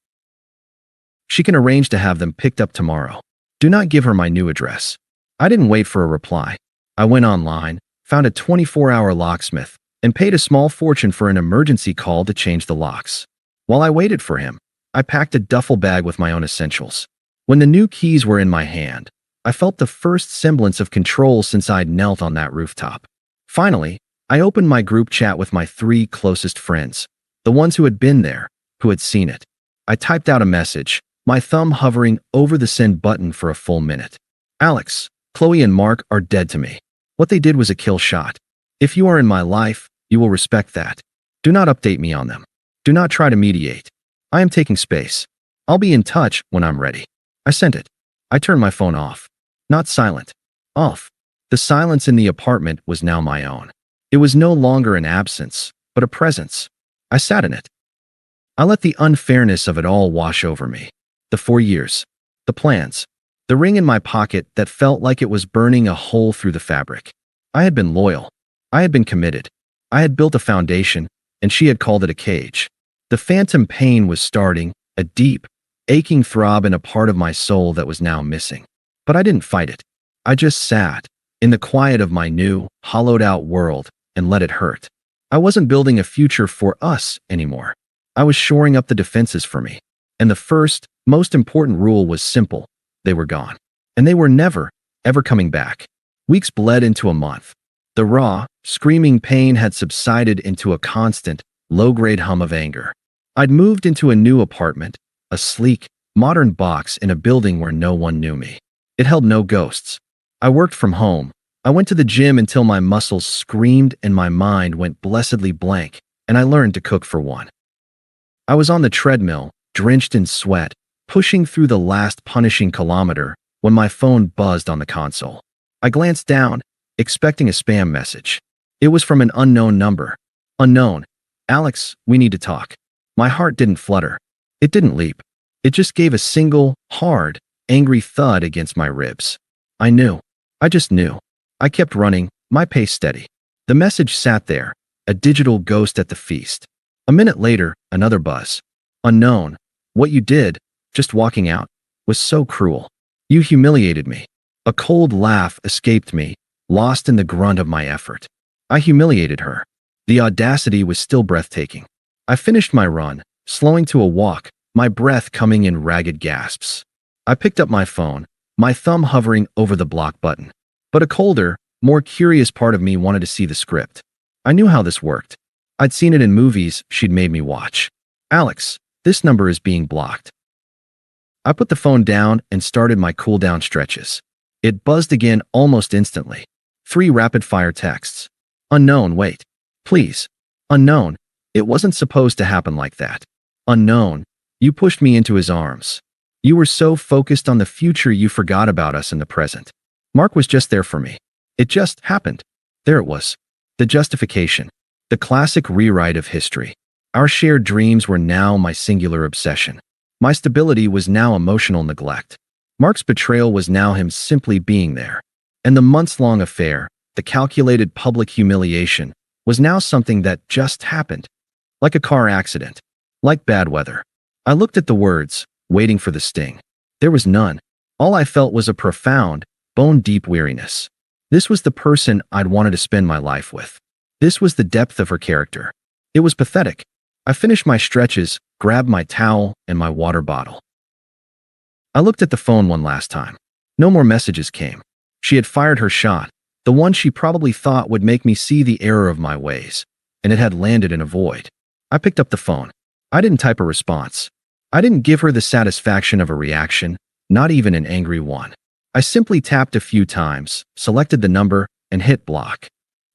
Speaker 3: She can arrange to have them picked up tomorrow. Do not give her my new address. I didn't wait for a reply. I went online, found a 24-hour locksmith, and paid a small fortune for an emergency call to change the locks. While I waited for him, I packed a duffel bag with my own essentials. When the new keys were in my hand, I felt the first semblance of control since I'd knelt on that rooftop. Finally, I opened my group chat with my 3 closest friends, the ones who had been there, who had seen it. I typed out a message, my thumb hovering over the send button for a full minute. Alex, Chloe and Mark are dead to me. What they did was a kill shot. If you are in my life, you will respect that. Do not update me on them. Do not try to mediate. I am taking space. I'll be in touch when I'm ready. I sent it. I turned my phone off. Not silent. Off. The silence in the apartment was now my own. It was no longer an absence, but a presence. I sat in it. I let the unfairness of it all wash over me. The 4 years. The plans. The ring in my pocket that felt like it was burning a hole through the fabric. I had been loyal. I had been committed. I had built a foundation, and she had called it a cage. The phantom pain was starting, a deep, aching throb in a part of my soul that was now missing. But I didn't fight it. I just sat, in the quiet of my new, hollowed-out world, and let it hurt. I wasn't building a future for us anymore. I was shoring up the defenses for me. And the first, most important rule was simple. They were gone. And they were never, ever coming back. Weeks bled into a month. The raw, screaming pain had subsided into a constant, low-grade hum of anger. I'd moved into a new apartment, a sleek, modern box in a building where no one knew me. It held no ghosts. I worked from home. I went to the gym until my muscles screamed and my mind went blessedly blank, and I learned to cook for one. I was on the treadmill, drenched in sweat, pushing through the last punishing kilometer when my phone buzzed on the console. I glanced down, expecting a spam message. It was from an unknown number. Unknown. Alex, we need to talk. My heart didn't flutter. It didn't leap. It just gave a single, hard, angry thud against my ribs. I knew. I just knew. I kept running, my pace steady. The message sat there, a digital ghost at the feast. A minute later, another buzz. Unknown. What you did, just walking out, was so cruel. You humiliated me. A cold laugh escaped me, lost in the grunt of my effort. I humiliated her. The audacity was still breathtaking. I finished my run, slowing to a walk, my breath coming in ragged gasps. I picked up my phone, my thumb hovering over the block button. But a colder, more curious part of me wanted to see the script. I knew how this worked. I'd seen it in movies she'd made me watch. Alex, this number is being blocked. I put the phone down and started my cool-down stretches. It buzzed again almost instantly. 3 rapid-fire texts. Unknown, wait. Please. Unknown. It wasn't supposed to happen like that. Unknown. You pushed me into his arms. You were so focused on the future you forgot about us in the present. Mark was just there for me. It just happened. There it was. The justification. The classic rewrite of history. Our shared dreams were now my singular obsession. My stability was now emotional neglect. Mark's betrayal was now him simply being there. And the months-long affair, the calculated public humiliation, was now something that just happened. Like a car accident. Like bad weather. I looked at the words, waiting for the sting. There was none. All I felt was a profound, bone-deep weariness. This was the person I'd wanted to spend my life with. This was the depth of her character. It was pathetic. I finished my stretches, grabbed my towel and my water bottle. I looked at the phone one last time. No more messages came. She had fired her shot, the one she probably thought would make me see the error of my ways, and it had landed in a void. I picked up the phone. I didn't type a response. I didn't give her the satisfaction of a reaction, not even an angry one. I simply tapped a few times, selected the number, and hit block.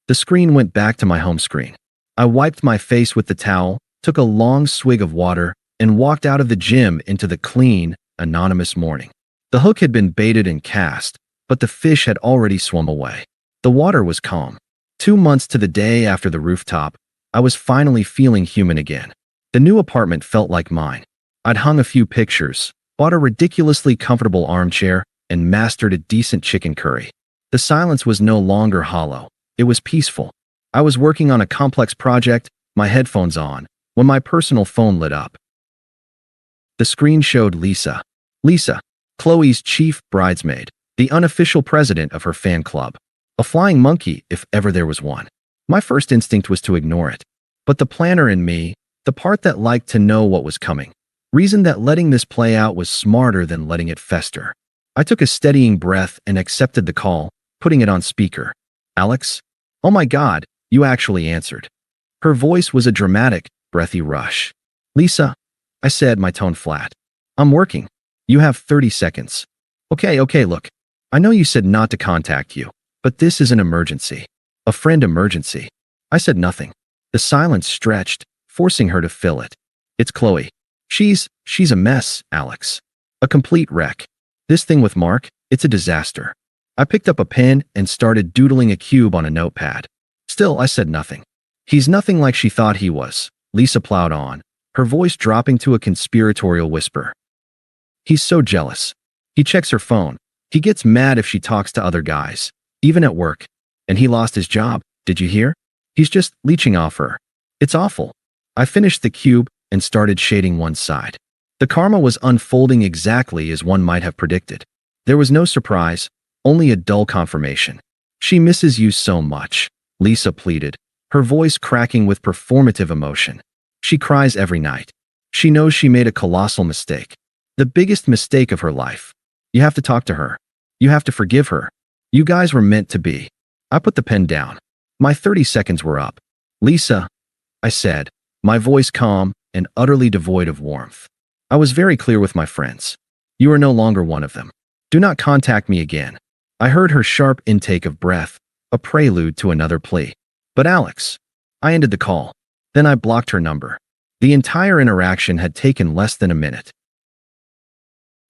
Speaker 3: The screen went back to my home screen. I wiped my face with the towel, took a long swig of water, and walked out of the gym into the clean, anonymous morning. The hook had been baited and cast, but the fish had already swum away. The water was calm. 2 months to the day after the rooftop, I was finally feeling human again. The new apartment felt like mine. I'd hung a few pictures, bought a ridiculously comfortable armchair, and mastered a decent chicken curry. The silence was no longer hollow. It was peaceful. I was working on a complex project, my headphones on, when my personal phone lit up. The screen showed Lisa. Lisa, Chloe's chief bridesmaid, the unofficial president of her fan club. A flying monkey, if ever there was one. My first instinct was to ignore it. But the planner in me, the part that liked to know what was coming, reasoned that letting this play out was smarter than letting it fester. I took a steadying breath and accepted the call, putting it on speaker. Alex? Oh my God, you actually answered. Her voice was a dramatic, breathy rush. Lisa, I said, my tone flat. I'm working. You have 30 seconds. Okay, look. I know you said not to contact you, but this is an emergency. A friend emergency. I said nothing. The silence stretched, forcing her to fill it. It's Chloe. She's a mess, Alex. A complete wreck. This thing with Mark, it's a disaster. I picked up a pen and started doodling a cube on a notepad. Still, I said nothing. He's nothing like she thought he was, Lisa plowed on, her voice dropping to a conspiratorial whisper. He's so jealous. He checks her phone. He gets mad if she talks to other guys, even at work. And he lost his job, did you hear? He's just leeching off her. It's awful. I finished the cube and started shading one side. The karma was unfolding exactly as one might have predicted. There was no surprise, only a dull confirmation. She misses you so much, Lisa pleaded, her voice cracking with performative emotion. She cries every night. She knows she made a colossal mistake. The biggest mistake of her life. You have to talk to her. You have to forgive her. You guys were meant to be. I put the pen down. My 30 seconds were up. Lisa, I said, my voice calm and utterly devoid of warmth. I was very clear with my friends. You are no longer one of them. Do not contact me again. I heard her sharp intake of breath, a prelude to another plea. But Alex, I ended the call. Then I blocked her number. The entire interaction had taken less than a minute.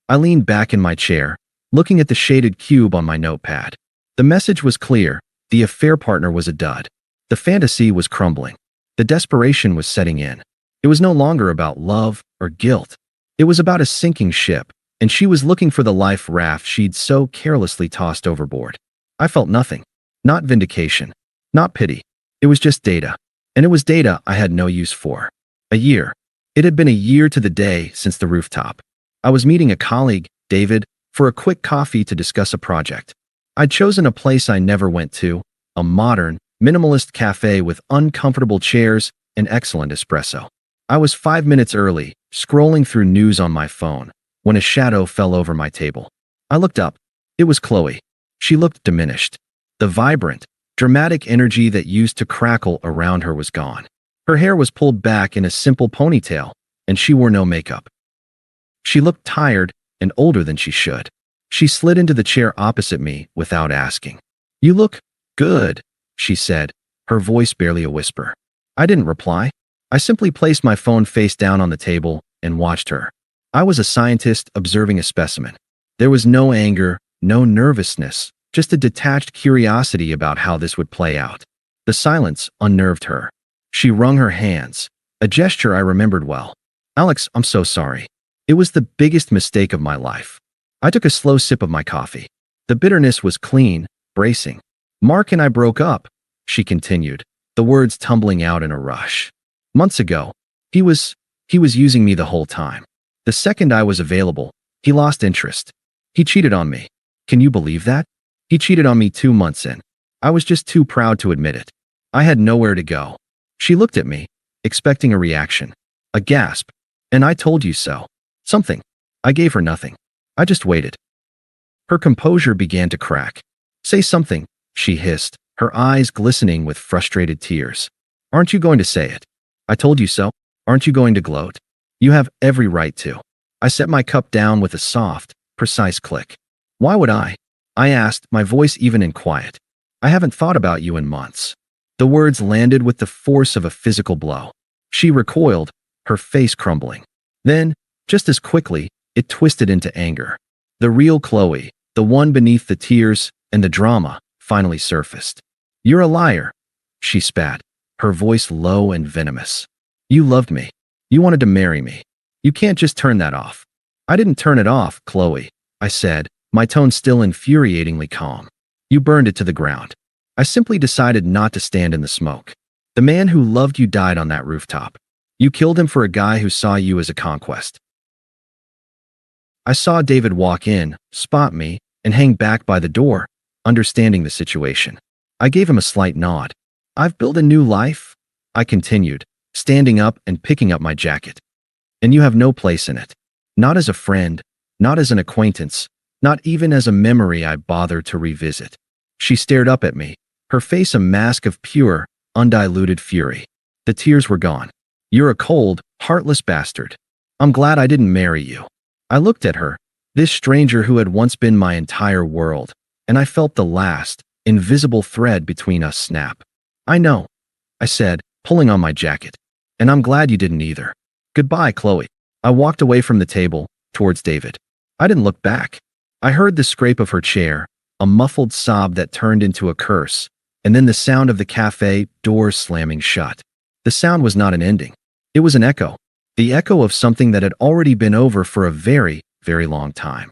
Speaker 3: I leaned back in my chair, looking at the shaded cube on my notepad. The message was clear. The affair partner was a dud. The fantasy was crumbling. The desperation was setting in. It was no longer about love or guilt. It was about a sinking ship, and she was looking for the life raft she'd so carelessly tossed overboard. I felt nothing. Not vindication. Not pity. It was just data. And it was data I had no use for. A year. It had been a year to the day since the rooftop. I was meeting a colleague, David, for a quick coffee to discuss a project. I'd chosen a place I never went to, a modern, minimalist cafe with uncomfortable chairs and excellent espresso. I was 5 minutes early, scrolling through news on my phone, when a shadow fell over my table. I looked up. It was Chloe. She looked diminished. The vibrant, dramatic energy that used to crackle around her was gone. Her hair was pulled back in a simple ponytail, and she wore no makeup. She looked tired and older than she should. She slid into the chair opposite me without asking. You look good, she said, her voice barely a whisper. I didn't reply. I simply placed my phone face down on the table and watched her. I was a scientist observing a specimen. There was no anger, no nervousness, just a detached curiosity about how this would play out. The silence unnerved her. She wrung her hands, a gesture I remembered well. Alex, I'm so sorry. It was the biggest mistake of my life. I took a slow sip of my coffee. The bitterness was clean, bracing. Mark and I broke up, she continued, the words tumbling out in a rush. Months ago, he was using me the whole time. The second I was available, he lost interest. He cheated on me. Can you believe that? He cheated on me 2 months in. I was just too proud to admit it. I had nowhere to go. She looked at me, expecting a reaction. A gasp. And I told you so. Something. I gave her nothing. I just waited. Her composure began to crack. Say something, she hissed, her eyes glistening with frustrated tears. Aren't you going to say it? I told you so. Aren't you going to gloat? You have every right to. I set my cup down with a soft, precise click. Why would I? I asked, my voice even in quiet. I haven't thought about you in months. The words landed with the force of a physical blow. She recoiled, her face crumbling. Then, just as quickly, it twisted into anger. The real Chloe, the one beneath the tears and the drama, finally surfaced. You're a liar, she spat, her voice low and venomous. You loved me. You wanted to marry me. You can't just turn that off. I didn't turn it off, Chloe, I said, my tone still infuriatingly calm. You burned it to the ground. I simply decided not to stand in the smoke. The man who loved you died on that rooftop. You killed him for a guy who saw you as a conquest. I saw David walk in, spot me, and hang back by the door, understanding the situation. I gave him a slight nod. I've built a new life, I continued, standing up and picking up my jacket. And you have no place in it. Not as a friend, not as an acquaintance, not even as a memory I bother to revisit. She stared up at me, her face a mask of pure, undiluted fury. The tears were gone. You're a cold, heartless bastard. I'm glad I didn't marry you. I looked at her, this stranger who had once been my entire world, and I felt the last, invisible thread between us snap. I know, I said, pulling on my jacket. And I'm glad you didn't either. Goodbye, Chloe. I walked away from the table, towards David. I didn't look back. I heard the scrape of her chair, a muffled sob that turned into a curse, and then the sound of the cafe doors slamming shut. The sound was not an ending. It was an echo. The echo of something that had already been over for a very, very long time.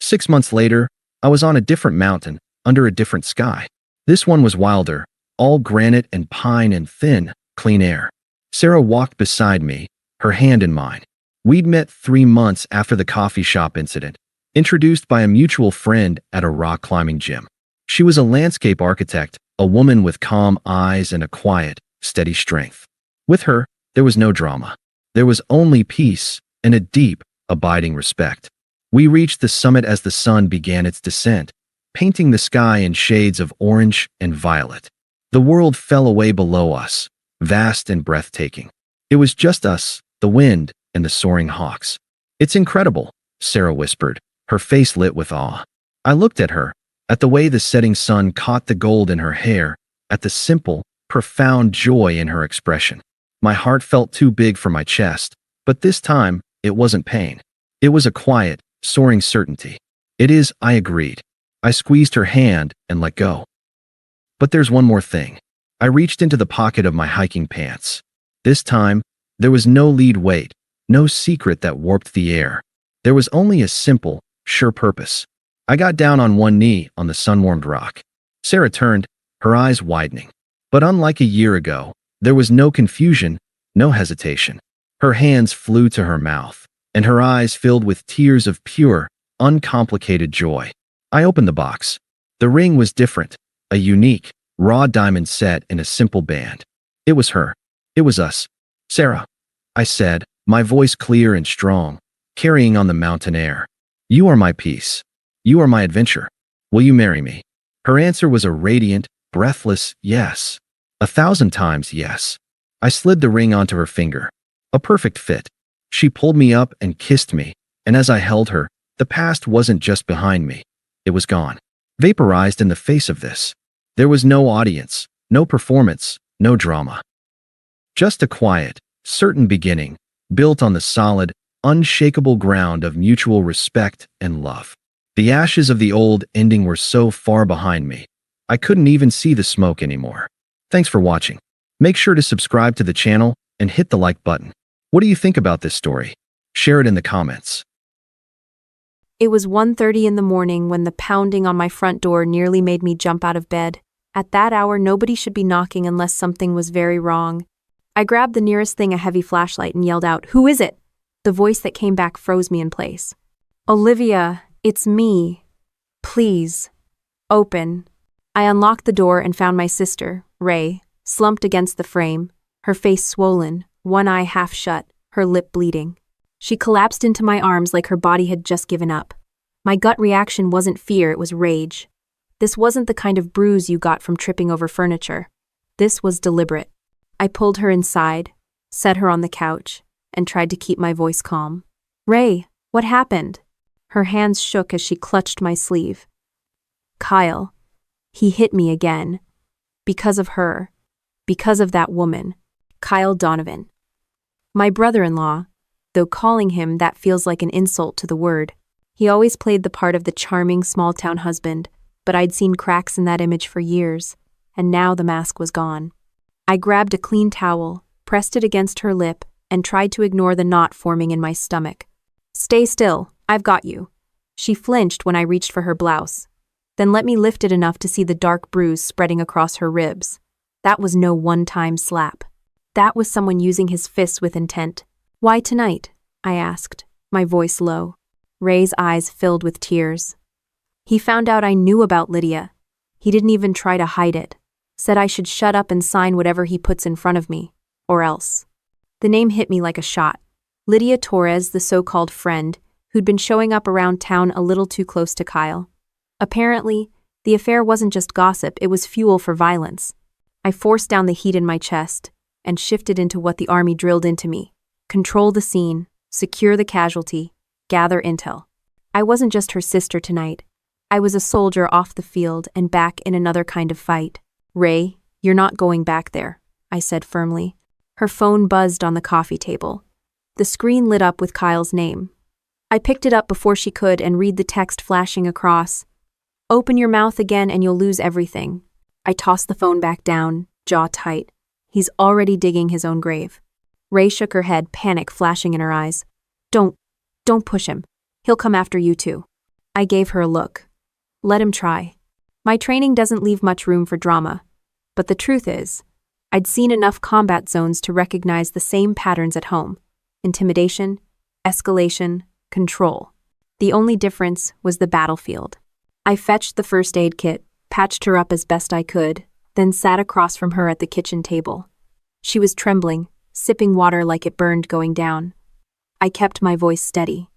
Speaker 3: 6 months later, I was on a different mountain, under a different sky. This one was wilder, all granite and pine and thin, clean air. Sarah walked beside me, her hand in mine. We'd met 3 months after the coffee shop incident, introduced by a mutual friend at a rock climbing gym. She was a landscape architect, a woman with calm eyes and a quiet, steady strength. With her, there was no drama. There was only peace and a deep, abiding respect. We reached the summit as the sun began its descent, painting the sky in shades of orange and violet. The world fell away below us, vast and breathtaking. It was just us, the wind, and the soaring hawks. It's incredible, Sarah whispered, her face lit with awe. I looked at her, at the way the setting sun caught the gold in her hair, at the simple, profound joy in her expression. My heart felt too big for my chest, but this time, it wasn't pain. It was a quiet, soaring certainty. It is, I agreed. I squeezed her hand and let go. But there's one more thing. I reached into the pocket of my hiking pants. This time, there was no lead weight, no secret that warped the air. There was only a simple, sure purpose. I got down on one knee on the sun-warmed rock. Sarah turned, her eyes widening. But unlike a year ago, there was no confusion, no hesitation. Her hands flew to her mouth, and her eyes filled with tears of pure, uncomplicated joy. I opened the box. The ring was different, a unique, raw diamond set in a simple band. It was her. It was us. Sarah, I said, my voice clear and strong, carrying on the mountain air. You are my peace. You are my adventure. Will you marry me? Her answer was a radiant, breathless yes. 1,000 times yes. I slid the ring onto her finger. A perfect fit. She pulled me up and kissed me, and as I held her, the past wasn't just behind me. It was gone. Vaporized in the face of this. There was no audience, no performance, no drama. Just a quiet, certain beginning, built on the solid, unshakable ground of mutual respect and love. The ashes of the old ending were so far behind me, I couldn't even see the smoke anymore. Thanks for watching. Make sure to subscribe to the channel and hit the like button. What do you think about this story? Share it in the comments.
Speaker 4: It was 1:30 in the morning when the pounding on my front door nearly made me jump out of bed. At that hour, nobody should be knocking unless something was very wrong. I grabbed the nearest thing, a heavy flashlight, and yelled out, "Who is it?" The voice that came back froze me in place. "Olivia, it's me. Please, open." I unlocked the door and found my sister, Ray, slumped against the frame, her face swollen, one eye half shut, her lip bleeding. She collapsed into my arms like her body had just given up. My gut reaction wasn't fear, it was rage. This wasn't the kind of bruise you got from tripping over furniture. This was deliberate. I pulled her inside, set her on the couch, and tried to keep my voice calm. "Ray, what happened?" Her hands shook as she clutched my sleeve. "Kyle. He hit me again. Because of her. Because of that woman. Kyle Donovan. My brother-in-law, though calling him that feels like an insult to the word. He always played the part of the charming small-town husband, but I'd seen cracks in that image for years, and now the mask was gone. I grabbed a clean towel, pressed it against her lip, and tried to ignore the knot forming in my stomach. "Stay still, I've got you." She flinched when I reached for her blouse, then let me lift it enough to see the dark bruise spreading across her ribs. That was no one-time slap. That was someone using his fists with intent. "Why tonight?" I asked, my voice low. Ray's eyes filled with tears. "He found out I knew about Lydia. He didn't even try to hide it. Said I should shut up and sign whatever he puts in front of me, or else." The name hit me like a shot. Lydia Torres, the so-called friend, who'd been showing up around town a little too close to Kyle. Apparently, the affair wasn't just gossip, it was fuel for violence. I forced down the heat in my chest and shifted into what the army drilled into me. Control the scene, secure the casualty, gather intel. I wasn't just her sister tonight. I was a soldier off the field and back in another kind of fight. "Ray, you're not going back there," I said firmly. Her phone buzzed on the coffee table. The screen lit up with Kyle's name. I picked it up before she could and read the text flashing across. "Open your mouth again and you'll lose everything." I tossed the phone back down, jaw tight. He's already digging his own grave. Ray shook her head, panic flashing in her eyes. Don't push him. He'll come after you too." I gave her a look. Let him try. My training doesn't leave much room for drama. But the truth is, I'd seen enough combat zones to recognize the same patterns at home. Intimidation, escalation, control. The only difference was the battlefield. I fetched the first aid kit, patched her up as best I could, then sat across from her at the kitchen table. She was trembling, sipping water like it burned going down. I kept my voice steady.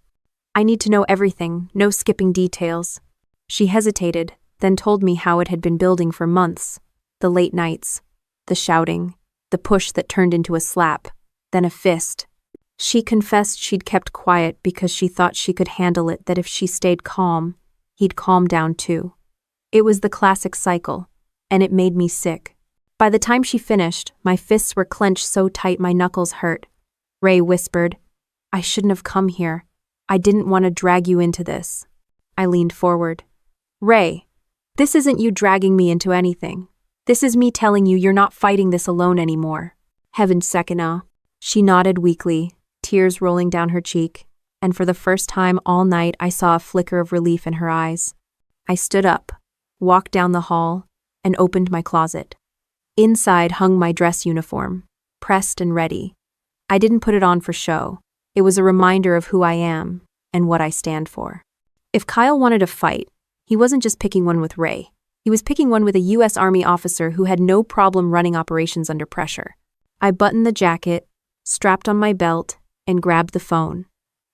Speaker 4: "I need to know everything, no skipping details." She hesitated, then told me how it had been building for months. The late nights, the shouting, the push that turned into a slap, then a fist. She confessed she'd kept quiet because she thought she could handle it, that if she stayed calm, he'd calm down too. It was the classic cycle, and it made me sick. By the time she finished, my fists were clenched so tight my knuckles hurt. Ray whispered, "I shouldn't have come here. I didn't want to drag you into this." I leaned forward. "Ray, this isn't you dragging me into anything. This is me telling you you're not fighting this alone anymore." "Heaven's Sekina." She nodded weakly, tears rolling down her cheek, and for the first time all night I saw a flicker of relief in her eyes. I stood up, walked down the hall, and opened my closet. Inside hung my dress uniform, pressed and ready. I didn't put it on for show. It was a reminder of who I am and what I stand for. If Kyle wanted a fight, he wasn't just picking one with Ray. He was picking one with a U.S. Army officer who had no problem running operations under pressure. I buttoned the jacket, strapped on my belt, and grabbed the phone.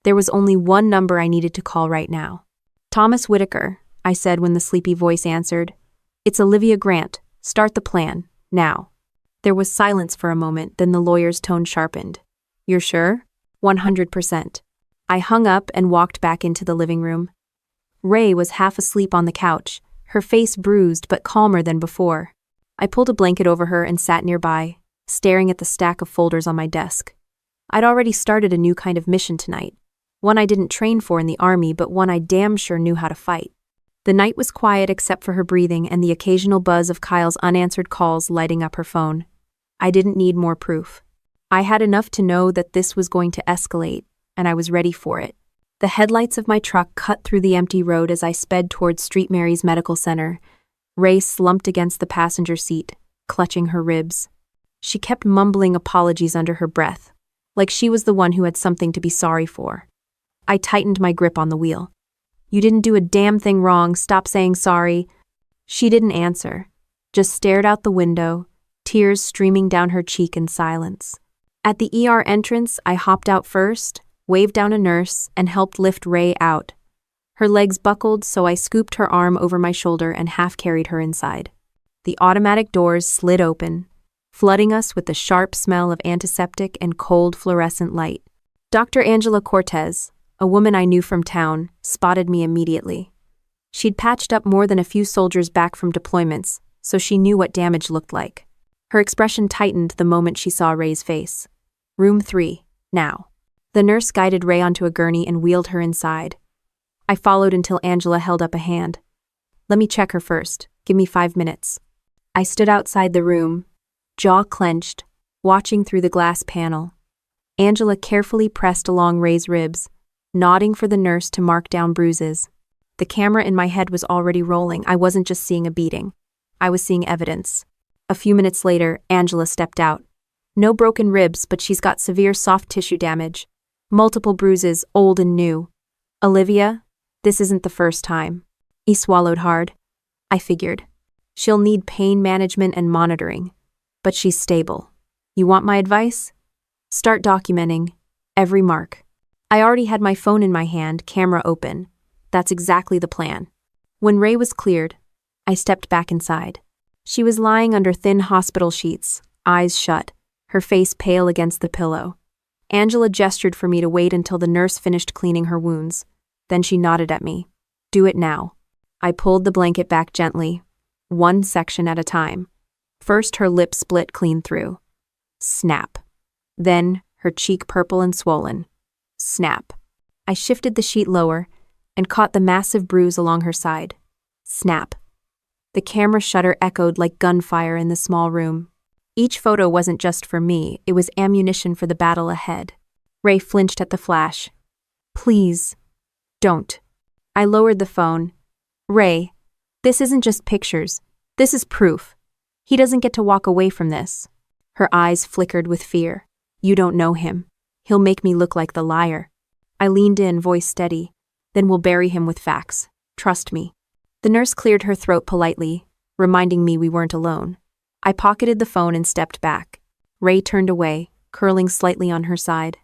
Speaker 4: There was only one number I needed to call right now. "Thomas Whitaker," I said when the sleepy voice answered. "It's Olivia Grant. Start the plan, now." There was silence for a moment, then the lawyer's tone sharpened. "You're sure?" 100%. I hung up and walked back into the living room. Ray was half asleep on the couch, her face bruised but calmer than before. I pulled a blanket over her and sat nearby, staring at the stack of folders on my desk. I'd already started a new kind of mission tonight, one I didn't train for in the army, but one I damn sure knew how to fight. The night was quiet except for her breathing and the occasional buzz of Kyle's unanswered calls lighting up her phone. I didn't need more proof. I had enough to know that this was going to escalate, and I was ready for it. The headlights of my truck cut through the empty road as I sped towards St. Mary's Medical Center. Ray slumped against the passenger seat, clutching her ribs. She kept mumbling apologies under her breath, like she was the one who had something to be sorry for. I tightened my grip on the wheel. "You didn't do a damn thing wrong, stop saying sorry." She didn't answer, just stared out the window, tears streaming down her cheek in silence. At the ER entrance, I hopped out first, waved down a nurse, and helped lift Ray out. Her legs buckled, so I scooped her arm over my shoulder and half-carried her inside. The automatic doors slid open, flooding us with the sharp smell of antiseptic and cold fluorescent light. Dr. Angela Cortez, a woman I knew from town, spotted me immediately. She'd patched up more than a few soldiers back from deployments, so she knew what damage looked like. Her expression tightened the moment she saw Ray's face. "Room 3, now." The nurse guided Ray onto a gurney and wheeled her inside. I followed until Angela held up a hand. "Let me check her first. Give me 5 minutes." I stood outside the room, jaw clenched, watching through the glass panel. Angela carefully pressed along Ray's ribs, nodding for the nurse to mark down bruises. The camera in my head was already rolling. I wasn't just seeing a beating. I was seeing evidence. A few minutes later, Angela stepped out. "No broken ribs, but she's got severe soft tissue damage. Multiple bruises, old and new. Olivia, this isn't the first time." He swallowed hard. I figured. She'll need pain management and monitoring. But she's stable. You want my advice? Start documenting every mark. I already had my phone in my hand, camera open. That's exactly the plan. When Ray was cleared, I stepped back inside. She was lying under thin hospital sheets, eyes shut, her face pale against the pillow. Angela gestured for me to wait until the nurse finished cleaning her wounds. Then she nodded at me. "Do it now." I pulled the blanket back gently, one section at a time. First, her lip split clean through. Snap. Then, her cheek purple and swollen. Snap. I shifted the sheet lower and caught the massive bruise along her side. Snap. The camera shutter echoed like gunfire in the small room. Each photo wasn't just for me, it was ammunition for the battle ahead. Ray flinched at the flash. "Please, don't." I lowered the phone. "Ray, this isn't just pictures. This is proof. He doesn't get to walk away from this." Her eyes flickered with fear. "You don't know him. He'll make me look like the liar." I leaned in, voice steady. "Then we'll bury him with facts. Trust me." The nurse cleared her throat politely, reminding me we weren't alone. I pocketed the phone and stepped back. Ray turned away, curling slightly on her side.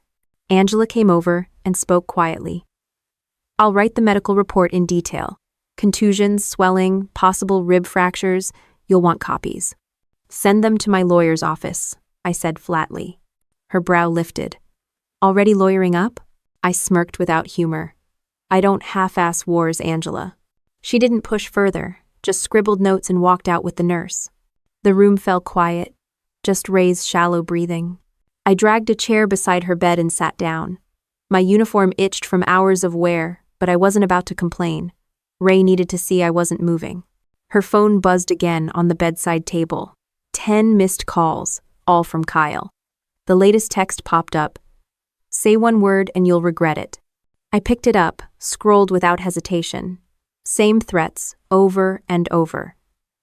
Speaker 4: Angela came over and spoke quietly. "I'll write the medical report in detail. Contusions, swelling, possible rib fractures, you'll want copies. Send them to my lawyer's office," I said flatly. Her brow lifted. "Already lawyering up?" I smirked without humor. "I don't half-ass wars, Angela." She didn't push further, just scribbled notes and walked out with the nurse. The room fell quiet, just Ray's shallow breathing. I dragged a chair beside her bed and sat down. My uniform itched from hours of wear, but I wasn't about to complain. Ray needed to see I wasn't moving. Her phone buzzed again on the bedside table. 10 missed calls, all from Kyle. The latest text popped up. "Say one word and you'll regret it." I picked it up, scrolled without hesitation. Same threats, over and over.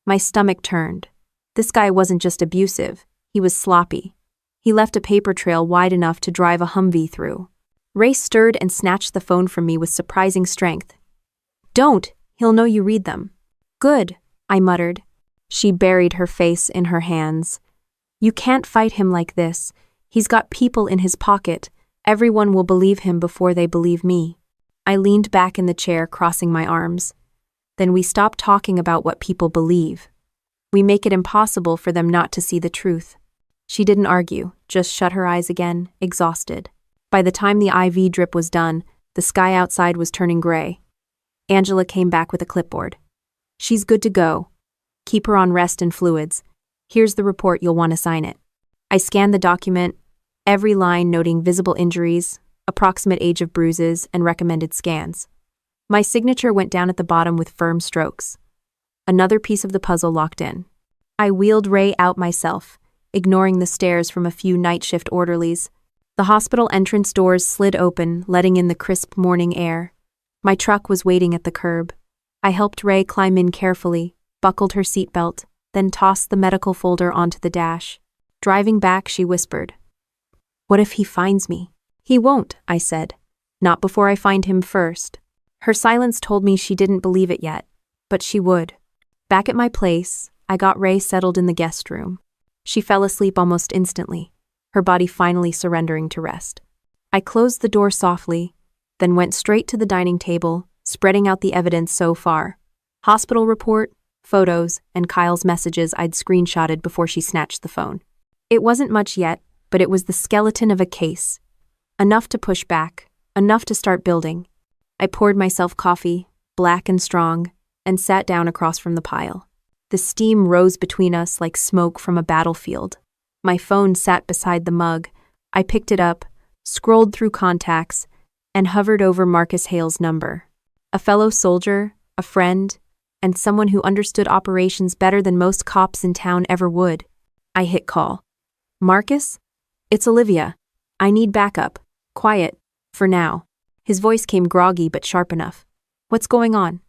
Speaker 4: My stomach turned. This guy wasn't just abusive, he was sloppy. He left a paper trail wide enough to drive a Humvee through. Ray stirred and snatched the phone from me with surprising strength. "Don't, he'll know you read them." "Good," I muttered. She buried her face in her hands. "You can't fight him like this. He's got people in his pocket. Everyone will believe him before they believe me." I leaned back in the chair, crossing my arms. "Then we stop talking about what people believe. We make it impossible for them not to see the truth." She didn't argue, just shut her eyes again, exhausted. By the time the IV drip was done, the sky outside was turning gray. Angela came back with a clipboard. "She's good to go. Keep her on rest and fluids. Here's the report, you'll want to sign it." I scanned the document, every line noting visible injuries, approximate age of bruises, and recommended scans. My signature went down at the bottom with firm strokes. Another piece of the puzzle locked in. I wheeled Ray out myself, ignoring the stares from a few night shift orderlies. The hospital entrance doors slid open, letting in the crisp morning air. My truck was waiting at the curb. I helped Ray climb in carefully, buckled her seatbelt, then tossed the medical folder onto the dash. Driving back, she whispered, "What if he finds me?" "He won't," I said. "Not before I find him first." Her silence told me she didn't believe it yet, but she would. Back at my place, I got Ray settled in the guest room. She fell asleep almost instantly, her body finally surrendering to rest. I closed the door softly, then went straight to the dining table, spreading out the evidence so far. Hospital report, photos, and Kyle's messages I'd screenshotted before she snatched the phone. It wasn't much yet, but it was the skeleton of a case. Enough to push back, enough to start building. I poured myself coffee, black and strong, and sat down across from the pile. The steam rose between us like smoke from a battlefield. My phone sat beside the mug. I picked it up, scrolled through contacts, and hovered over Marcus Hale's number. A fellow soldier, a friend, and someone who understood operations better than most cops in town ever would. I hit call. "Marcus? It's Olivia. I need backup. Quiet. For now." His voice came groggy but sharp enough. "What's going on?"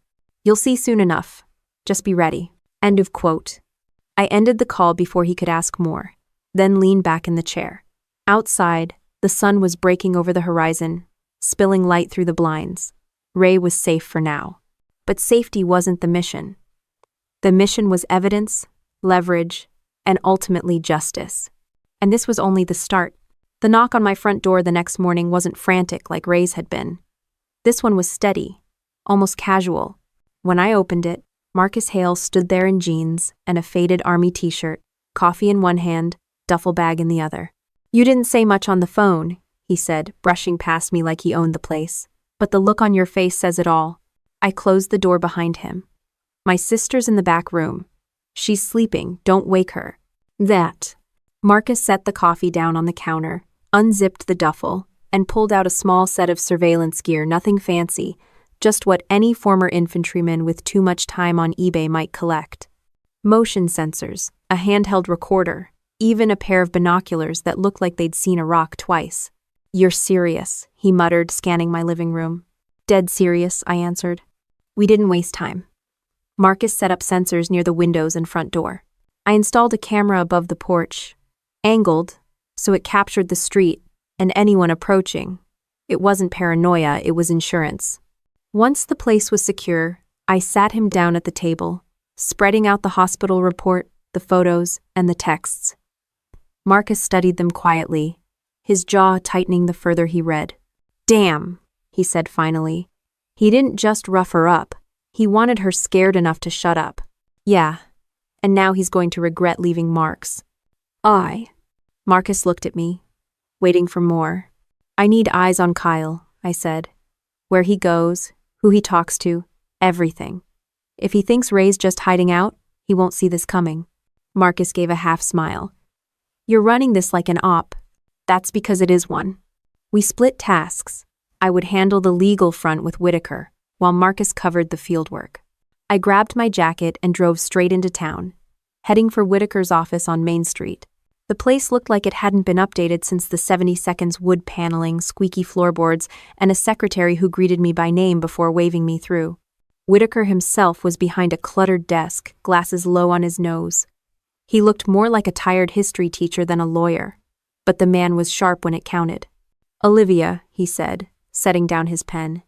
Speaker 4: "You'll see soon enough. Just be ready." End of quote. I ended the call before he could ask more, then leaned back in the chair. Outside, the sun was breaking over the horizon, spilling light through the blinds. Ray was safe for now. But safety wasn't the mission. The mission was evidence, leverage, and ultimately justice. And this was only the start. The knock on my front door the next morning wasn't frantic like Ray's had been. This one was steady, almost casual. When I opened it, Marcus Hale stood there in jeans and a faded army t-shirt, coffee in one hand, duffel bag in the other. "You didn't say much on the phone," he said, brushing past me like he owned the place. "But the look on your face says it all." I closed the door behind him. "My sister's in the back room. She's sleeping, don't wake her." That. Marcus set the coffee down on the counter, unzipped the duffel, and pulled out a small set of surveillance gear, nothing fancy, just what any former infantryman with too much time on eBay might collect. Motion sensors, a handheld recorder, even a pair of binoculars that looked like they'd seen a rock twice. "You're serious," he muttered, scanning my living room. "Dead serious," I answered. We didn't waste time. Marcus set up sensors near the windows and front door. I installed a camera above the porch, angled, so it captured the street and anyone approaching. It wasn't paranoia, it was insurance. Once the place was secure, I sat him down at the table, spreading out the hospital report, the photos, and the texts. Marcus studied them quietly, his jaw tightening the further he read. "Damn," he said finally. He didn't just rough her up. He wanted her scared enough to shut up. "Yeah, and now he's going to regret leaving marks." Marcus looked at me, waiting for more. "I need eyes on Kyle," I said. "Where he goes, who he talks to, everything. If he thinks Ray's just hiding out, he won't see this coming." Marcus gave a half smile. "You're running this like an op." "That's because it is one." We split tasks. I would handle the legal front with Whitaker, while Marcus covered the fieldwork. I grabbed my jacket and drove straight into town, heading for Whitaker's office on Main Street. The place looked like it hadn't been updated since the 70 wood paneling, squeaky floorboards, and a secretary who greeted me by name before waving me through. Whitaker himself was behind a cluttered desk, glasses low on his nose. He looked more like a tired history teacher than a lawyer, but the man was sharp when it counted. "Olivia," he said, setting down his pen.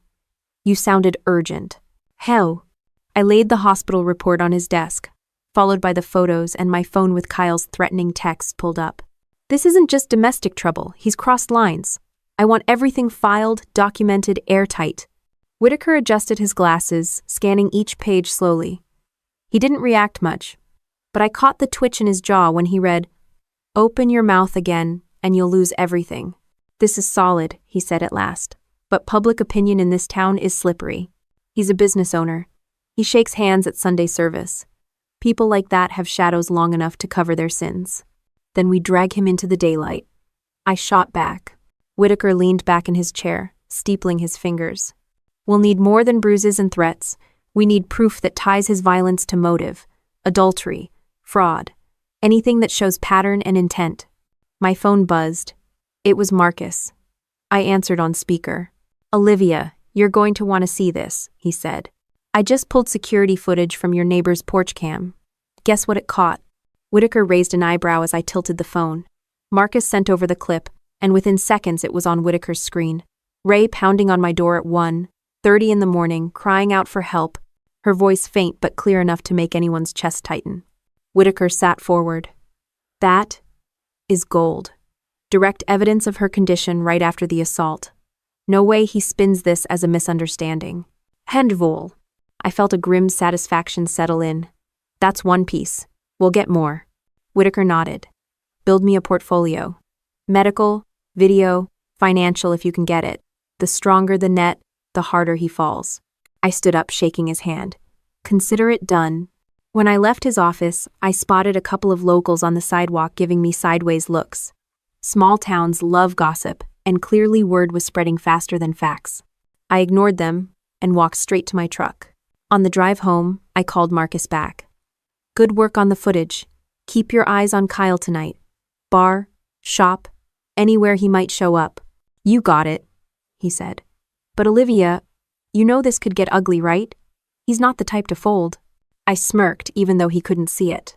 Speaker 4: "You sounded urgent." "Hell." I laid the hospital report on his desk, followed by the photos and my phone with Kyle's threatening texts pulled up. "This isn't just domestic trouble, he's crossed lines. I want everything filed, documented, airtight." Whitaker adjusted his glasses, scanning each page slowly. He didn't react much, but I caught the twitch in his jaw when he read, "Open your mouth again, and you'll lose everything." "This is solid," he said at last, "but public opinion in this town is slippery." He's a business owner. He shakes hands at Sunday service. People like that have shadows long enough to cover their sins. Then we drag him into the daylight. I shot back. Whitaker leaned back in his chair, steepling his fingers. "We'll need more than bruises and threats. We need proof that ties his violence to motive, adultery, fraud, anything that shows pattern and intent." My phone buzzed. It was Marcus. I answered on speaker. Olivia, you're going to want to see this, he said. I just pulled security footage from your neighbor's porch cam. Guess what it caught? Whitaker raised an eyebrow as I tilted the phone. Marcus sent over the clip, and within seconds it was on Whitaker's screen. Ray pounding on my door at 1:30 in the morning, crying out for help, her voice faint but clear enough to make anyone's chest tighten. Whitaker sat forward. That is gold. Direct evidence of her condition right after the assault. No way he spins this as a misunderstanding. Handvol. I felt a grim satisfaction settle in. That's one piece. We'll get more. Whitaker nodded. Build me a portfolio. Medical, video, financial if you can get it. The stronger the net, the harder he falls. I stood up, shaking his hand. Consider it done. When I left his office, I spotted a couple of locals on the sidewalk giving me sideways looks. Small towns love gossip, and clearly word was spreading faster than facts. I ignored them and walked straight to my truck. On the drive home, I called Marcus back. Good work on the footage. Keep your eyes on Kyle tonight. Bar, shop, anywhere he might show up. You got it, he said. But Olivia, you know this could get ugly, right? He's not the type to fold. I smirked even though he couldn't see it.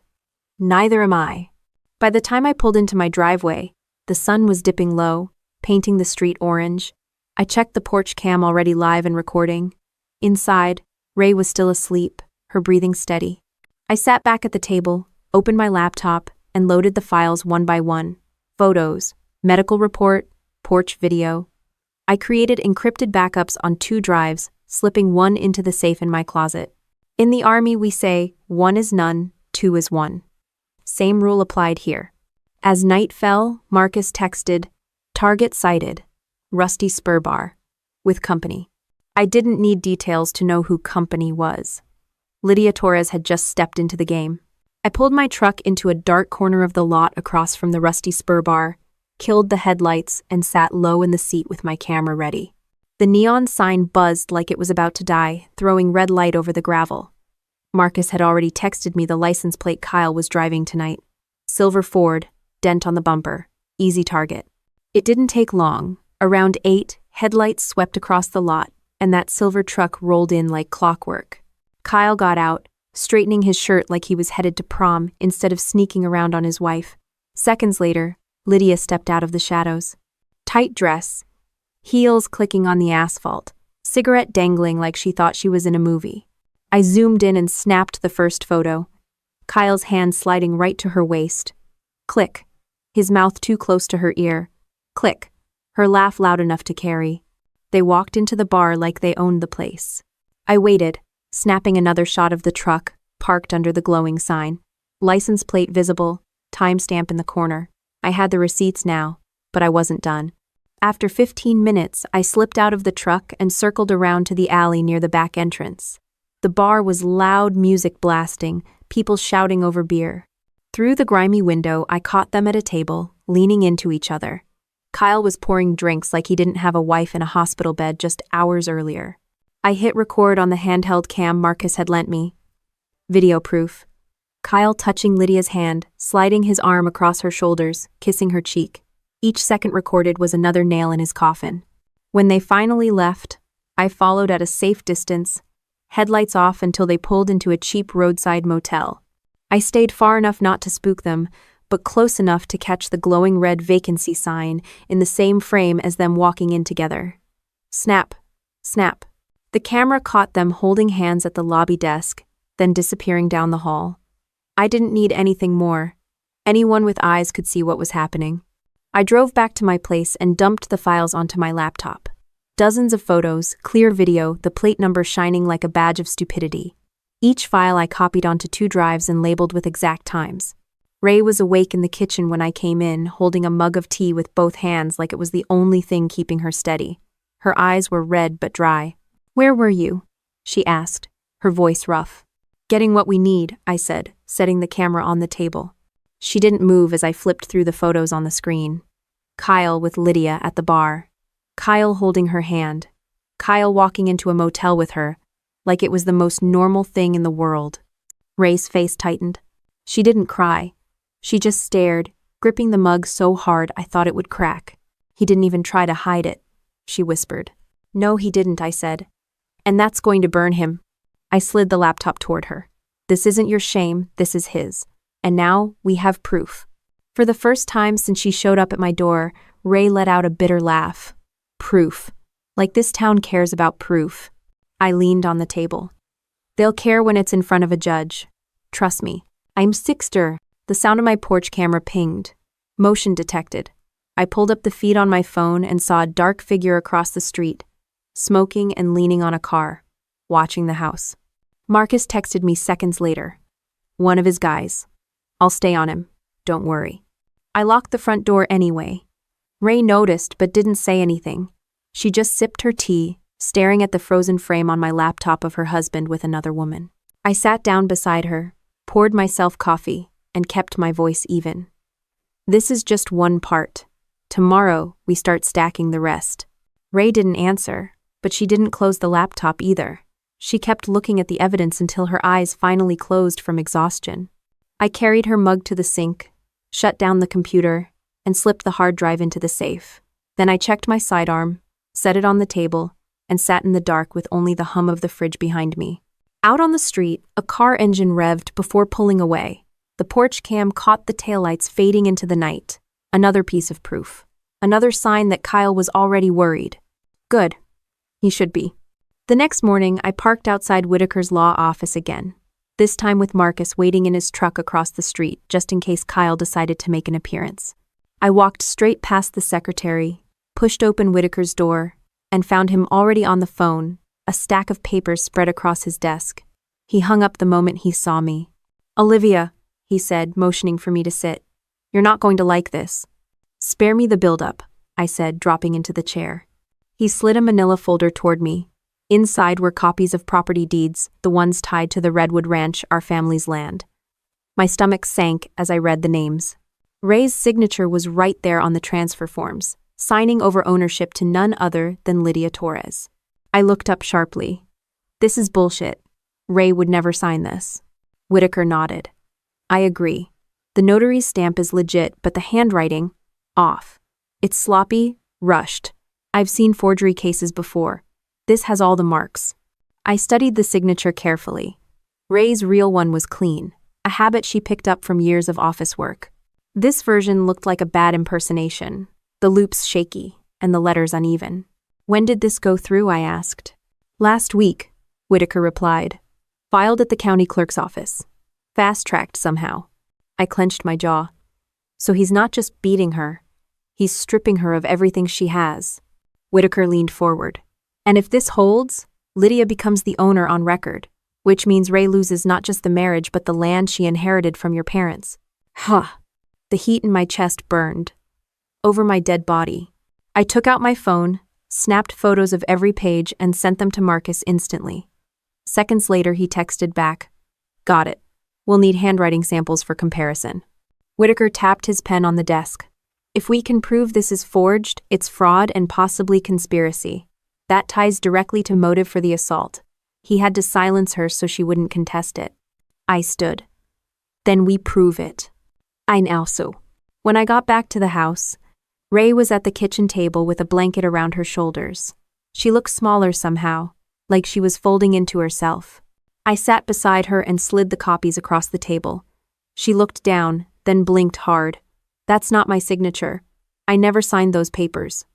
Speaker 4: Neither am I. By the time I pulled into my driveway, the sun was dipping low, painting the street orange. I checked the porch cam already live and recording. Inside, Ray was still asleep, her breathing steady. I sat back at the table, opened my laptop, and loaded the files one by one. Photos, medical report, porch video. I created encrypted backups on 2 drives, slipping one into the safe in my closet. In the Army, we say, 1 is none, 2 is 1. Same rule applied here. As night fell, Marcus texted, target sighted, Rusty Spur Bar, with company. I didn't need details to know who company was. Lydia Torres had just stepped into the game. I pulled my truck into a dark corner of the lot across from the Rusty Spur Bar, killed the headlights, and sat low in the seat with my camera ready. The neon sign buzzed like it was about to die, throwing red light over the gravel. Marcus had already texted me the license plate Kyle was driving tonight. Silver Ford, dent on the bumper, easy target. It didn't take long. Around 8, headlights swept across the lot, and that silver truck rolled in like clockwork. Kyle got out, straightening his shirt like he was headed to prom instead of sneaking around on his wife. Seconds later, Lydia stepped out of the shadows. Tight dress, heels clicking on the asphalt, cigarette dangling like she thought she was in a movie. I zoomed in and snapped the first photo. Kyle's hand sliding right to her waist. Click. His mouth too close to her ear. Click. Her laugh loud enough to carry. They walked into the bar like they owned the place. I waited, snapping another shot of the truck, parked under the glowing sign. License plate visible, timestamp in the corner. I had the receipts now, but I wasn't done. After 15 minutes, I slipped out of the truck and circled around to the alley near the back entrance. The bar was loud music blasting, people shouting over beer. Through the grimy window, I caught them at a table, leaning into each other. Kyle was pouring drinks like he didn't have a wife in a hospital bed just hours earlier. I hit record on the handheld cam Marcus had lent me. Video proof. Kyle touching Lydia's hand, sliding his arm across her shoulders, kissing her cheek. Each second recorded was another nail in his coffin. When they finally left, I followed at a safe distance, headlights off until they pulled into a cheap roadside motel. I stayed far enough not to spook them, but close enough to catch the glowing red vacancy sign in the same frame as them walking in together. Snap. Snap. The camera caught them holding hands at the lobby desk, then disappearing down the hall. I didn't need anything more. Anyone with eyes could see what was happening. I drove back to my place and dumped the files onto my laptop. Dozens of photos, clear video, the plate number shining like a badge of stupidity. Each file I copied onto 2 drives and labeled with exact times. Ray was awake in the kitchen when I came in, holding a mug of tea with both hands like it was the only thing keeping her steady. Her eyes were red but dry. "Where were you?" she asked, her voice rough. "Getting what we need," I said, setting the camera on the table. She didn't move as I flipped through the photos on the screen. Kyle with Lydia at the bar. Kyle holding her hand. Kyle walking into a motel with her, like it was the most normal thing in the world. Ray's face tightened. She didn't cry. She just stared, gripping the mug so hard I thought it would crack. He didn't even try to hide it, she whispered. No, he didn't, I said. And that's going to burn him. I slid the laptop toward her. This isn't your shame, this is his. And now we have proof. For the first time since she showed up at my door, Ray let out a bitter laugh. Proof. Like this town cares about proof. I leaned on the table. They'll care when it's in front of a judge. Trust me. I'm Sixter. The sound of my porch camera pinged. Motion detected. I pulled up the feed on my phone and saw a dark figure across the street, smoking and leaning on a car, watching the house. Marcus texted me seconds later. One of his guys. I'll stay on him. Don't worry. I locked the front door anyway. Ray noticed but didn't say anything. She just sipped her tea, staring at the frozen frame on my laptop of her husband with another woman. I sat down beside her, poured myself coffee, and kept my voice even. This is just one part. Tomorrow, we start stacking the rest. Ray didn't answer, but she didn't close the laptop either. She kept looking at the evidence until her eyes finally closed from exhaustion. I carried her mug to the sink, shut down the computer, and slipped the hard drive into the safe. Then I checked my sidearm, set it on the table, and sat in the dark with only the hum of the fridge behind me. Out on the street, a car engine revved before pulling away. The porch cam caught the taillights fading into the night. Another piece of proof. Another sign that Kyle was already worried. Good. He should be. The next morning, I parked outside Whitaker's law office again, this time with Marcus waiting in his truck across the street just in case Kyle decided to make an appearance. I walked straight past the secretary, pushed open Whitaker's door, and found him already on the phone, a stack of papers spread across his desk. He hung up the moment he saw me. Olivia, he said, motioning for me to sit. You're not going to like this. Spare me the build-up, I said, dropping into the chair. He slid a manila folder toward me. Inside were copies of property deeds, the ones tied to the Redwood Ranch, our family's land. My stomach sank as I read the names. Ray's signature was right there on the transfer forms, signing over ownership to none other than Lydia Torres. I looked up sharply. This is bullshit. Ray would never sign this. Whitaker nodded. I agree. The notary's stamp is legit, but the handwriting, off. It's sloppy, rushed. I've seen forgery cases before. This has all the marks. I studied the signature carefully. Ray's real one was clean, a habit she picked up from years of office work. This version looked like a bad impersonation, the loops shaky, and the letters uneven. When did this go through, I asked. Last week, Whitaker replied. Filed at the county clerk's office. Fast-tracked somehow. I clenched my jaw. So he's not just beating her. He's stripping her of everything she has. Whitaker leaned forward. And if this holds, Lydia becomes the owner on record, which means Ray loses not just the marriage but the land she inherited from your parents. Huh. The heat in my chest burned. Over my dead body. I took out my phone, snapped photos of every page, and sent them to Marcus instantly. Seconds later, he texted back. Got it. We'll need handwriting samples for comparison. Whitaker tapped his pen on the desk. If we can prove this is forged, it's fraud and possibly conspiracy. That ties directly to motive for the assault. He had to silence her so she wouldn't contest it. I stood. Then we prove it. I also. When I got back to the house, Ray was at the kitchen table with a blanket around her shoulders. She looked smaller somehow, like she was folding into herself. I sat beside her and slid the copies across the table. She looked down, then blinked hard. That's not my signature. I never signed those papers.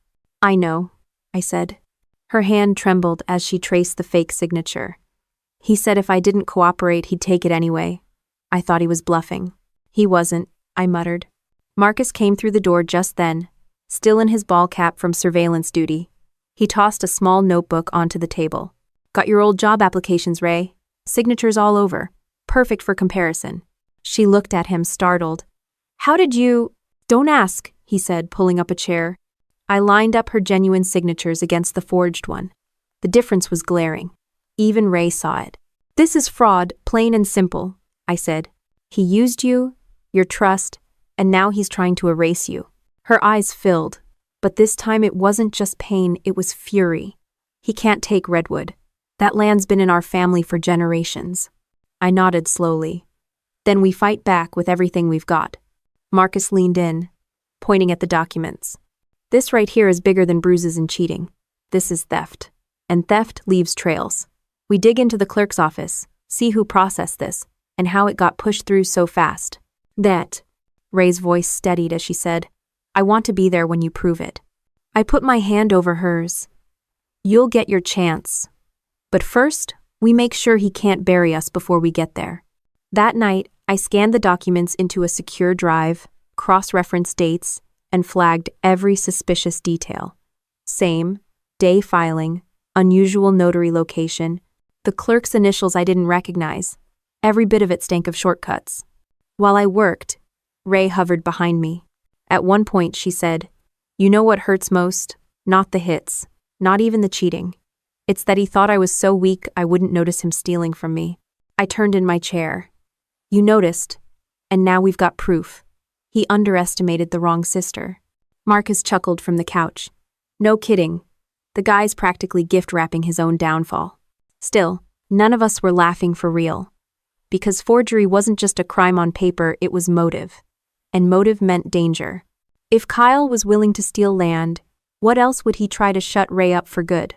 Speaker 4: I know, I said. Her hand trembled as she traced the fake signature. He said if I didn't cooperate, he'd take it anyway. I thought he was bluffing. He wasn't, I muttered. Marcus came through the door just then, still in his ball cap from surveillance duty. He tossed a small notebook onto the table. Got your old job applications, Ray. Signatures all over. Perfect for comparison. She looked at him, startled. How did you— Don't ask, he said, pulling up a chair. I lined up her genuine signatures against the forged one. The difference was glaring. Even Ray saw it. This is fraud, plain and simple, I said. He used you, your trust, and now he's trying to erase you. Her eyes filled, but this time it wasn't just pain, it was fury. He can't take Redwood. That land's been in our family for generations. I nodded slowly. Then we fight back with everything we've got. Marcus leaned in, pointing at the documents. This right here is bigger than bruises and cheating. This is theft. And theft leaves trails. We dig into the clerk's office, see who processed this, and how it got pushed through so fast. That. Ray's voice steadied as she said, I want to be there when you prove it. I put my hand over hers. You'll get your chance. But first, we make sure he can't bury us before we get there. That night, I scanned the documents into a secure drive, cross-referenced dates, and flagged every suspicious detail. Same, day filing, unusual notary location, the clerk's initials I didn't recognize. Every bit of it stank of shortcuts. While I worked, Ray hovered behind me. At one point, she said, You know what hurts most? Not the hits, not even the cheating. It's that he thought I was so weak I wouldn't notice him stealing from me. I turned in my chair. You noticed, and now we've got proof. He underestimated the wrong sister. Marcus chuckled from the couch. No kidding. The guy's practically gift-wrapping his own downfall. Still, none of us were laughing for real. Because forgery wasn't just a crime on paper, it was motive. And motive meant danger. If Kyle was willing to steal land, what else would he try to shut Ray up for good?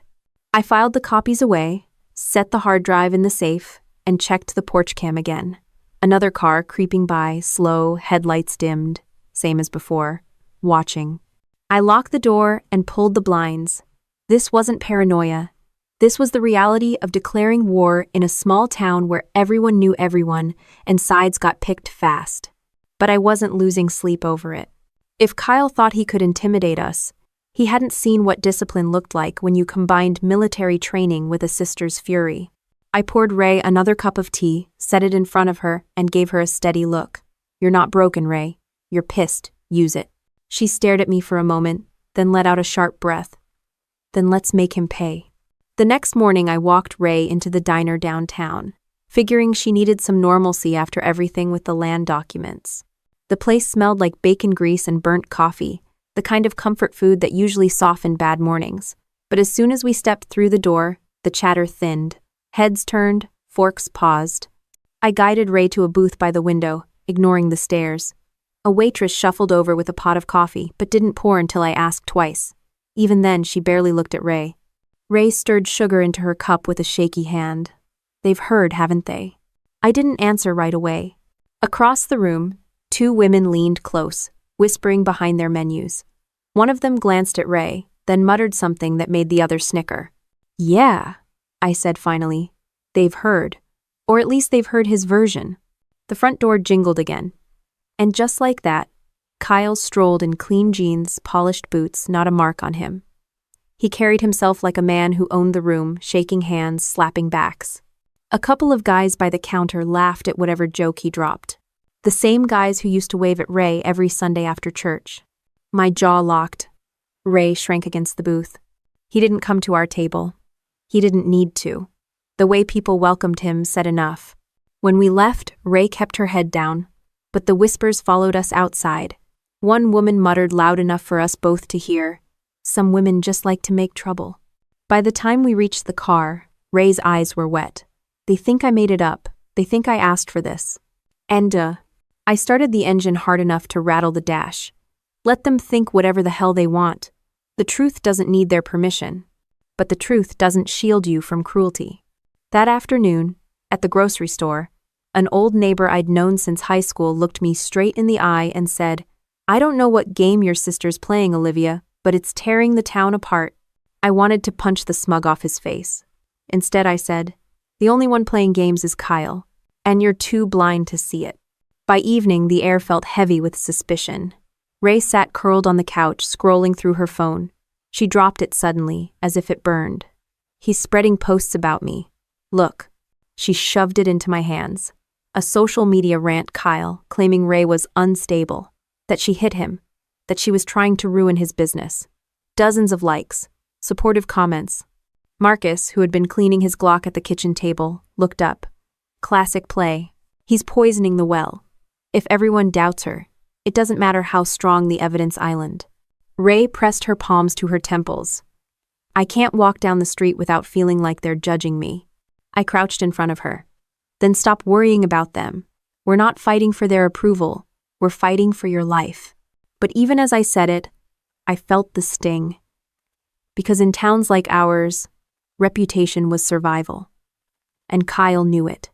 Speaker 4: I filed the copies away, set the hard drive in the safe, and checked the porch cam again. Another car creeping by, slow, headlights dimmed, same as before, watching. I locked the door and pulled the blinds. This wasn't paranoia. This was the reality of declaring war in a small town where everyone knew everyone and sides got picked fast. But I wasn't losing sleep over it. If Kyle thought he could intimidate us, he hadn't seen what discipline looked like when you combined military training with a sister's fury. I poured Ray another cup of tea, set it in front of her, and gave her a steady look. You're not broken, Ray. You're pissed. Use it. She stared at me for a moment, then let out a sharp breath. Then let's make him pay. The next morning I walked Ray into the diner downtown, figuring she needed some normalcy after everything with the land documents. The place smelled like bacon grease and burnt coffee, the kind of comfort food that usually softened bad mornings. But as soon as we stepped through the door, the chatter thinned. Heads turned, forks paused. I guided Ray to a booth by the window, ignoring the stares. A waitress shuffled over with a pot of coffee, but didn't pour until I asked twice. Even then, she barely looked at Ray. Ray stirred sugar into her cup with a shaky hand. They've heard, haven't they? I didn't answer right away. Across the room, two women leaned close, whispering behind their menus. One of them glanced at Ray, then muttered something that made the other snicker. Yeah, I said finally. They've heard. Or at least they've heard his version. The front door jingled again. And just like that, Kyle strolled in clean jeans, polished boots, not a mark on him. He carried himself like a man who owned the room, shaking hands, slapping backs. A couple of guys by the counter laughed at whatever joke he dropped. The same guys who used to wave at Ray every Sunday after church. My jaw locked. Ray shrank against the booth. He didn't come to our table. He didn't need to. The way people welcomed him said enough. When we left, Ray kept her head down, but the whispers followed us outside. One woman muttered loud enough for us both to hear. Some women just like to make trouble. By the time we reached the car, Ray's eyes were wet. They think I made it up. They think I asked for this. And, I started the engine hard enough to rattle the dash. Let them think whatever the hell they want. The truth doesn't need their permission. But the truth doesn't shield you from cruelty. That afternoon, at the grocery store, an old neighbor I'd known since high school looked me straight in the eye and said, I don't know what game your sister's playing, Olivia, but it's tearing the town apart. I wanted to punch the smug off his face. Instead, I said, the only one playing games is Kyle, and you're too blind to see it. By evening, the air felt heavy with suspicion. Ray sat curled on the couch, scrolling through her phone. She dropped it suddenly, as if it burned. He's spreading posts about me. Look. She shoved it into my hands. A social media rant Kyle, claiming Ray was unstable, that she hit him, that she was trying to ruin his business. Dozens of likes, supportive comments. Marcus, who had been cleaning his Glock at the kitchen table, looked up. Classic play. He's poisoning the well. If everyone doubts her, it doesn't matter how strong the evidence island. Ray pressed her palms to her temples. I can't walk down the street without feeling like they're judging me. I crouched in front of her. Then stop worrying about them. We're not fighting for their approval. We're fighting for your life. But even as I said it, I felt the sting. Because in towns like ours, reputation was survival. And Kyle knew it.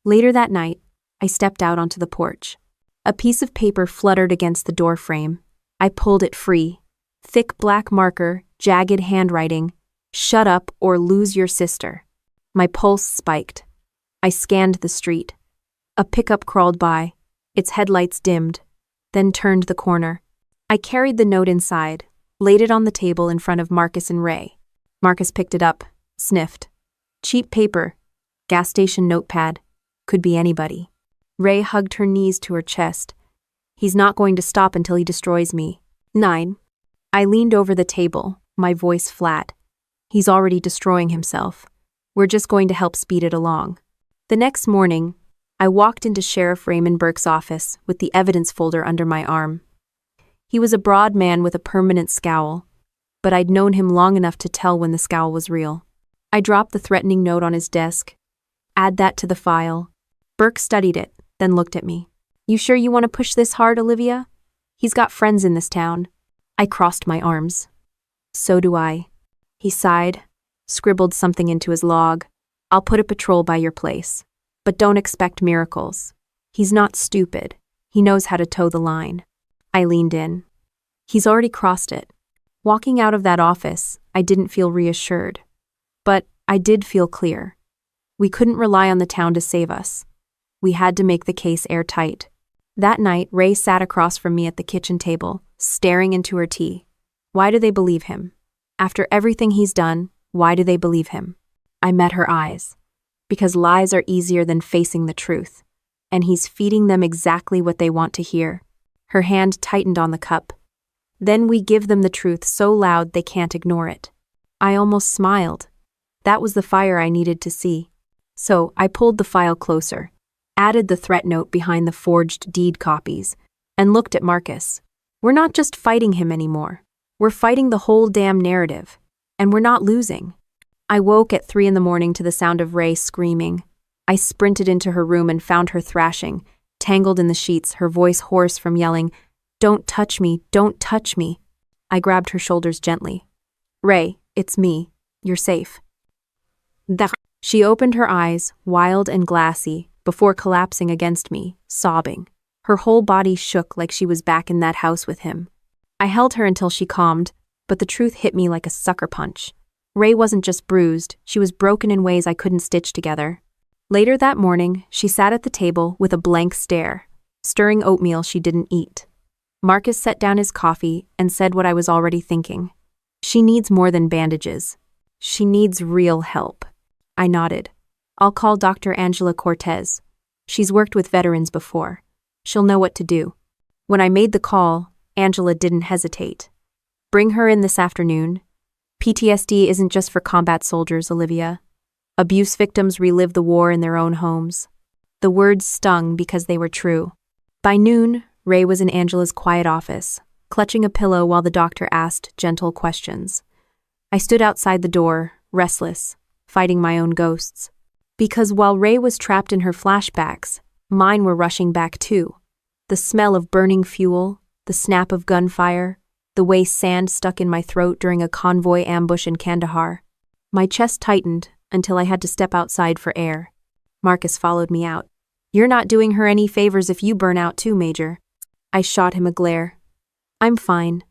Speaker 4: Later that night, I stepped out onto the porch. A piece of paper fluttered against the door frame. I pulled it free. Thick black marker, jagged handwriting. Shut up or lose your sister. My pulse spiked. I scanned the street. A pickup crawled by, its headlights dimmed, then turned the corner. I carried the note inside, laid it on the table in front of Marcus and Ray. Marcus picked it up, sniffed. Cheap paper, gas station notepad, could be anybody. Ray hugged her knees to her chest. He's not going to stop until he destroys me. 9. I leaned over the table, my voice flat. He's already destroying himself. We're just going to help speed it along. The next morning, I walked into Sheriff Raymond Burke's office with the evidence folder under my arm. He was a broad man with a permanent scowl, but I'd known him long enough to tell when the scowl was real. I dropped the threatening note on his desk. Add that to the file. Burke studied it, then looked at me. You sure you want to push this hard, Olivia? He's got friends in this town. I crossed my arms. So do I. He sighed, scribbled something into his log. I'll put a patrol by your place. But don't expect miracles. He's not stupid. He knows how to toe the line. I leaned in. He's already crossed it. Walking out of that office, I didn't feel reassured. But I did feel clear. We couldn't rely on the town to save us. We had to make the case airtight. That night, Ray sat across from me at the kitchen table, staring into her tea. Why do they believe him? After everything he's done, why do they believe him? I met her eyes. Because lies are easier than facing the truth. And he's feeding them exactly what they want to hear. Her hand tightened on the cup. Then we give them the truth so loud they can't ignore it. I almost smiled. That was the fire I needed to see. So I pulled the file closer, added the threat note behind the forged deed copies, and looked at Marcus. We're not just fighting him anymore. We're fighting the whole damn narrative. And we're not losing. I woke at 3 a.m. to the sound of Ray screaming. I sprinted into her room and found her thrashing, tangled in the sheets, her voice hoarse from yelling, "Don't touch me, don't touch me." I grabbed her shoulders gently. "Ray, it's me. You're safe." She opened her eyes, wild and glassy, before collapsing against me, sobbing. Her whole body shook like she was back in that house with him. I held her until she calmed, but the truth hit me like a sucker punch. Ray wasn't just bruised, she was broken in ways I couldn't stitch together. Later that morning, she sat at the table with a blank stare, stirring oatmeal she didn't eat. Marcus set down his coffee and said what I was already thinking. She needs more than bandages. She needs real help. I nodded. I'll call Dr. Angela Cortez. She's worked with veterans before. She'll know what to do. When I made the call, Angela didn't hesitate. Bring her in this afternoon. PTSD isn't just for combat soldiers, Olivia. Abuse victims relive the war in their own homes. The words stung because they were true. By noon, Ray was in Angela's quiet office, clutching a pillow while the doctor asked gentle questions. I stood outside the door, restless, fighting my own ghosts. Because while Ray was trapped in her flashbacks, mine were rushing back too. The smell of burning fuel, the snap of gunfire, the way sand stuck in my throat during a convoy ambush in Kandahar. My chest tightened until I had to step outside for air. Marcus followed me out. "You're not doing her any favors if you burn out too, Major." I shot him a glare. "I'm fine."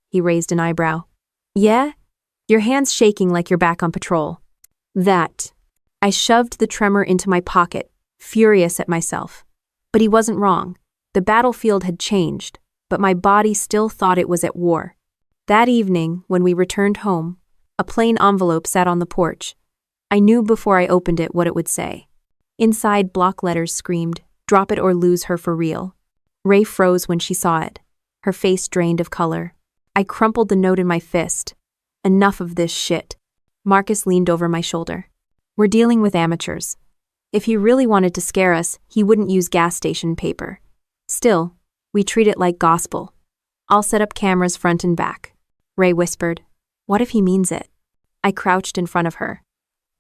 Speaker 4: He raised an eyebrow. "Yeah? Your hand's shaking like you're back on patrol." That. I shoved the tremor into my pocket, furious at myself. But he wasn't wrong. The battlefield had changed, but my body still thought it was at war. That evening, when we returned home, a plain envelope sat on the porch. I knew before I opened it what it would say. Inside, block letters screamed, "Drop it or lose her for real." Ray froze when she saw it, her face drained of color. I crumpled the note in my fist. Enough of this shit. Marcus leaned over my shoulder. "We're dealing with amateurs. If he really wanted to scare us, he wouldn't use gas station paper. Still, we treat it like gospel. I'll set up cameras front and back." Ray whispered, "What if he means it?" I crouched in front of her.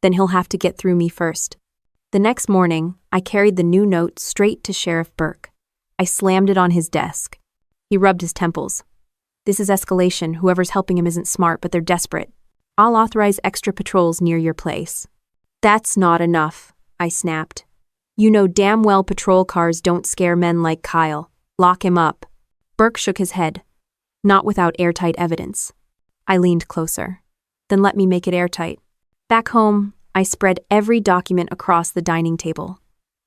Speaker 4: "Then he'll have to get through me first." The next morning, I carried the new note straight to Sheriff Burke. I slammed it on his desk. He rubbed his temples. This is escalation. Whoever's helping him isn't smart, but they're desperate. I'll authorize extra patrols near your place. That's not enough, I snapped. You know damn well patrol cars don't scare men like Kyle. Lock him up. Burke shook his head. Not without airtight evidence. I leaned closer. Then let me make it airtight. Back home, I spread every document across the dining table.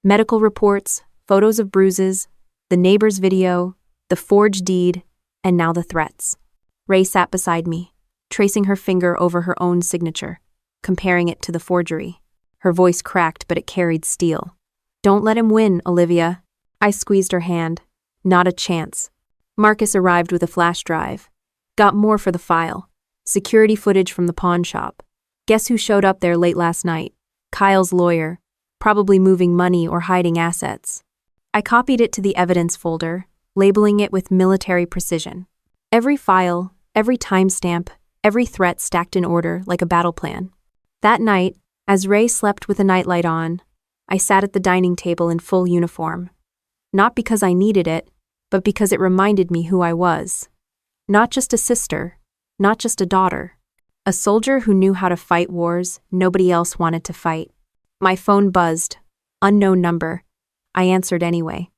Speaker 4: Medical reports, photos of bruises, the neighbor's video, the forged deed, and now the threats. Ray sat beside me, tracing her finger over her own signature, comparing it to the forgery. Her voice cracked, but it carried steel. Don't let him win, Olivia. I squeezed her hand. Not a chance. Marcus arrived with a flash drive. Got more for the file. Security footage from the pawn shop. Guess who showed up there late last night? Kyle's lawyer, probably moving money or hiding assets. I copied it to the evidence folder, labeling it with military precision. Every file, every timestamp, every threat stacked in order like a battle plan. That night, as Ray slept with a nightlight on, I sat at the dining table in full uniform. Not because I needed it, but because it reminded me who I was. Not just a sister, not just a daughter. A soldier who knew how to fight wars nobody else wanted to fight. My phone buzzed. Unknown number. I answered anyway.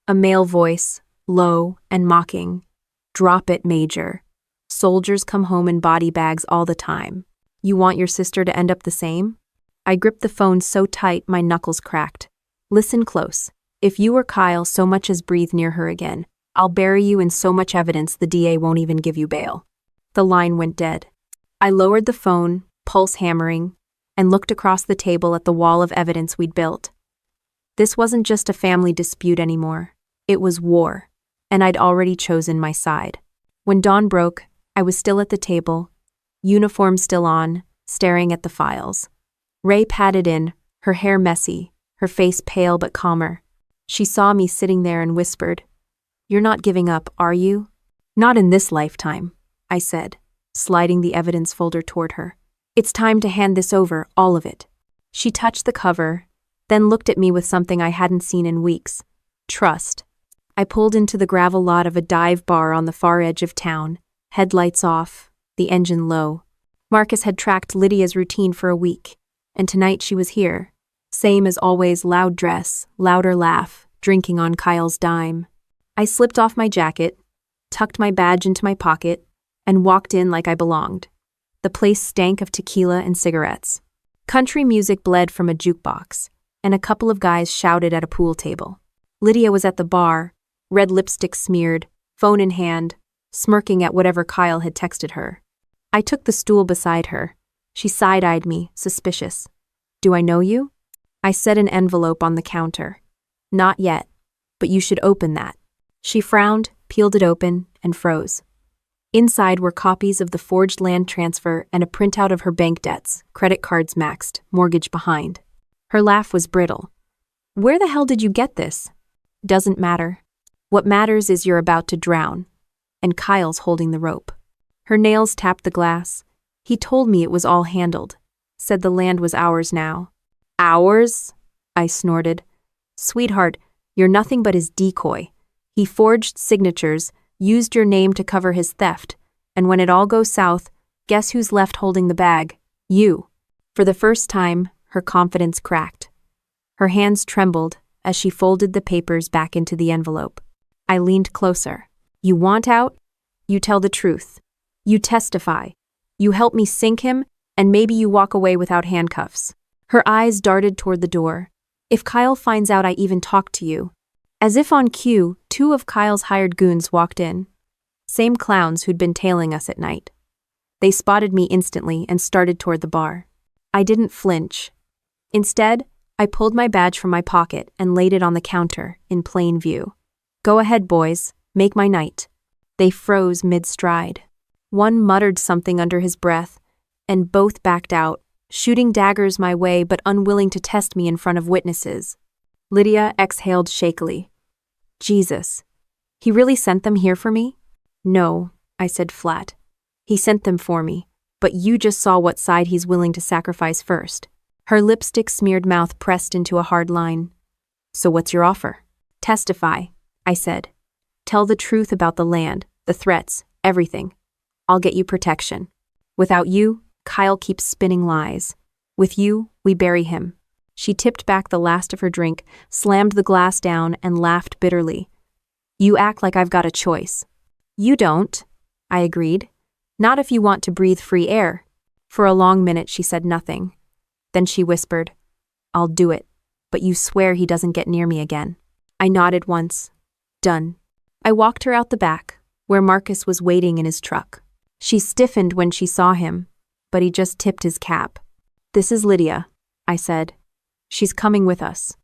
Speaker 4: A male voice, low and mocking. Drop it, Major. Soldiers come home in body bags all the time. You want your sister to end up the same? I gripped the phone so tight my knuckles cracked. Listen close. If you or Kyle so much as breathe near her again, I'll bury you in so much evidence the DA won't even give you bail. The line went dead. I lowered the phone, pulse hammering, and looked across the table at the wall of evidence we'd built. This wasn't just a family dispute anymore. It was war, and I'd already chosen my side. When dawn broke, I was still at the table, uniform still on, staring at the files. Ray padded in, her hair messy, her face pale but calmer. She saw me sitting there and whispered, "You're not giving up, are you?" "Not in this lifetime," I said, sliding the evidence folder toward her. "It's time to hand this over, all of it." She touched the cover, then looked at me with something I hadn't seen in weeks. Trust. I pulled into the gravel lot of a dive bar on the far edge of town, headlights off, the engine low. Marcus had tracked Lydia's routine for a week, and tonight she was here. Same as always, loud dress, louder laugh, drinking on Kyle's dime. I slipped off my jacket, tucked my badge into my pocket, and walked in like I belonged. The place stank of tequila and cigarettes. Country music bled from a jukebox, and a couple of guys shouted at a pool table. Lydia was at the bar, red lipstick smeared, phone in hand, smirking at whatever Kyle had texted her. I took the stool beside her. She side-eyed me, suspicious. "Do I know you?" I set an envelope on the counter. "Not yet, but you should open that." She frowned, peeled it open, and froze. Inside were copies of the forged land transfer and a printout of her bank debts, credit cards maxed, mortgage behind. Her laugh was brittle. "Where the hell did you get this?" "Doesn't matter. What matters is you're about to drown, and Kyle's holding the rope." Her nails tapped the glass. "He told me it was all handled. Said the land was ours now." "Ours?" I snorted. "Sweetheart, you're nothing but his decoy. He forged signatures, used your name to cover his theft, and when it all goes south, guess who's left holding the bag? You." For the first time, her confidence cracked. Her hands trembled as she folded the papers back into the envelope. I leaned closer. "You want out? You tell the truth. You testify. You help me sink him, and maybe you walk away without handcuffs." Her eyes darted toward the door. "If Kyle finds out I even talked to you." As if on cue, 2 of Kyle's hired goons walked in. Same clowns who'd been tailing us at night. They spotted me instantly and started toward the bar. I didn't flinch. Instead, I pulled my badge from my pocket and laid it on the counter, in plain view. "Go ahead, boys. Make my night." They froze mid-stride. One muttered something under his breath, and both backed out, shooting daggers my way but unwilling to test me in front of witnesses. Lydia exhaled shakily. "Jesus. He really sent them here for me?" "No," I said flat. "He sent them for me, but you just saw what side he's willing to sacrifice first." Her lipstick-smeared mouth pressed into a hard line. "So what's your offer?" "Testify," I said. "Tell the truth about the land, the threats, Everything. I'll get you protection. Without you, Kyle keeps spinning lies. With you, we bury him. She tipped back the last of her drink, slammed the glass down, and laughed bitterly. You act like I've got a choice. You don't, I agreed. Not if you want to breathe free air. For a long minute, she said nothing. Then she whispered, I'll do it, but you swear he doesn't get near me again. I nodded once. Done. I walked her out the back, where Marcus was waiting in his truck. She stiffened when she saw him, but he just tipped his cap. This is Lydia, I said. She's coming with us.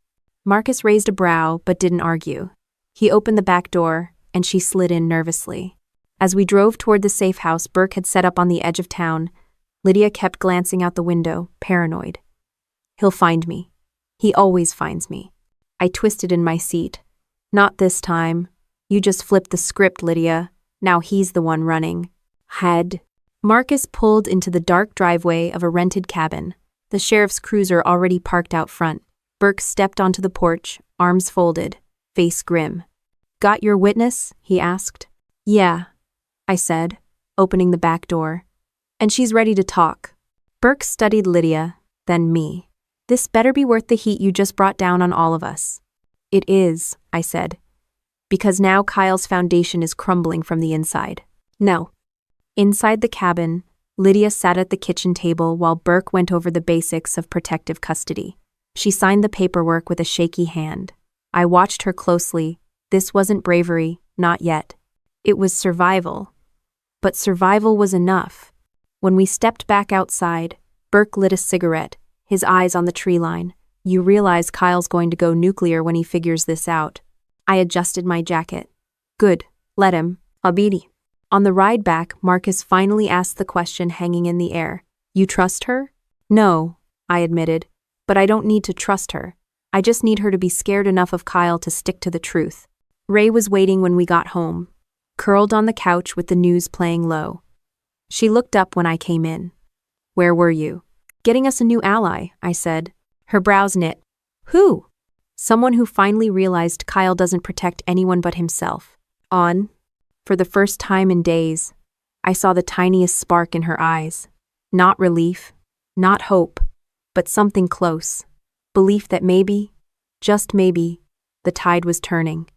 Speaker 4: Marcus raised a brow but didn't argue. He opened the back door, and she slid in nervously. As we drove toward the safe house Burke had set up on the edge of town, Lydia kept glancing out the window, paranoid. He'll find me. He always finds me. I twisted in my seat. Not this time. You just flipped the script, Lydia. Now he's the one running. Head. Marcus pulled into the dark driveway of a rented cabin, the sheriff's cruiser already parked out front. Burke stepped onto the porch, arms folded, face grim. Got your witness? He asked. Yeah, I said, opening the back door. And she's ready to talk. Burke studied Lydia, then me. This better be worth the heat you just brought down on all of us. It is, I said, because now Kyle's foundation is crumbling from the inside. No. Inside the cabin, Lydia sat at the kitchen table while Burke went over the basics of protective custody. She signed the paperwork with a shaky hand. I watched her closely. This wasn't bravery, not yet. It was survival. But survival was enough. When we stepped back outside, Burke lit a cigarette, his eyes on the tree line. You realize Kyle's going to go nuclear when he figures this out. I adjusted my jacket. Good, let him. Abidi. On the ride back, Marcus finally asked the question hanging in the air. You trust her? No, I admitted. But I don't need to trust her. I just need her to be scared enough of Kyle to stick to the truth. Ray was waiting when we got home, curled on the couch with the news playing low. She looked up when I came in. Where were you? Getting us a new ally, I said. Her brows knit. Who? Someone who finally realized Kyle doesn't protect anyone but himself. On. For the first time in days, I saw the tiniest spark in her eyes. Not relief, not hope, but something close. Belief that maybe, just maybe, the tide was turning.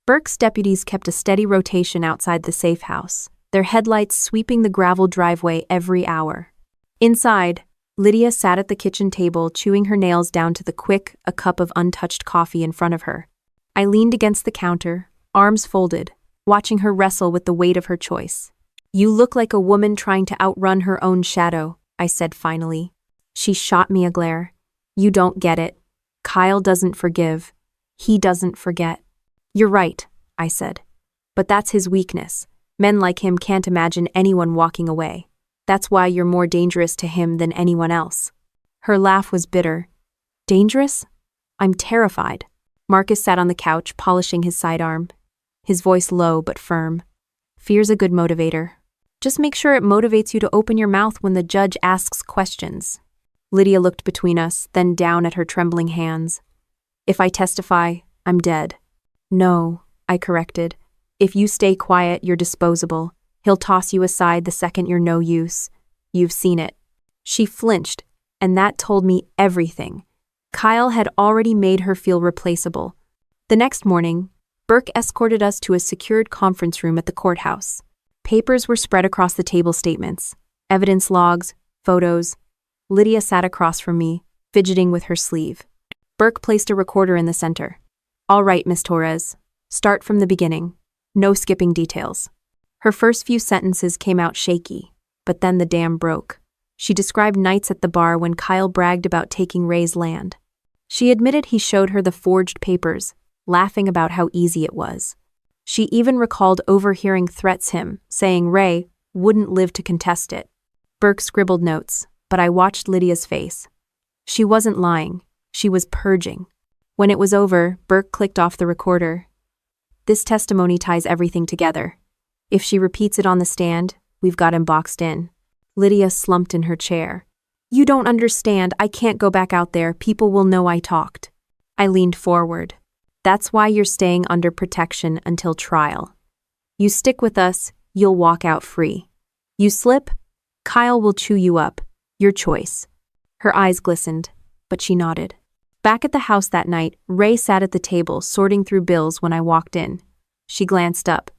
Speaker 4: Burke's deputies kept a steady rotation outside the safe house, their headlights sweeping the gravel driveway every hour. Inside, Lydia sat at the kitchen table chewing her nails down to the quick, a cup of untouched coffee in front of her. I leaned against the counter, arms folded, watching her wrestle with the weight of her choice. You look like a woman trying to outrun her own shadow, I said finally. She shot me a glare. You don't get it. Kyle doesn't forgive. He doesn't forget. You're right, I said. But that's his weakness. Men like him can't imagine anyone walking away. That's why you're more dangerous to him than anyone else. Her laugh was bitter. Dangerous? I'm terrified. Marcus sat on the couch, polishing his sidearm, his voice low but firm. Fear's a good motivator. Just make sure it motivates you to open your mouth when the judge asks questions. Lydia looked between us, then down at her trembling hands. If I testify, I'm dead. No, I corrected. If you stay quiet, you're disposable. He'll toss you aside the second you're no use. You've seen it. She flinched, and that told me everything. Kyle had already made her feel replaceable. The next morning, Burke escorted us to a secured conference room at the courthouse. Papers were spread across the table, statements, evidence logs, photos. Lydia sat across from me, fidgeting with her sleeve. Burke placed a recorder in the center. All right, Miss Torres. Start from the beginning. No skipping details. Her first few sentences came out shaky, but then the dam broke. She described nights at the bar when Kyle bragged about taking Ray's land. She admitted he showed her the forged papers, laughing about how easy it was. She even recalled overhearing threats him, saying Ray wouldn't live to contest it. Burke scribbled notes, but I watched Lydia's face. She wasn't lying. She was purging. When it was over, Burke clicked off the recorder. This testimony ties everything together. If she repeats it on the stand, we've got him boxed in. Lydia slumped in her chair. You don't understand. I can't go back out there. People will know I talked. I leaned forward. That's why you're staying under protection until trial. You stick with us, you'll walk out free. You slip, Kyle will chew you up. Your choice. Her eyes glistened, but she nodded. Back at the house that night, Ray sat at the table sorting through bills when I walked in. She glanced up.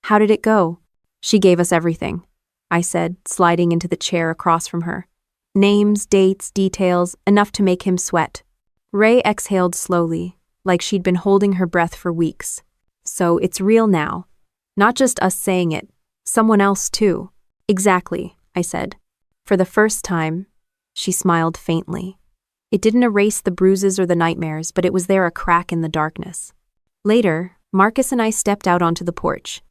Speaker 4: How did it go? She gave us everything, I said, sliding into the chair across from her. Names, dates, details, enough to make him sweat. Ray exhaled slowly, like she'd been holding her breath for weeks. So it's real now. Not just us saying it, someone else too. Exactly, I said. For the first time, she smiled faintly. It didn't erase the bruises or the nightmares, but it was there, a crack in the darkness. Later, Marcus and I stepped out onto the porch.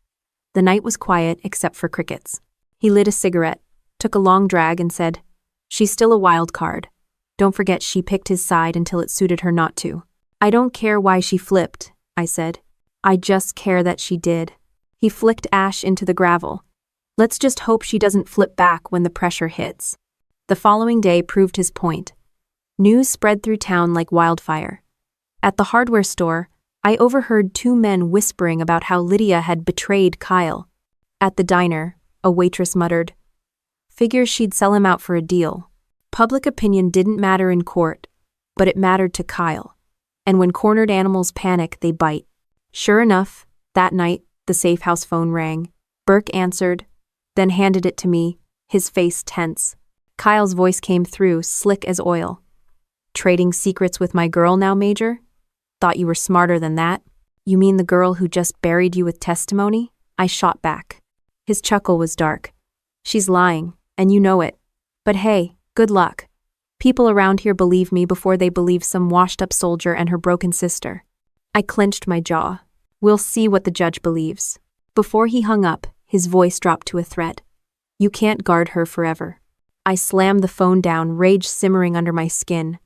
Speaker 4: The night was quiet except for crickets. He lit a cigarette, took a long drag and said, "She's still a wild card. Don't forget she picked his side until it suited her not to." "I don't care why she flipped," I said. "I just care that she did." He flicked ash into the gravel. "Let's just hope she doesn't flip back when the pressure hits." The following day proved his point. News spread through town like wildfire. At the hardware store, I overheard two men whispering about how Lydia had betrayed Kyle. At the diner, a waitress muttered, "Figures she'd sell him out for a deal." Public opinion didn't matter in court, but it mattered to Kyle. And when cornered animals panic, they bite. Sure enough, that night, the safe house phone rang. Burke answered, then handed it to me, his face tense. Kyle's voice came through, slick as oil. "Trading secrets with my girl now, Major? Thought you were smarter than that. You mean the girl who just buried you with testimony?" I shot back. His chuckle was dark. "She's lying, and you know it. But hey, good luck. People around here believe me before they believe some washed-up soldier and her broken sister." I clenched my jaw. "We'll see what the judge believes." Before he hung up, his voice dropped to a threat. "You can't guard her forever." I slammed the phone down, rage simmering under my skin.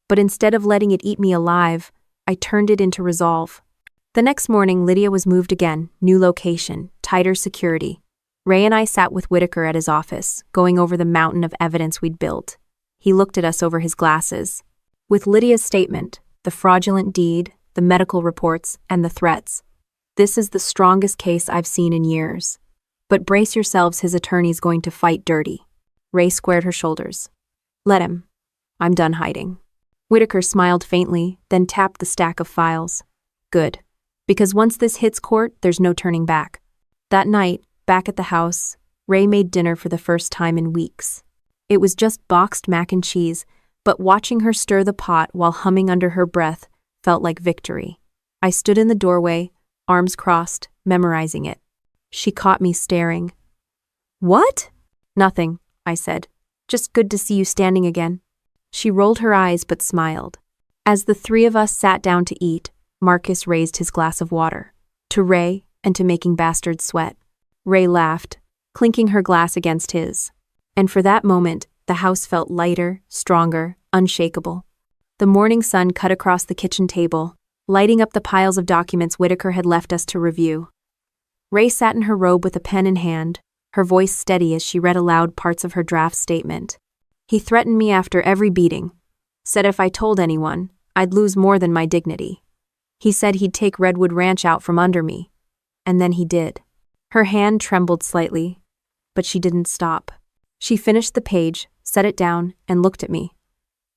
Speaker 4: But instead of letting it eat me alive, I turned it into resolve. The next morning, Lydia was moved again, new location, tighter security. Ray and I sat with Whitaker at his office, going over the mountain of evidence we'd built. He looked at us over his glasses. With Lydia's statement, the fraudulent deed, the medical reports, and the threats, this is the strongest case I've seen in years. But brace yourselves, his attorney's going to fight dirty. Ray squared her shoulders. "Let him. I'm done hiding." Whitaker smiled faintly, then tapped the stack of files. "Good. Because once this hits court, there's no turning back." That night, back at the house, Ray made dinner for the first time in weeks. It was just boxed mac and cheese, but watching her stir the pot while humming under her breath felt like victory. I stood in the doorway, arms crossed, memorizing it. She caught me staring. "What?" "Nothing," I said. "Just good to see you standing again." She rolled her eyes but smiled. As the three of us sat down to eat, Marcus raised his glass of water. To Ray and to making bastards sweat. Ray laughed, clinking her glass against his. And for that moment, the house felt lighter, stronger, unshakable. The morning sun cut across the kitchen table, lighting up the piles of documents Whitaker had left us to review. Ray sat in her robe with a pen in hand, her voice steady as she read aloud parts of her draft statement. "He threatened me after every beating. Said if I told anyone, I'd lose more than my dignity. He said he'd take Redwood Ranch out from under me. And then he did." Her hand trembled slightly, but she didn't stop. She finished the page, set it down, and looked at me.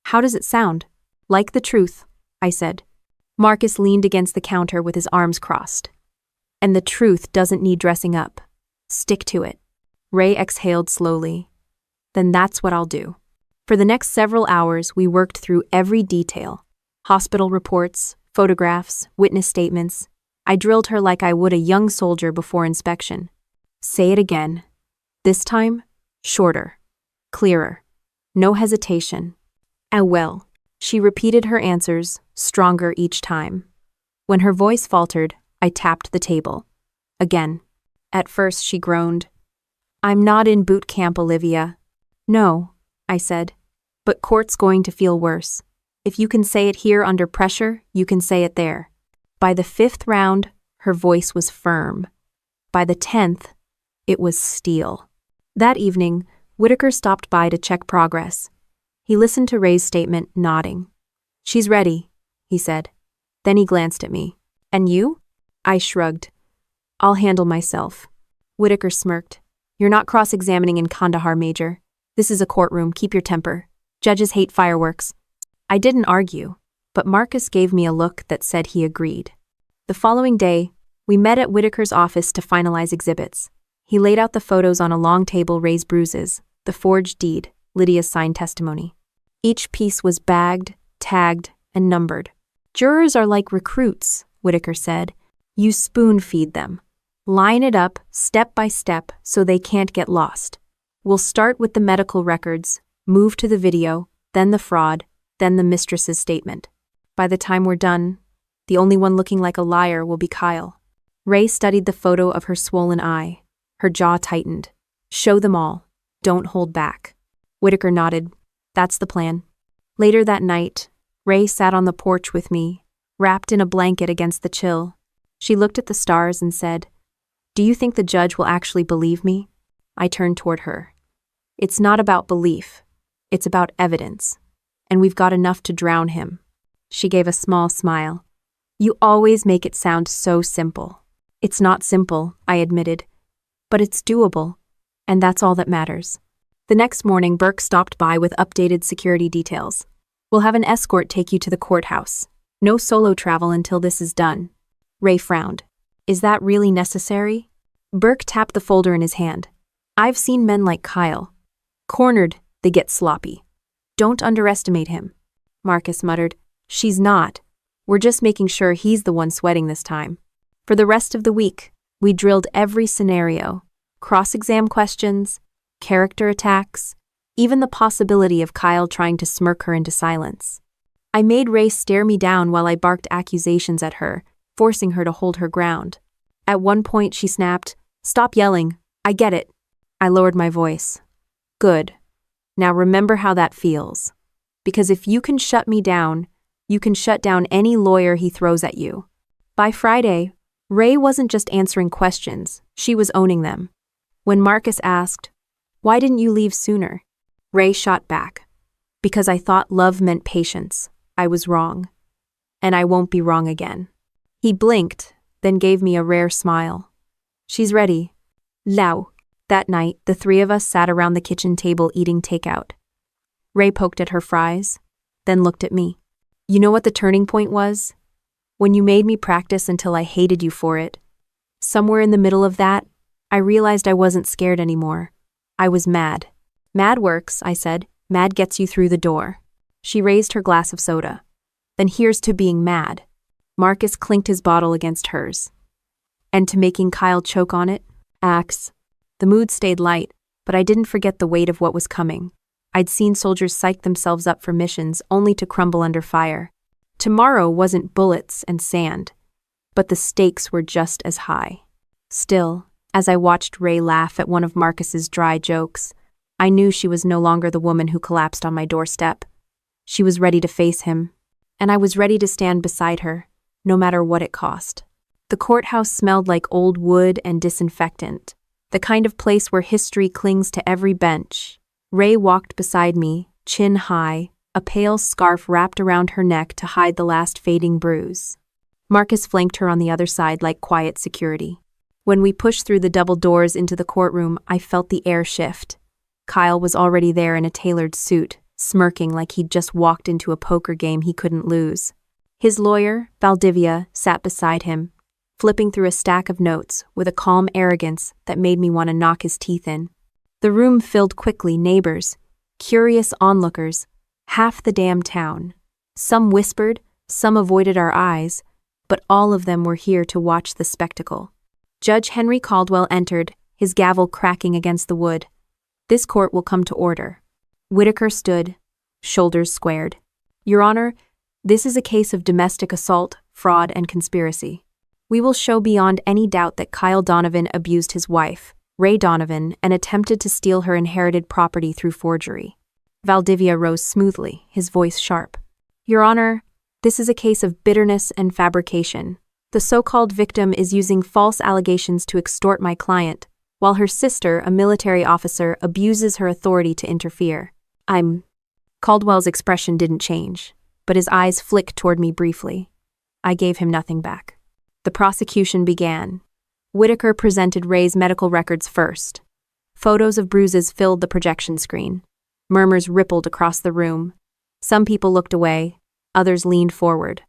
Speaker 4: "How does it sound?" "Like the truth," I said. Marcus leaned against the counter with his arms crossed. "And the truth doesn't need dressing up. Stick to it." Ray exhaled slowly. "Then that's what I'll do." For the next several hours, we worked through every detail. Hospital reports, photographs, witness statements. I drilled her like I would a young soldier before inspection. "Say it again. This time, shorter. Clearer. No hesitation." "Ah, well." She repeated her answers, stronger each time. When her voice faltered, I tapped the table. Again. At first, she groaned. "I'm not in boot camp, Olivia." "No," I said. "But court's going to feel worse. If you can say it here under pressure, you can say it there." By the 5th round, her voice was firm. By the 10th, it was steel. That evening, Whitaker stopped by to check progress. He listened to Ray's statement, nodding. "She's ready," he said. Then he glanced at me. "And you?" I shrugged. "I'll handle myself." Whitaker smirked. You're not cross-examining in Kandahar, Major. This is a courtroom, keep your temper. Judges hate fireworks. I didn't argue, but Marcus gave me a look that said he agreed. The following day, we met at Whitaker's office to finalize exhibits. He laid out the photos on a long table, raised bruises, the forged deed, Lydia's signed testimony. Each piece was bagged, tagged, and numbered. Jurors are like recruits, Whitaker said. You spoon-feed them. Line it up, step by step, so they can't get lost. We'll start with the medical records, move to the video, then the fraud, then the mistress's statement. By the time we're done, the only one looking like a liar will be Kyle. Ray studied the photo of her swollen eye. Her jaw tightened. Show them all. Don't hold back. Whitaker nodded. That's the plan. Later that night, Ray sat on the porch with me, wrapped in a blanket against the chill. She looked at the stars and said, "Do you think the judge will actually believe me?" I turned toward her. It's not about belief. It's about evidence. And we've got enough to drown him. She gave a small smile. You always make it sound so simple. It's not simple, I admitted. But it's doable. And that's all that matters. The next morning, Burke stopped by with updated security details. We'll have an escort take you to the courthouse. No solo travel until this is done. Ray frowned. Is that really necessary? Burke tapped the folder in his hand. I've seen men like Kyle. Cornered, they get sloppy. Don't underestimate him. Marcus muttered. She's not. We're just making sure he's the one sweating this time. For the rest of the week, we drilled every scenario. Cross-exam questions, character attacks, even the possibility of Kyle trying to smirk her into silence. I made Ray stare me down while I barked accusations at her, forcing her to hold her ground. At one point she snapped, "Stop yelling, I get it." I lowered my voice. Good. Now remember how that feels. Because if you can shut me down, you can shut down any lawyer he throws at you. By Friday, Ray wasn't just answering questions, she was owning them. When Marcus asked, "Why didn't you leave sooner?" Ray shot back. Because I thought love meant patience. I was wrong. And I won't be wrong again. He blinked, then gave me a rare smile. She's ready. Lao. That night, the three of us sat around the kitchen table eating takeout. Ray poked at her fries, then looked at me. You know what the turning point was? When you made me practice until I hated you for it. Somewhere in the middle of that, I realized I wasn't scared anymore. I was mad. Mad works, I said. Mad gets you through the door. She raised her glass of soda. Then here's to being mad. Marcus clinked his bottle against hers. And to making Kyle choke on it? Axe. The mood stayed light, but I didn't forget the weight of what was coming. I'd seen soldiers psych themselves up for missions only to crumble under fire. Tomorrow wasn't bullets and sand, but the stakes were just as high. Still, as I watched Ray laugh at one of Marcus's dry jokes, I knew she was no longer the woman who collapsed on my doorstep. She was ready to face him, and I was ready to stand beside her, no matter what it cost. The courthouse smelled like old wood and disinfectant, the kind of place where history clings to every bench. Ray walked beside me, chin high, a pale scarf wrapped around her neck to hide the last fading bruise. Marcus flanked her on the other side like quiet security. When we pushed through the double doors into the courtroom, I felt the air shift. Kyle was already there in a tailored suit, smirking like he'd just walked into a poker game he couldn't lose. His lawyer, Valdivia, sat beside him, flipping through a stack of notes with a calm arrogance that made me want to knock his teeth in. The room filled quickly, neighbors, curious onlookers, half the damn town. Some whispered, some avoided our eyes, but all of them were here to watch the spectacle. Judge Henry Caldwell entered, his gavel cracking against the wood. This court will come to order. Whitaker stood, shoulders squared. Your Honor, this is a case of domestic assault, fraud, and conspiracy. We will show beyond any doubt that Kyle Donovan abused his wife, Ray Donovan, and attempted to steal her inherited property through forgery. Valdivia rose smoothly, his voice sharp. Your Honor, this is a case of bitterness and fabrication. The so-called victim is using false allegations to extort my client, while her sister, a military officer, abuses her authority to interfere. Caldwell's expression didn't change, but his eyes flicked toward me briefly. I gave him nothing back. The prosecution began. Whitaker presented Ray's medical records first. Photos of bruises filled the projection screen. Murmurs rippled across the room. Some people looked away, others leaned forward.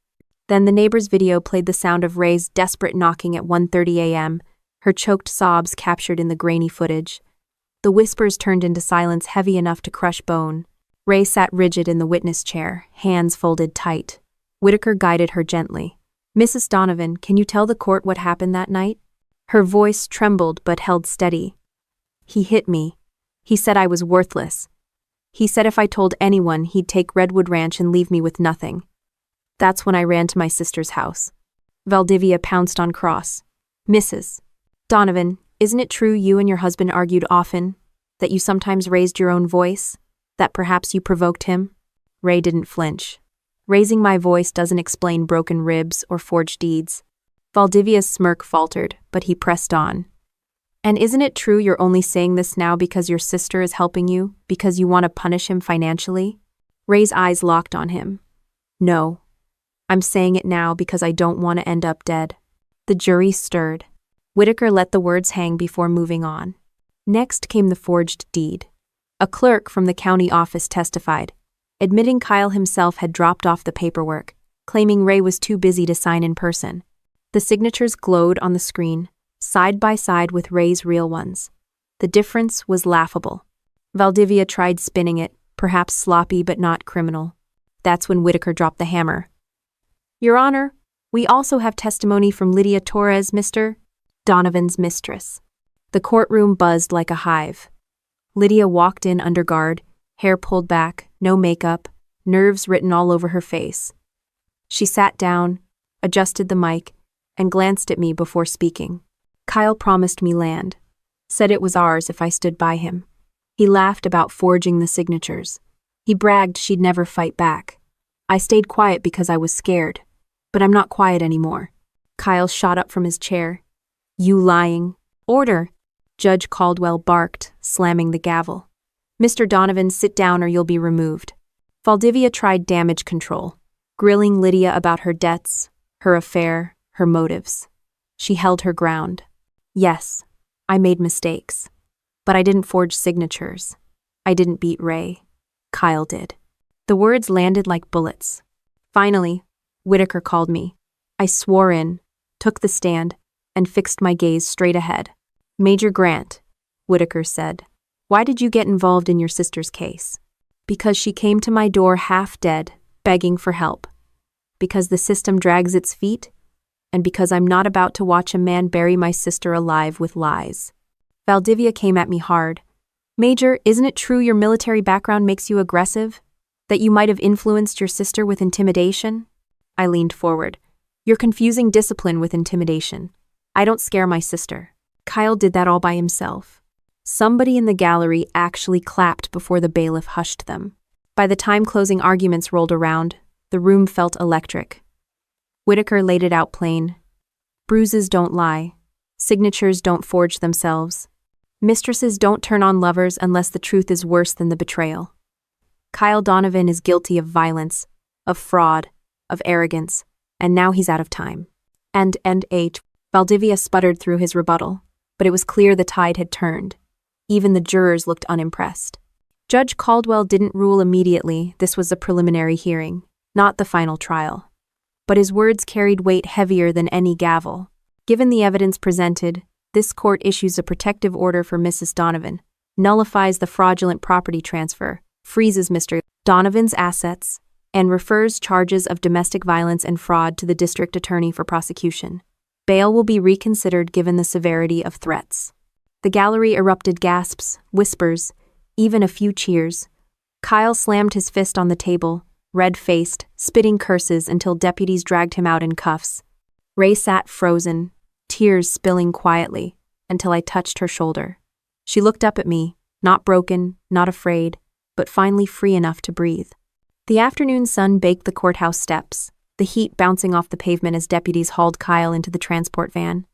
Speaker 4: Then the neighbor's video played the sound of Ray's desperate knocking at 1:30 a.m., her choked sobs captured in the grainy footage. The whispers turned into silence heavy enough to crush bone. Ray sat rigid in the witness chair, hands folded tight. Whitaker guided her gently. "Mrs. Donovan, can you tell the court what happened that night?" Her voice trembled but held steady. "He hit me. He said I was worthless. He said if I told anyone, he'd take Redwood Ranch and leave me with nothing. That's when I ran to my sister's house." Valdivia pounced on Cross. "Mrs. Donovan, isn't it true you and your husband argued often? That you sometimes raised your own voice? That perhaps you provoked him?" Ray didn't flinch. "Raising my voice doesn't explain broken ribs or forged deeds." Valdivia's smirk faltered, but he pressed on. "And isn't it true you're only saying this now because your sister is helping you, because you want to punish him financially?" Ray's eyes locked on him. "No. I'm saying it now because I don't want to end up dead." The jury stirred. Whitaker let the words hang before moving on. Next came the forged deed. A clerk from the county office testified, admitting Kyle himself had dropped off the paperwork, claiming Ray was too busy to sign in person. The signatures glowed on the screen, side by side with Ray's real ones. The difference was laughable. Valdivia tried spinning it, perhaps sloppy but not criminal. That's when Whitaker dropped the hammer. "Your Honor, we also have testimony from Lydia Torres, Mr. Donovan's mistress." The courtroom buzzed like a hive. Lydia walked in under guard, hair pulled back, no makeup, nerves written all over her face. She sat down, adjusted the mic, and glanced at me before speaking. "Kyle promised me land, said it was ours if I stood by him. He laughed about forging the signatures. He bragged she'd never fight back. I stayed quiet because I was scared, but I'm not quiet anymore." Kyle shot up from his chair. "You lying." "Order," Judge Caldwell barked, slamming the gavel. "Mr. Donovan, sit down or you'll be removed." Valdivia tried damage control, grilling Lydia about her debts, her affair, her motives. She held her ground. "Yes, I made mistakes. But I didn't forge signatures. I didn't beat Ray. Kyle did." The words landed like bullets. Finally, Whitaker called me. I swore in, took the stand, and fixed my gaze straight ahead. "Major Grant," Whitaker said, "why did you get involved in your sister's case?" "Because she came to my door half dead, begging for help. Because the system drags its feet, and because I'm not about to watch a man bury my sister alive with lies." Valdivia came at me hard. "Major, isn't it true your military background makes you aggressive? That you might have influenced your sister with intimidation?" I leaned forward. "You're confusing discipline with intimidation. I don't scare my sister. Kyle did that all by himself." Somebody in the gallery actually clapped before the bailiff hushed them. By the time closing arguments rolled around, the room felt electric. Whitaker laid it out plain. Bruises don't lie. Signatures don't forge themselves. Mistresses don't turn on lovers unless the truth is worse than the betrayal. Kyle Donovan is guilty of violence, of fraud, of arrogance, and now he's out of time. And Valdivia sputtered through his rebuttal, but it was clear the tide had turned. Even the jurors looked unimpressed. Judge Caldwell didn't rule immediately. This was a preliminary hearing, not the final trial. But his words carried weight heavier than any gavel. Given the evidence presented, this court issues a protective order for Mrs. Donovan, nullifies the fraudulent property transfer, freezes Mr. Donovan's assets, and refers charges of domestic violence and fraud to the district attorney for prosecution. Bail will be reconsidered given the severity of threats. The gallery erupted gasps, whispers, even a few cheers. Kyle slammed his fist on the table, red-faced, spitting curses until deputies dragged him out in cuffs. Ray sat frozen, tears spilling quietly, until I touched her shoulder. She looked up at me, not broken, not afraid, but finally free enough to breathe. The afternoon sun baked the courthouse steps, the heat bouncing off the pavement as deputies hauled Kyle into the transport van.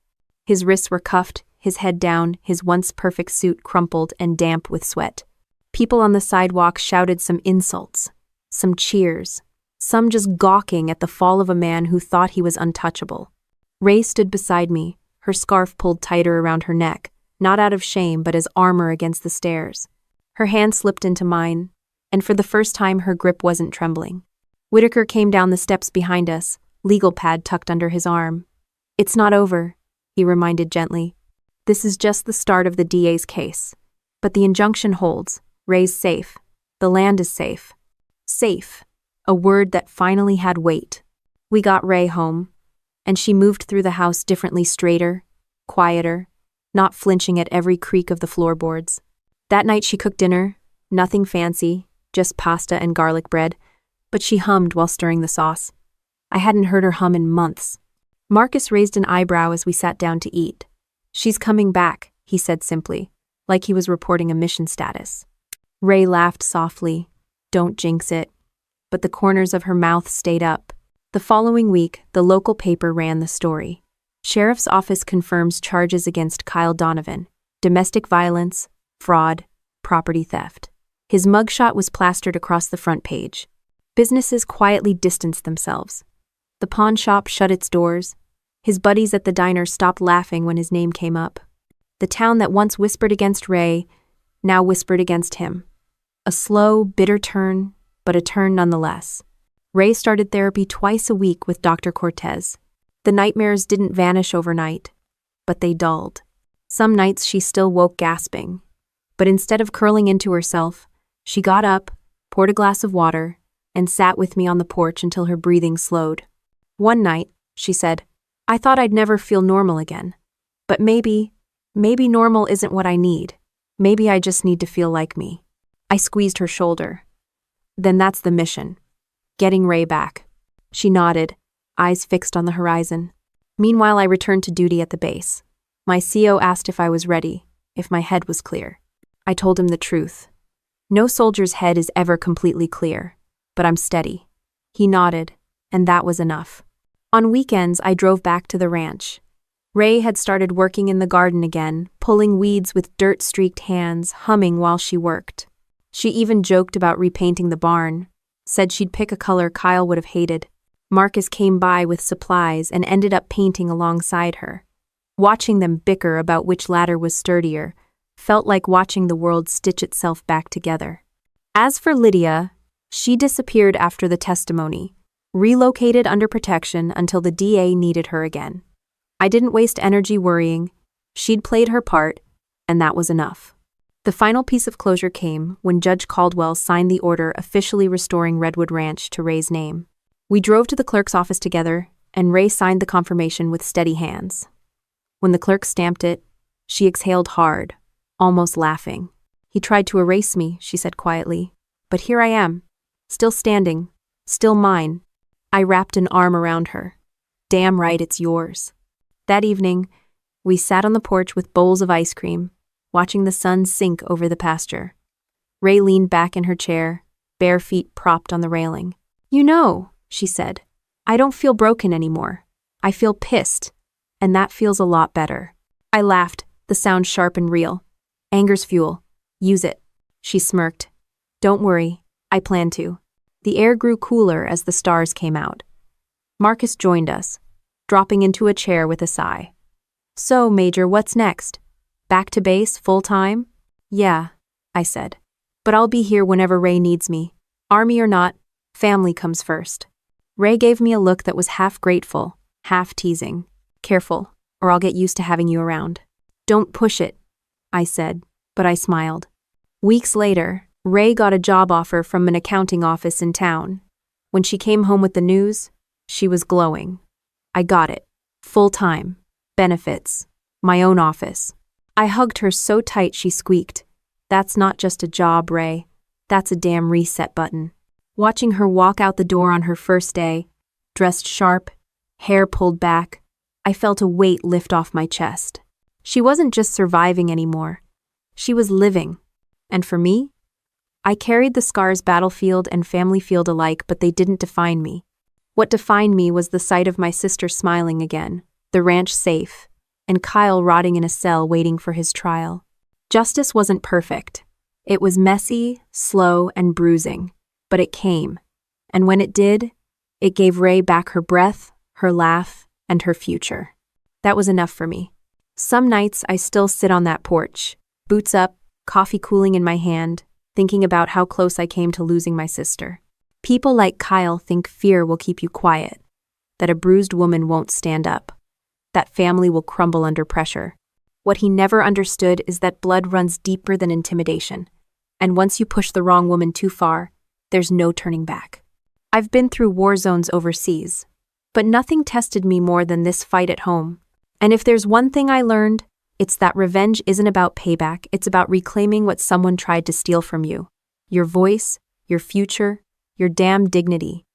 Speaker 4: His wrists were cuffed, his head down, his once perfect suit crumpled and damp with sweat. People on the sidewalk shouted some insults, some cheers, some just gawking at the fall of a man who thought he was untouchable. Ray stood beside me, her scarf pulled tighter around her neck, not out of shame but as armor against the stairs. Her hand slipped into mine, and for the first time her grip wasn't trembling. Whitaker came down the steps behind us, legal pad tucked under his arm. "It's not over," he reminded gently. "This is just the start of the DA's case. But the injunction holds. Ray's safe. The land is safe." Safe. A word that finally had weight. We got Ray home, and she moved through the house differently, straighter, quieter, not flinching at every creak of the floorboards. That night she cooked dinner, nothing fancy, just pasta and garlic bread, but she hummed while stirring the sauce. I hadn't heard her hum in months. Marcus raised an eyebrow as we sat down to eat. "She's coming back," he said simply, like he was reporting a mission status. Ray laughed softly. "Don't jinx it." But the corners of her mouth stayed up. The following week, the local paper ran the story. Sheriff's office confirms charges against Kyle Donovan: domestic violence, fraud, property theft. His mugshot was plastered across the front page. Businesses quietly distanced themselves. The pawn shop shut its doors. His buddies at the diner stopped laughing when his name came up. The town that once whispered against Ray now whispered against him. A slow, bitter turn, but a turn nonetheless. Ray started therapy twice a week with Dr. Cortez. The nightmares didn't vanish overnight, but they dulled. Some nights she still woke gasping, but instead of curling into herself, she got up, poured a glass of water, and sat with me on the porch until her breathing slowed. One night, she said, "I thought I'd never feel normal again. But maybe normal isn't what I need. Maybe I just need to feel like me." I squeezed her shoulder. "Then that's the mission. Getting Ray back." She nodded, eyes fixed on the horizon. Meanwhile, I returned to duty at the base. My CO asked if I was ready, if my head was clear. I told him the truth. No soldier's head is ever completely clear, but I'm steady. He nodded, and that was enough. On weekends, I drove back to the ranch. Ray had started working in the garden again, pulling weeds with dirt-streaked hands, humming while she worked. She even joked about repainting the barn, said she'd pick a color Kyle would have hated. Marcus came by with supplies and ended up painting alongside her. Watching them bicker about which ladder was sturdier felt like watching the world stitch itself back together. As for Lydia, she disappeared after the testimony, relocated under protection until the DA needed her again. I didn't waste energy worrying. She'd played her part, and that was enough. The final piece of closure came when Judge Caldwell signed the order officially restoring Redwood Ranch to Ray's name. We drove to the clerk's office together, and Ray signed the confirmation with steady hands. When the clerk stamped it, she exhaled hard, almost laughing. "He tried to erase me," she said quietly. "But here I am, still standing, still mine." I wrapped an arm around her. "Damn right it's yours." That evening, we sat on the porch with bowls of ice cream, watching the sun sink over the pasture. Ray leaned back in her chair, bare feet propped on the railing. "You know," she said, "I don't feel broken anymore. I feel pissed, and that feels a lot better." I laughed, the sound sharp and real. "Anger's fuel. Use it." She smirked. "Don't worry, I plan to." The air grew cooler as the stars came out. Marcus joined us, dropping into a chair with a sigh. "So, Major, what's next? Back to base, full-time?" "Yeah," I said. "But I'll be here whenever Ray needs me. Army or not, family comes first." Ray gave me a look that was half grateful, half teasing. "Careful, or I'll get used to having you around." "Don't push it," I said, but I smiled. Weeks later, Ray got a job offer from an accounting office in town. When she came home with the news, she was glowing. I got it. Full-time. Benefits. My own office. I hugged her so tight she squeaked. "That's not just a job, Ray. That's a damn reset button." Watching her walk out the door on her first day, dressed sharp, hair pulled back, I felt a weight lift off my chest. She wasn't just surviving anymore. She was living. And for me? I carried the scars battlefield and family field alike, but they didn't define me. What defined me was the sight of my sister smiling again, the ranch safe, and Kyle rotting in a cell waiting for his trial. Justice wasn't perfect. It was messy, slow, and bruising, but it came. And when it did, it gave Ray back her breath, her laugh, and her future. That was enough for me. Some nights I still sit on that porch, boots up, coffee cooling in my hand, thinking about how close I came to losing my sister. People like Kyle think fear will keep you quiet, that a bruised woman won't stand up, that family will crumble under pressure. What he never understood is that blood runs deeper than intimidation, and once you push the wrong woman too far, there's no turning back. I've been through war zones overseas, but nothing tested me more than this fight at home. And if there's one thing I learned, it's that revenge isn't about payback, it's about reclaiming what someone tried to steal from you. Your voice, your future, your damn dignity.